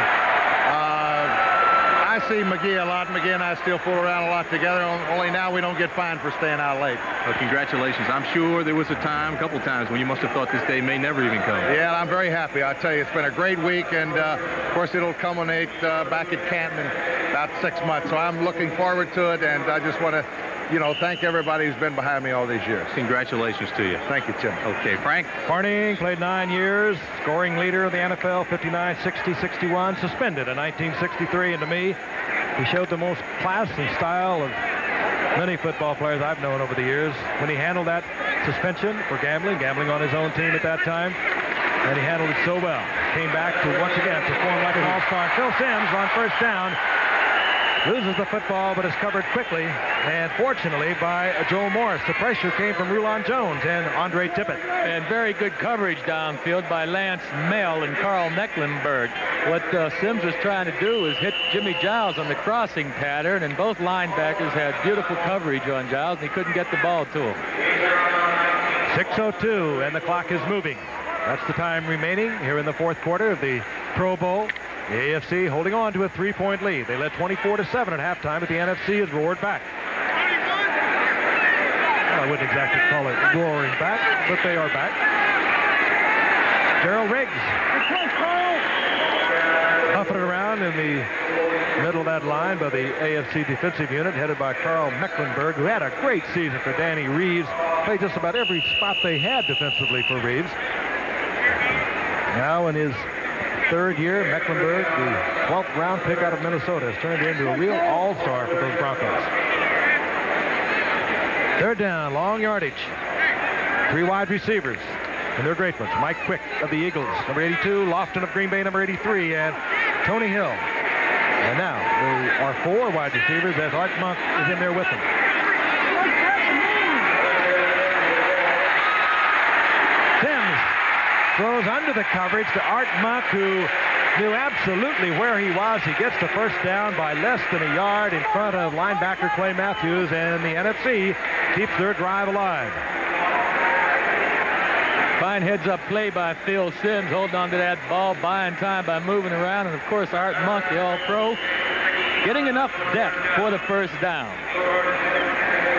I see McGee a lot. McGee and I still fool around a lot together, only now we don't get fined for staying out late. Well, congratulations. I'm sure there was a couple times, when you must have thought this day may never even come. Yeah, I'm very happy. I tell you, it's been a great week, and of course it'll culminate back at Canton in about 6 months. So I'm looking forward to it, and I just want to, thank everybody who's been behind me all these years. Congratulations to you. Thank you, Tim. Okay, Frank. Corning played 9 years, scoring leader of the NFL, 59, 60, 61, suspended in 1963, and to me, he showed the most class and style of many football players I've known over the years when he handled that suspension for gambling on his own team at that time, and he handled it so well. Came back to once again perform like an all-star. Phil Simms on first down. Loses the football, but is covered quickly, and fortunately by Joe Morris. The pressure came from Rulon Jones and Andre Tippett. And very good coverage downfield by Lance Mell and Carl Mecklenburg. What Simms was trying to do is hit Jimmy Giles on the crossing pattern, and both linebackers had beautiful coverage on Giles, and he couldn't get the ball to him. 6:02, and the clock is moving. That's the time remaining here in the fourth quarter of the Pro Bowl. The AFC holding on to a 3-point lead. They led 24-7 at halftime, but the NFC has roared back. Well, I wouldn't exactly call it roaring back, but they are back. Gerald Riggs puffing it around in the middle of that line by the AFC defensive unit headed by Carl Mecklenburg, who had a great season for Danny Reeves. Played just about every spot they had defensively for Reeves. Now in his third year, Mecklenburg, the 12th round pick out of Minnesota, has turned into a real all-star for those Broncos. Third down, long yardage. 3 wide receivers, and they're great ones. Mike Quick of the Eagles, number 82, Lofton of Green Bay, number 83, and Tony Hill. And now there are 4 wide receivers as Art Monk is in there with them. Simms throws under the coverage to Art Monk, who knew absolutely where he was. He gets the first down by less than a yard in front of linebacker Clay Matthews, and the NFC keeps their drive alive. Fine heads-up play by Phil Simms, holding on to that ball, buying time by moving around, and of course Art Monk, the All-Pro, getting enough depth for the first down.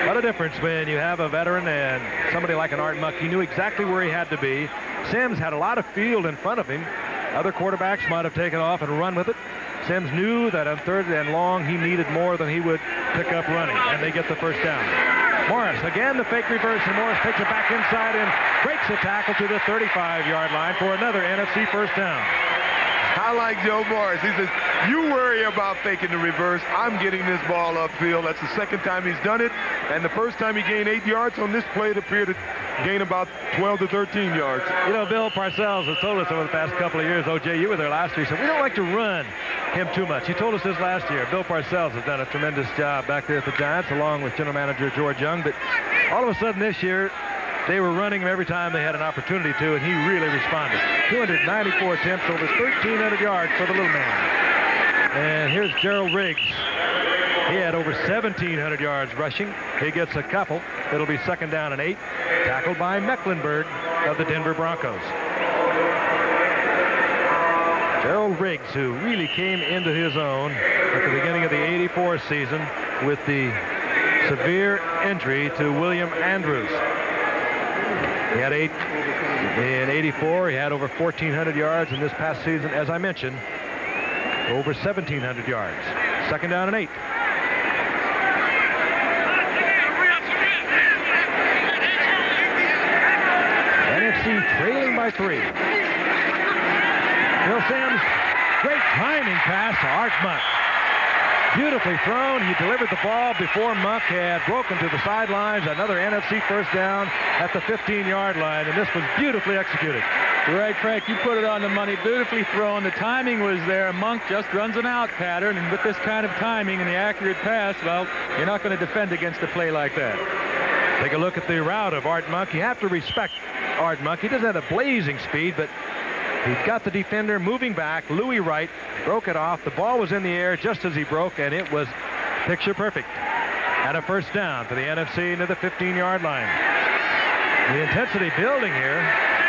What a difference when you have a veteran and somebody like an Art Monk. He knew exactly where he had to be. Simms had a lot of field in front of him. Other quarterbacks might have taken off and run with it. Simms knew that on third and long he needed more than he would pick up running, and they get the first down. Morris, again the fake reverse, and Morris takes it back inside and breaks the tackle to the 35-yard line for another NFC first down. I like Joe Morris. He says, you worry about faking the reverse. I'm getting this ball upfield. That's the second time he's done it. And the first time he gained 8 yards on this play, it appeared to gain about 12 to 13 yards. You know, Bill Parcells has told us over the past couple of years, OJ, you were there last year, he said, we don't like to run him too much. He told us this last year. Bill Parcells has done a tremendous job back there at the Giants, along with general manager George Young. But all of a sudden this year, they were running him every time they had an opportunity to, and he really responded. 294 attempts, over 1,300 yards for the little man. And here's Gerald Riggs. He had over 1,700 yards rushing. He gets a couple. It'll be second down and 8. Tackled by Mecklenburg of the Denver Broncos. Gerald Riggs, who really came into his own at the beginning of the '84 season with the severe injury to William Andrews. He had 8 in '84. He had over 1,400 yards in this past season, as I mentioned, over 1,700 yards. Second down and 8. NFC trailing by 3. Phil Simms, great timing pass to Art Monk. Beautifully thrown. He delivered the ball before Monk had broken to the sidelines. Another NFC first down at the 15-yard line, and this was beautifully executed. Right, Frank, you put it on the money. Beautifully thrown. The timing was there. Monk just runs an out pattern, and with this kind of timing and the accurate pass, well, you're not going to defend against a play like that. Take a look at the route of Art Monk. You have to respect Art Monk. He doesn't have a blazing speed, but he got the defender moving back. Louis Wright broke it off. The ball was in the air just as he broke, and it was picture perfect. And a first down for the NFC into the 15-yard line. The intensity building here.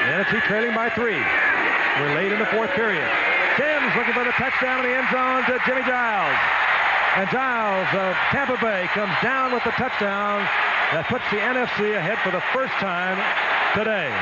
The NFC trailing by 3. We're late in the fourth period. Simms looking for the touchdown in the end zone to Jimmy Giles. And Giles of Tampa Bay comes down with the touchdown that puts the NFC ahead for the first time today.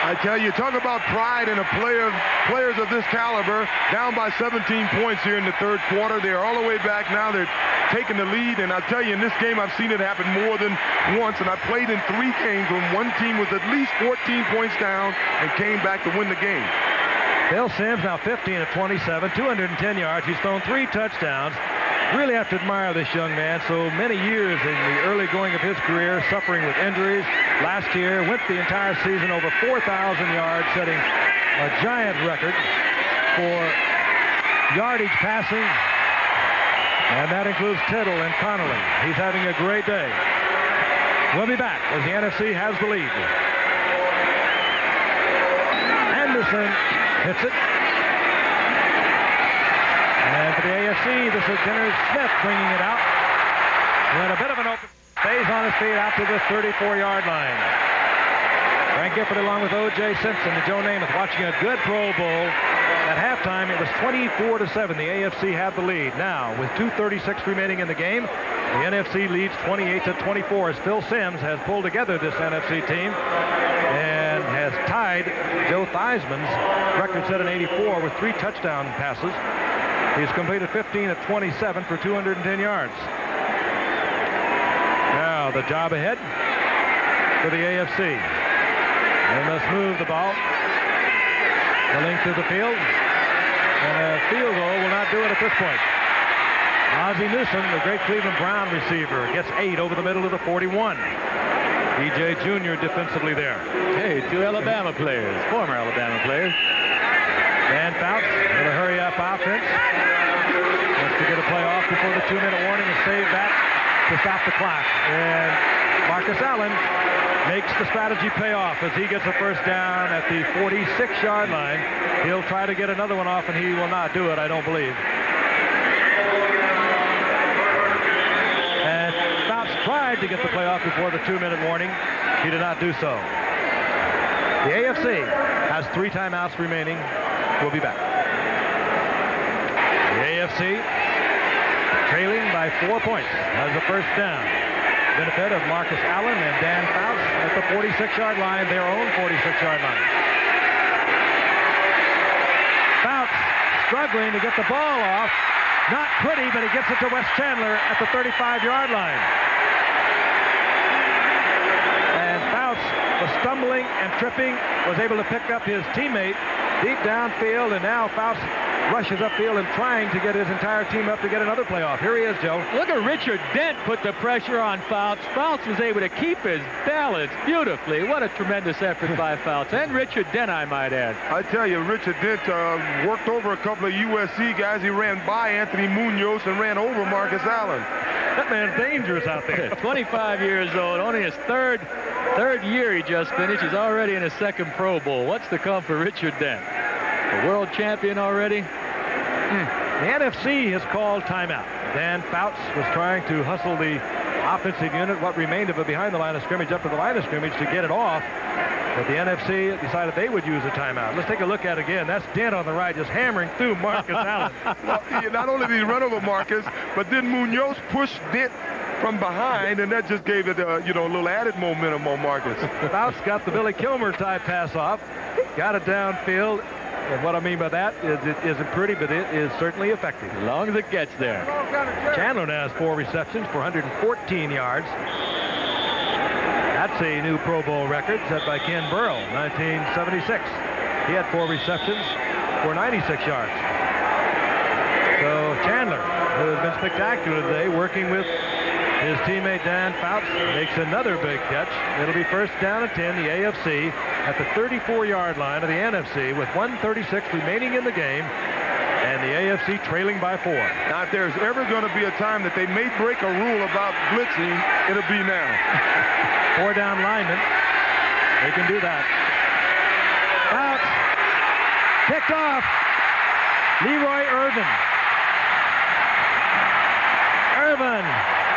I tell you, talk about pride in players of this caliber, down by 17 points here in the third quarter. They're all the way back now. They're taking the lead, and I'll tell you, in this game, I've seen it happen more than once, and I played in 3 games when one team was at least 14 points down and came back to win the game. Phil Simms now 15 of 27, 210 yards. He's thrown 3 touchdowns. Really have to admire this young man. So many years in the early going of his career, suffering with injuries. Last year, went the entire season over 4,000 yards, setting a giant record for yardage passing. And that includes Tittle and Connolly. He's having a great day. We'll be back as the NFC has the lead. Anderson hits it. And for the AFC, this is Dennis Smith bringing it out. And a bit of an open. Stays on his feet out to the 34-yard line. Frank Gifford along with O.J. Simpson and Joe Namath watching a good Pro Bowl. At halftime, it was 24-7. The AFC had the lead. Now, with 2:36 remaining in the game, the NFC leads 28-24 as Phil Simms has pulled together this NFC team and has tied Joe Theismann's record set in '84 with 3 touchdown passes. He's completed 15 of 27 for 210 yards. Now the job ahead for the AFC. They must move the ball the length of the field. And a field goal will not do it at this point. Ozzie Newsome, the great Cleveland Brown receiver, gets 8 over the middle of the 41. E.J. Jr. defensively there. Hey, 2 Alabama players, former Alabama players. Dan Fouts with a hurry-up offense. Wants to get a play off before the 2-minute warning and save that to stop the clock. And Marcus Allen makes the strategy pay off as he gets a first down at the 46-yard line. He'll try to get another one off, and he will not do it, I don't believe. And Fouts tried to get the play off before the 2-minute warning. He did not do so. The AFC has 3 timeouts remaining. We'll be back. The AFC trailing by 4 points has the first down. Benefit of Marcus Allen and Dan Fouts at the 46-yard line, their own 46-yard line. Fouts struggling to get the ball off. Not pretty, but he gets it to Wes Chandler at the 35-yard line. And Fouts was stumbling and tripping, was able to pick up his teammate deep downfield, and now Fouts rushes upfield and trying to get his entire team up to get another playoff. Here he is, Joe. Look at Richard Dent put the pressure on Fouts. Fouts was able to keep his balance beautifully. What a tremendous effort by Fouts. And Richard Dent, I might add. I tell you, Richard Dent worked over a couple of USC guys. He ran by Anthony Munoz and ran over Marcus Allen. That man's dangerous out there. 25 years old, only his third year he just finished. He's already in his 2nd Pro Bowl. What's to come for Richard Dent? A world champion already? The NFC has called timeout. Dan Fouts was trying to hustle the offensive unit, what remained of it, behind the line of scrimmage, up to the line of scrimmage to get it off. But the NFC decided they would use a timeout. Let's take a look at it again. That's Dent on the right, just hammering through Marcus Allen. Well, not only did he run over Marcus, but then Munoz pushed Dent from behind, and that just gave it a little added momentum on Marcus. Fouts got the Billy Kilmer type pass off, got it downfield. And what I mean by that is it isn't pretty, but it is certainly effective. As long as it gets there. Chandler now has 4 receptions for 114 yards. That's a new Pro Bowl record set by Ken Burrell, 1976. He had 4 receptions for 96 yards. So Chandler, who has been spectacular today, working with his teammate Dan Fouts, makes another big catch. It'll be first down and 10, the AFC at the 34-yard line of the NFC with 1:36 remaining in the game, and the AFC trailing by 4. Now, if there's ever going to be a time that they may break a rule about blitzing, it'll be now. 4 down linemen. They can do that. Fouts picked off. Leroy Irvin. Irvin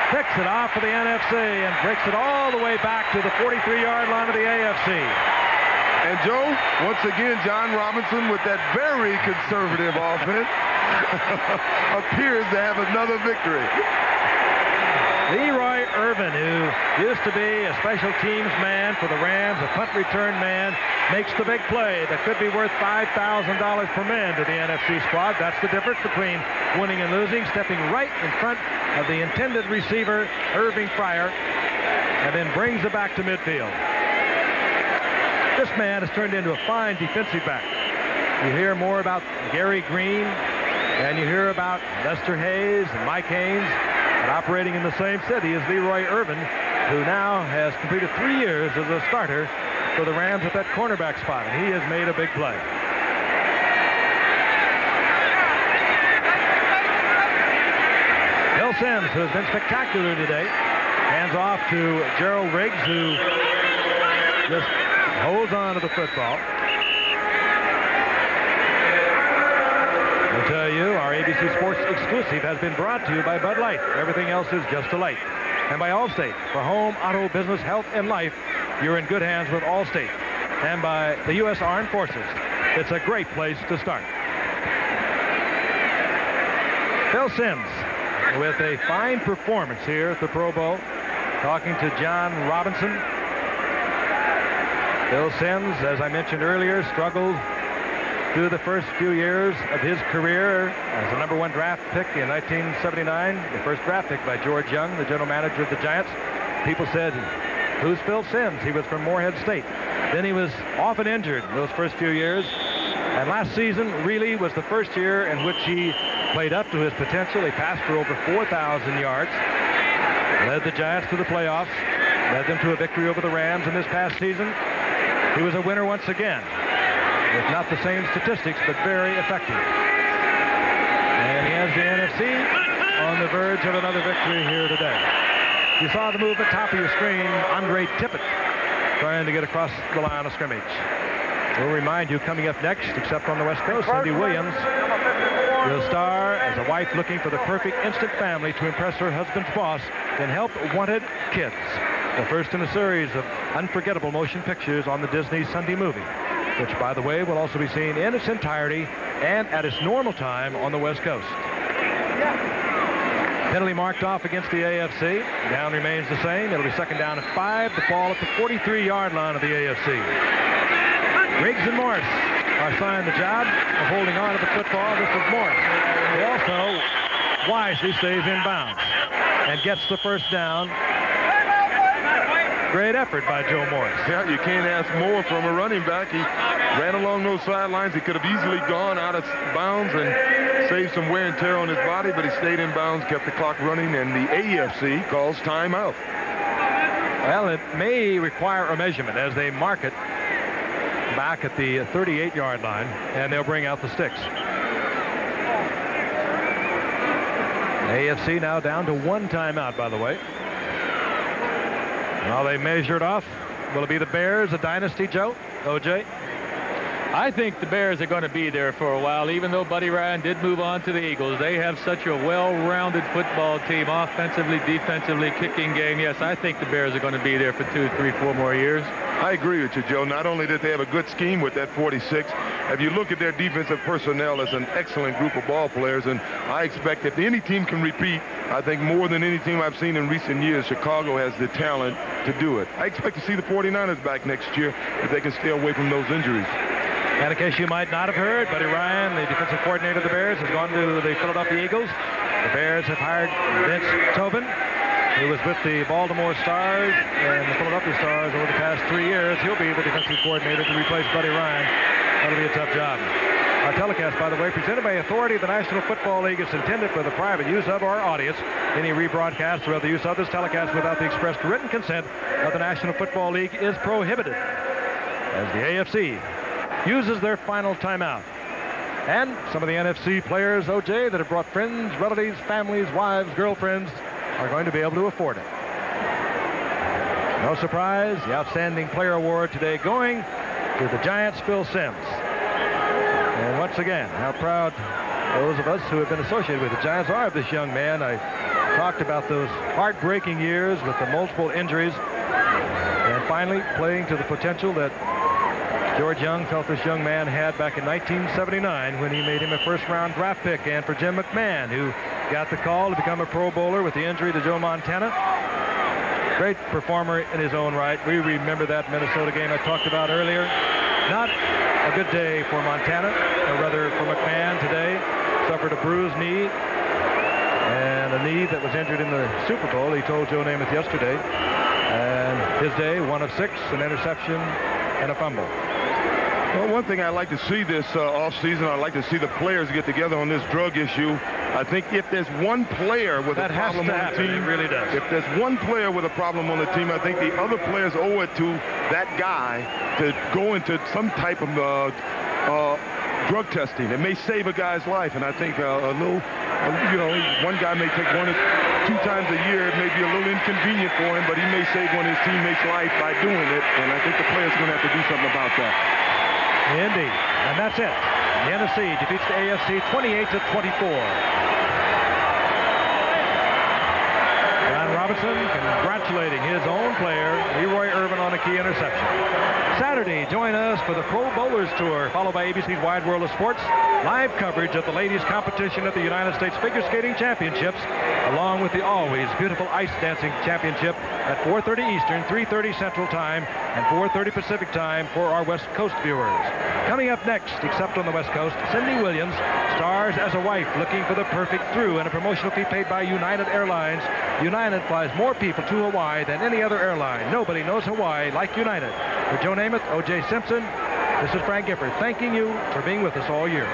picks it off for the NFC and breaks it all the way back to the 43-yard line of the AFC. And Joe, once again, John Robinson with that very conservative offense appears to have another victory. Leroy Irvin, who used to be a special teams man for the Rams, a punt return man, makes the big play that could be worth $5,000 per man to the NFC squad. That's the difference between winning and losing, stepping right in front of the intended receiver, Irving Fryer, and then brings it back to midfield. This man has turned into a fine defensive back. You hear more about Gary Green, and you hear about Lester Hayes and Mike Haynes, but operating in the same city as Leroy Irvin, who now has completed 3 years as a starter for the Rams at that cornerback spot, and he has made a big play. Phil Simms, who has been spectacular today, hands off to Gerald Riggs, who just holds on to the football. I'll tell you, our ABC Sports exclusive has been brought to you by Bud Light. Everything else is just a light. And by Allstate. For home, auto, business, health, and life, you're in good hands with Allstate. And by the U.S. Armed Forces. It's a great place to start. Phil Simms with a fine performance here at the Pro Bowl, talking to John Robinson. Phil Simms, as I mentioned earlier, struggled through the first few years of his career as the #1 draft pick in 1979, the first draft pick by George Young, the general manager of the Giants. People said, who's Phil Simms? He was from Morehead State. Then he was often injured in those first few years. And last season really was the first year in which he played up to his potential. He passed for over 4,000 yards, led the Giants to the playoffs, led them to a victory over the Rams in this past season. He was a winner once again, with not the same statistics, but very effective. And he has the NFC on the verge of another victory here today. You saw the move at the top of your screen, Andre Tippett trying to get across the line of scrimmage. We'll remind you, coming up next, except on the West Coast, Cindy Williams will star as a wife looking for the perfect instant family to impress her husband's boss in Help Wanted Kids, the first in a series of unforgettable motion pictures on the Disney Sunday movie, which, by the way, will also be seen in its entirety and at its normal time on the West Coast. Penalty marked off against the AFC. Down remains the same. It'll be second down and 5. The ball at the 43-yard line of the AFC. Riggs and Morris are assigned the job of holding on to the football. This is Morris. He also wisely stays in bounds and gets the first down. Great effort by Joe Morris. Yeah, you can't ask more from a running back. He ran along those sidelines. He could have easily gone out of bounds and saved some wear and tear on his body, but he stayed in bounds, kept the clock running, and the AFC calls timeout. Well, it may require a measurement as they mark it back at the 38-yard line, and they'll bring out the sticks. AFC now down to 1 timeout, by the way. Well, they measured off. Will it be the Bears, a dynasty, Joe? O.J.? I think the Bears are going to be there for a while, even though Buddy Ryan did move on to the Eagles. They have such a well-rounded football team, offensively, defensively, kicking game. Yes, I think the Bears are going to be there for 2, 3, 4 more years. I agree with you, Joe. Not only did they have a good scheme with that 46, if you look at their defensive personnel, it's an excellent group of ball players, and I expect if any team can repeat, I think more than any team I've seen in recent years, Chicago has the talent to do it. I expect to see the 49ers back next year if they can stay away from those injuries. And in case you might not have heard, Buddy Ryan, the defensive coordinator of the Bears, has gone to the Philadelphia Eagles. The Bears have hired Vince Tobin, who was with the Baltimore Stars and the Philadelphia Stars over the past 3 years. He'll be the defensive coordinator to replace Buddy Ryan. That'll be a tough job. Our telecast, by the way, presented by authority of the National Football League, is intended for the private use of our audience. Any rebroadcast or other use of this telecast without the expressed written consent of the National Football League is prohibited. As the AFC uses their final timeout. And some of the NFC players, O.J., that have brought friends, relatives, families, wives, girlfriends, are going to be able to afford it. No surprise, the Outstanding Player Award today going to the Giants' Phil Simms. And once again, how proud those of us who have been associated with the Giants are of this young man. I talked about those heartbreaking years with the multiple injuries, and finally playing to the potential that George Young felt this young man had back in 1979 when he made him a first-round draft pick. And for Jim McMahon, who got the call to become a Pro Bowler with the injury to Joe Montana, great performer in his own right. We remember that Minnesota game I talked about earlier. Not a good day for Montana, or rather for McMahon today. Suffered a bruised knee and a knee that was injured in the Super Bowl. He told Joe Namath yesterday. And his day, 1 of 6, an interception and a fumble. Well, one thing I'd like to see this offseason, I'd like to see the players get together on this drug issue. I think if there's one player with a problem on the team, it really does. If there's one player with a problem on the team, I think the other players owe it to that guy to go into some type of drug testing. It may save a guy's life, and I think one guy may take 1 or 2 times a year. It may be a little inconvenient for him, but he may save one of his teammates' life by doing it, and I think the players are going to have to do something about that. Indeed, and that's it. The NFC defeats the AFC 28-24. John Robinson congratulating his own player, Leroy Irvin, on a key interception. Saturday, join us for the Pro Bowlers Tour, followed by ABC's Wide World of Sports. Live coverage of the ladies' competition at the United States Figure Skating Championships, along with the always beautiful Ice Dancing Championship at 4:30 Eastern, 3:30 Central Time, and 4:30 Pacific Time for our West Coast viewers. Coming up next, except on the West Coast, Cindy Williams stars as a wife looking for the perfect through and a promotional fee paid by United Airlines. United flies more people to Hawaii than any other airline. Nobody knows Hawaii like United. For Joe Namath, O.J. Simpson, this is Frank Gifford thanking you for being with us all year.